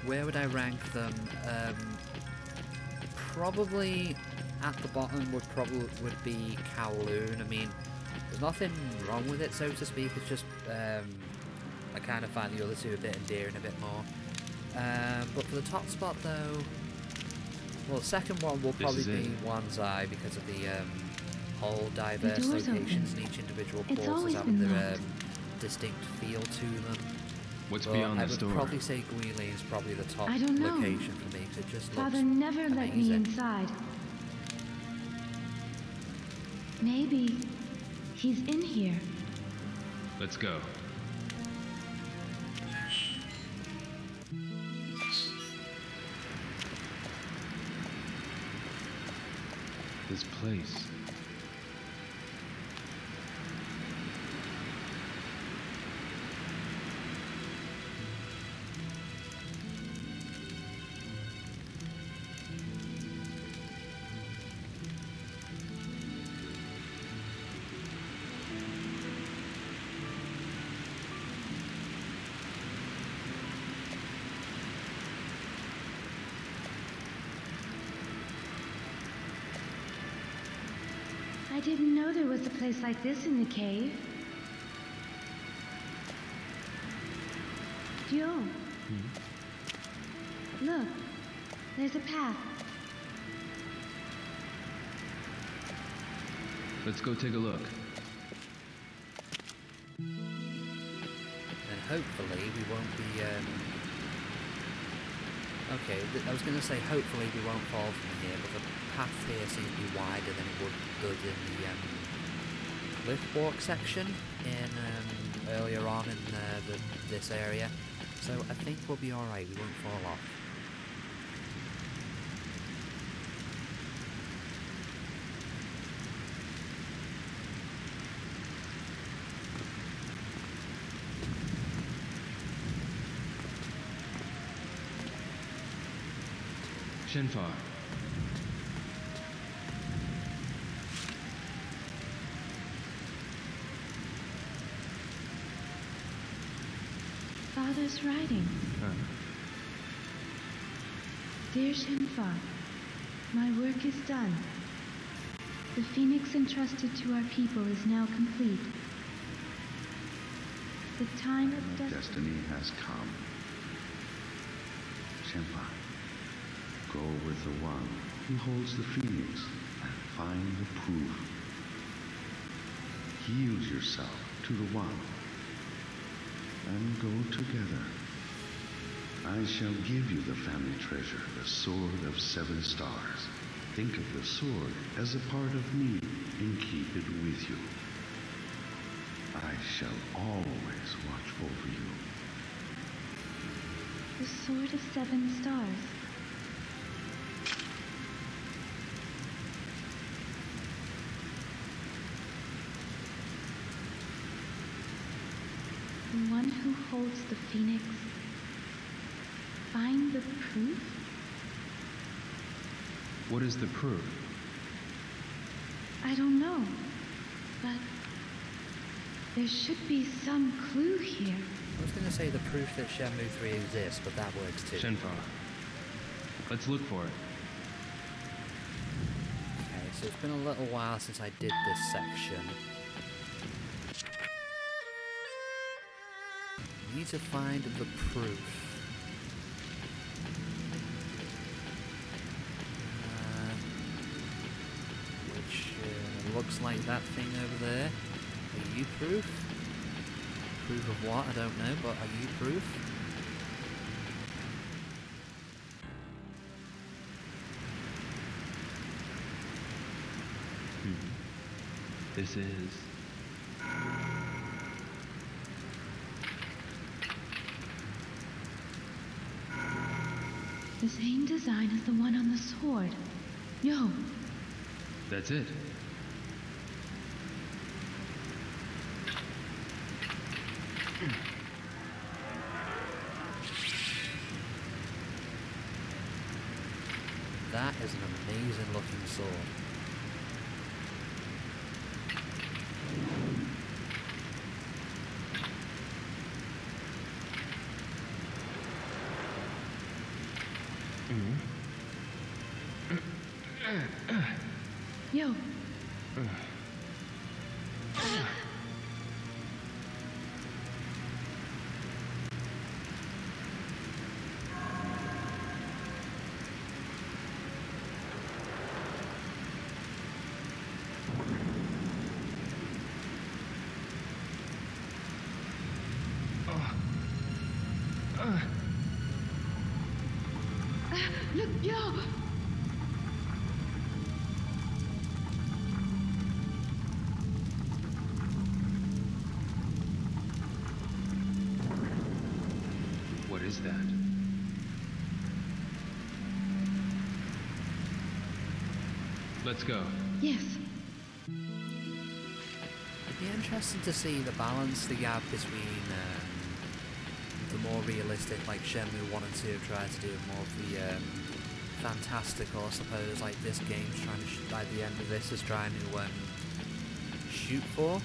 where would I rank them? Probably at the bottom would be Kowloon. I mean, there's nothing wrong with it, so to speak. It's just I kind of find the other two a bit endearing, a bit more. But for the top spot, though, well, the second one will probably be Wanzai because of the whole diverse locations in each individual course having their distinct feel to them. What's But beyond I this would door? probably say Guilin is probably the top I don't know. location for me because it just looks Father never let me amazing. inside. Maybe he's in here. Let's go. This place. I didn't know there was a place like this in the cave. Joe. Look, there's a path. Let's go take a look. And hopefully we won't be okay, I was going to say hopefully we won't fall from here, but the path here seems to be wider than it does in the lift walk section in earlier on in this area. So I think we'll be alright, we won't fall off. Shenfa. father's writing. Dear Shenfa, my work is done. The phoenix entrusted to our people is now complete. The time of destiny has come. Shenpa, go with the one who holds the phoenix and find the proof. Yield yourself to the one and go together. I shall give you the family treasure, the sword of 7 stars. Think of the sword as a part of me and keep it with you. I shall always watch over you. The sword of 7 stars. The one who holds the phoenix. Find the proof? What is the proof? I don't know, but there should be some clue here. I was going to say the proof that Shenmue 3 exists, but that works too. Shenfa, let's look for it. Okay, so it's been a little while since I did this section. I need to find the proof. Looks like that thing over there. Are you proof? Proof of what? I don't know, but are you proof? This is... The same design as the one on the sword. Yo. That's it. That is an amazing looking sword. Yo. Look, yo! What is that? Let's go. Yes. It'd be interesting to see the balance they have between the more realistic, like Shenmue 1 and 2 try to do more of the fantastical, I suppose, like this game's trying to, like the end of this is trying to shoot for.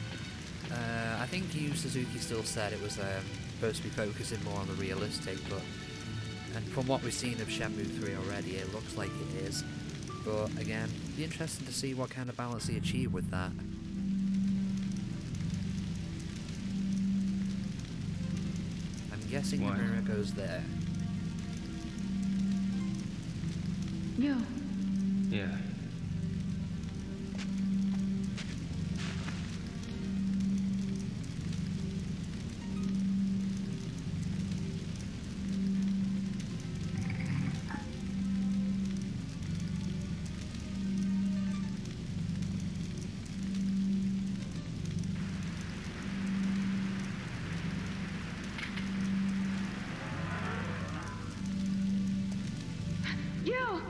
I think Yu Suzuki still said it was supposed to be focusing more on the realistic, but and from what we've seen of Shenmue 3 already, it looks like it is. But again, it'd be interesting to see what kind of balance they achieve with that. I'm guessing Why? the mirror goes there. Yo. Yeah. Yo!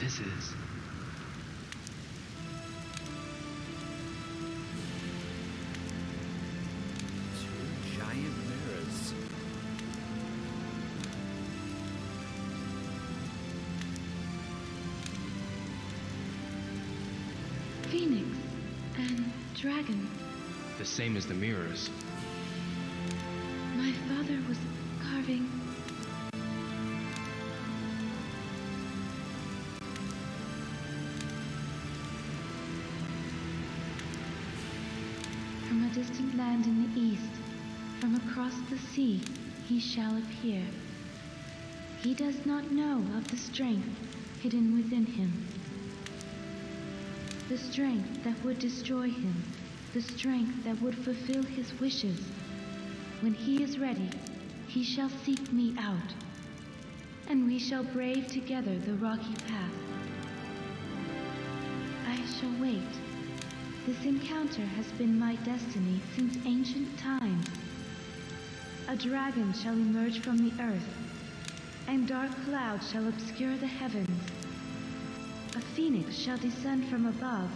this is. Two giant mirrors. Phoenix and dragon. The same as the mirrors. My father was carving. From a distant land in the east, from across the sea, he shall appear. He does not know of the strength hidden within him. The strength that would destroy him, the strength that would fulfill his wishes. When he is ready, he shall seek me out, and we shall brave together the rocky path. I shall wait. This encounter has been my destiny since ancient times. A dragon shall emerge from the earth, and dark clouds shall obscure the heavens. A phoenix shall descend from above.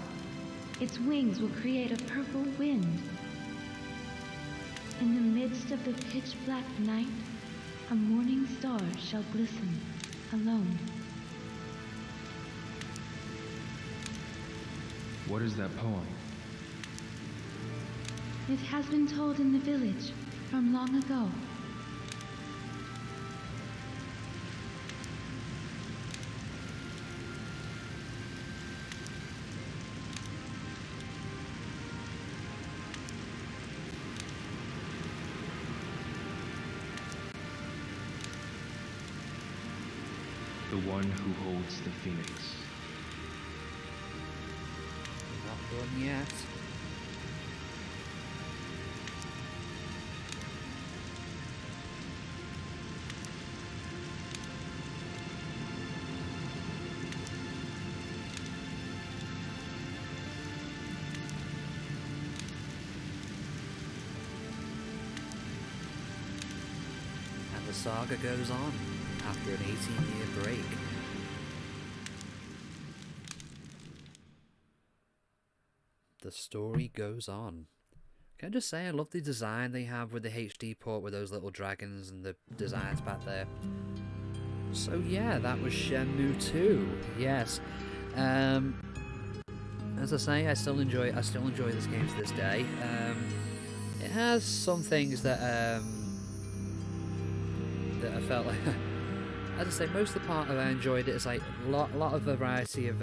Its wings will create a purple wind. In the midst of the pitch-black night, a morning star shall glisten, alone. What is that poem? It has been told in the village from long ago. The one who holds the phoenix. Not done yet. And the saga goes on after an 18-year break. The story goes on. Can I just say, I love the design they have with the HD port with those little dragons and the designs back there. So yeah, that was Shenmue 2. Yes. As I say, I still enjoy this game to this day. It has some things that I felt like, as I say, most of the part of I enjoyed it. It's like a lot of variety of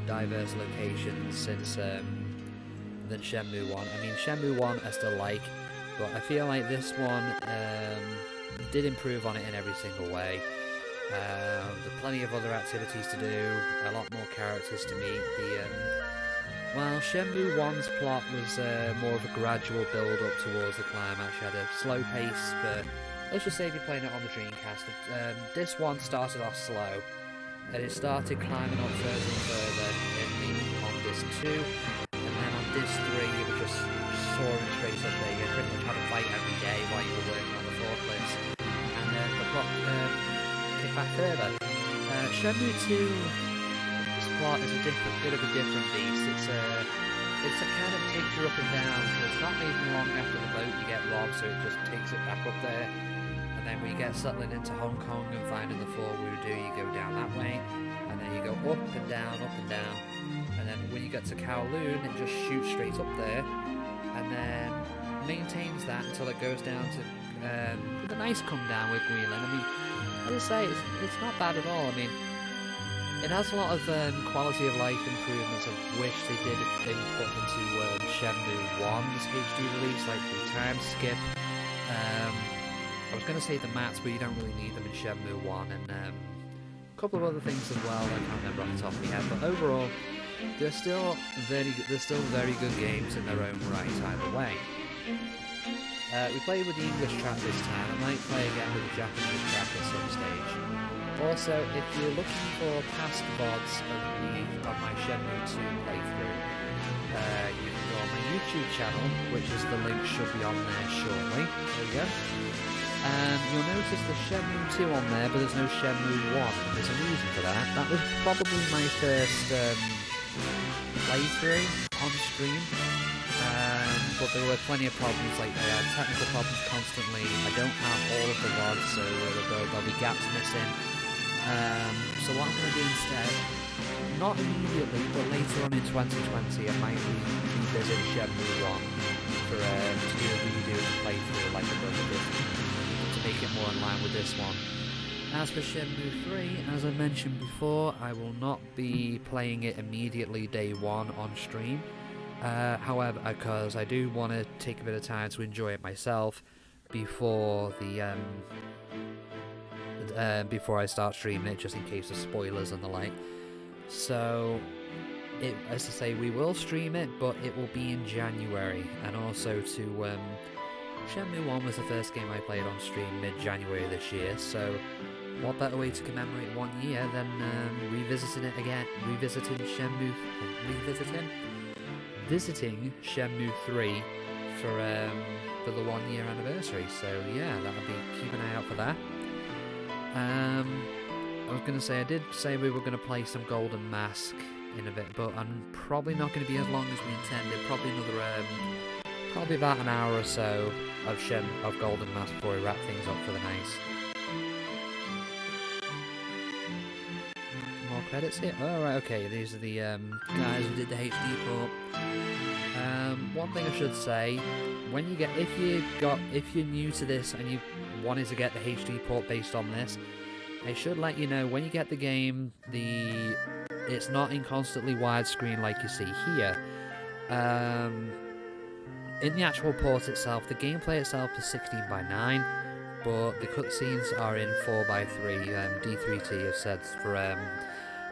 diverse locations since than Shenmue 1. I mean, Shenmue 1 I still like, but I feel like this one did improve on it in every single way. There are plenty of other activities to do, a lot more characters to meet. Well, Shenmue 1's plot was more of a gradual build-up towards the climax. You had a slow pace, but let's just say if you're playing it on the Dreamcast, this one started off slow, and it started climbing up further and further on disc 2, and then on disc 3 you were just soaring straight up there. You pretty much had a fight every day while you were working on the forklifts, and then the plot kicked back further. Shenmue 2's plot is a bit of a different beast. It's a kind of takes you up and down, because not even long after the boat you get robbed, so it just takes it back up there. And then when you get settling into Hong Kong and finding the Four Voodoo, you go down that way, and then you go up and down, and then when you get to Kowloon, it just shoots straight up there, and then maintains that until it goes down to the nice come down with Guilin. I mean, as I say, it's not bad at all. I mean, it has a lot of quality of life improvements I wish they did input into Shenmue 1's HD release, like the time skip. I was going to say the mats, but you don't really need them in Shenmue 1, and a couple of other things as well I can't remember off the top of my head, but overall, they're still very good games in their own right either way. We played with the English track this time. I might play again with the Japanese track at some stage. Also, if you're looking for past VODs of my Shenmue 2 playthrough, you can go on my YouTube channel, which is the link should be on there shortly. There we go. You'll notice the Shenmue 2 on there, but there's no Shenmue 1, and there's a reason for that. That was probably my first playthrough on stream, but there were plenty of problems, like technical problems constantly. I don't have all of the VODs, so there'll be gaps missing. So what I'm going to do instead, not immediately, but later on in 2020, I might revisit Shenmue 1 to do a redo of the playthrough like I've done with this, to make it more in line with this one. As for Shenmue 3, as I mentioned before, I will not be playing it immediately day one on stream. However, because I do want to take a bit of time to enjoy it myself before before I start streaming it, just in case of spoilers and the like. So, as I say, we will stream it, but it will be in January, and also to Shenmue 1 was the first game I played on stream mid-January this year, so what better way to commemorate 1 year than visiting Shenmue 3 for the 1 year anniversary. So yeah, that'll be, keep an eye out for that. I was going to say, I did say we were going to play some Golden Mask in a bit, but I'm probably not going to be as long as we intended. Probably another probably about an hour or so of Golden Mask before we wrap things up for the night. More credits here? Oh, right, okay, these are the guys who did the HD port. One thing I should say, when you get, if you're new to this and you wanted to get the HD port based on this, I should let you know, when you get the game, it's not in constantly widescreen like you see here. In the actual port itself, the gameplay itself is 16:9, but the cutscenes are in 4:3. D3T has said for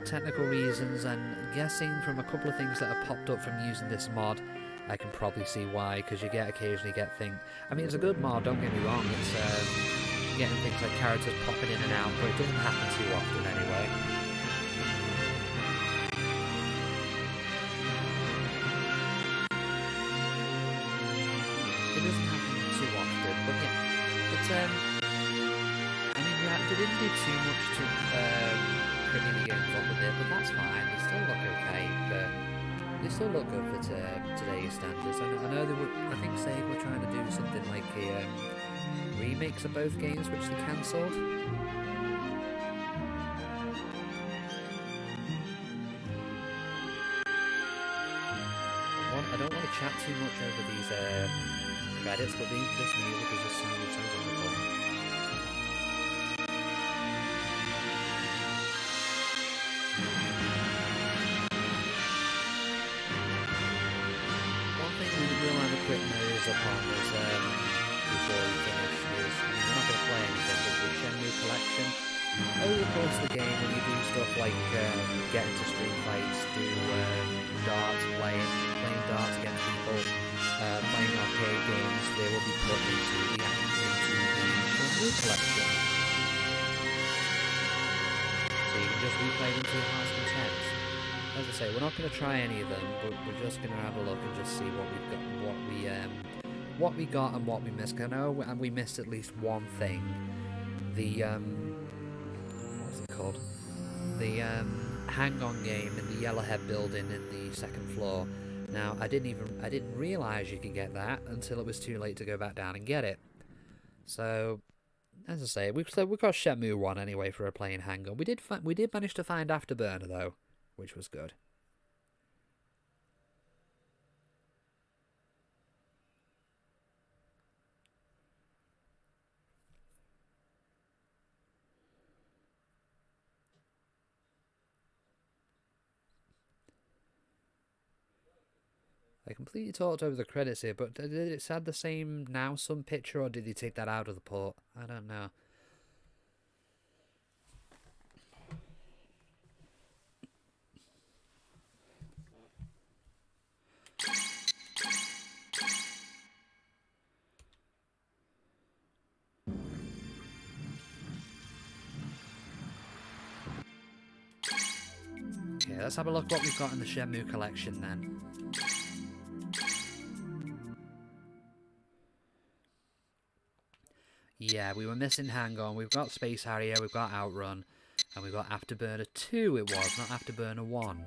technical reasons, and guessing from a couple of things that have popped up from using this mod, I can probably see why, because you occasionally get things. I mean, it's a good mod, don't get me wrong. It's getting things like characters popping in and out, but it doesn't happen too often anyway. It doesn't happen too often, but yeah, it's I mean, yeah, they didn't do too much to pretty the games up with it, but that's fine. They still look okay, but they still look good for today's standards. I know they were. I think Sega were trying to do something like a remakes of both games, which they cancelled. I don't want to chat too much over these credits, but this music is just sounding so wonderful. One thing we'll have a quick nose upon is, before we finish, is, I mean, we're not going to play anything, but the Shenmue collection, over the course of the game, when you do stuff like get into street fights, do darts, playing darts against people, playing arcade games, they will be put into the Shenmue collection. So you can just replay them to your heart's content. As I say, we're not going to try any of them, but we're just going to have a look and just see what we've got, what we got and what we missed. 'Cause I know we missed at least one thing. The what's it called? The hang-on game in the Yellowhead building in the second floor. Now, I didn't realise you could get that until it was too late to go back down and get it. So, as I say, we've got Shenmue 1 anyway for a playing hang-on. We did manage to find Afterburner though, which was good. I completely talked over the credits here, but did it have the same now some picture, or did they take that out of the port? I don't know. Okay, let's have a look what we've got in the Shenmue collection then. yeah, we were missing Hang On. We've got Space Harrier, we've got Outrun, and we've got Afterburner 2 it was, not Afterburner 1.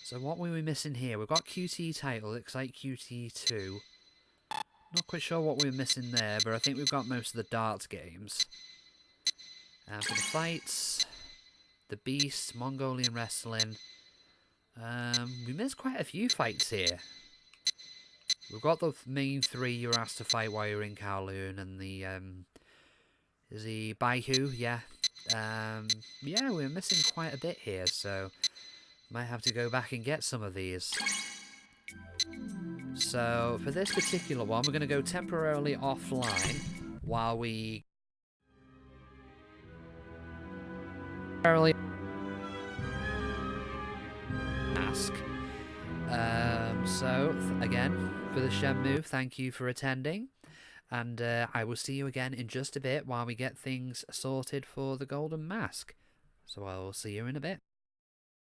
So what were we missing here? We've got QT title, looks like QT2. Not quite sure what we were missing there, but I think we've got most of the darts games. And for the fights, the Beast, Mongolian Wrestling. We missed quite a few fights here. We've got the main 3 you were asked to fight while you were in Kowloon, and the, is the Baihu, yeah. Yeah, we're missing quite a bit here, so might have to go back and get some of these. So, for this particular one, we're going to go temporarily offline while we... ask. So, again, for the Shenmue, thank you for attending. And I will see you again in just a bit while we get things sorted for the Golden Mask. So I will see you in a bit.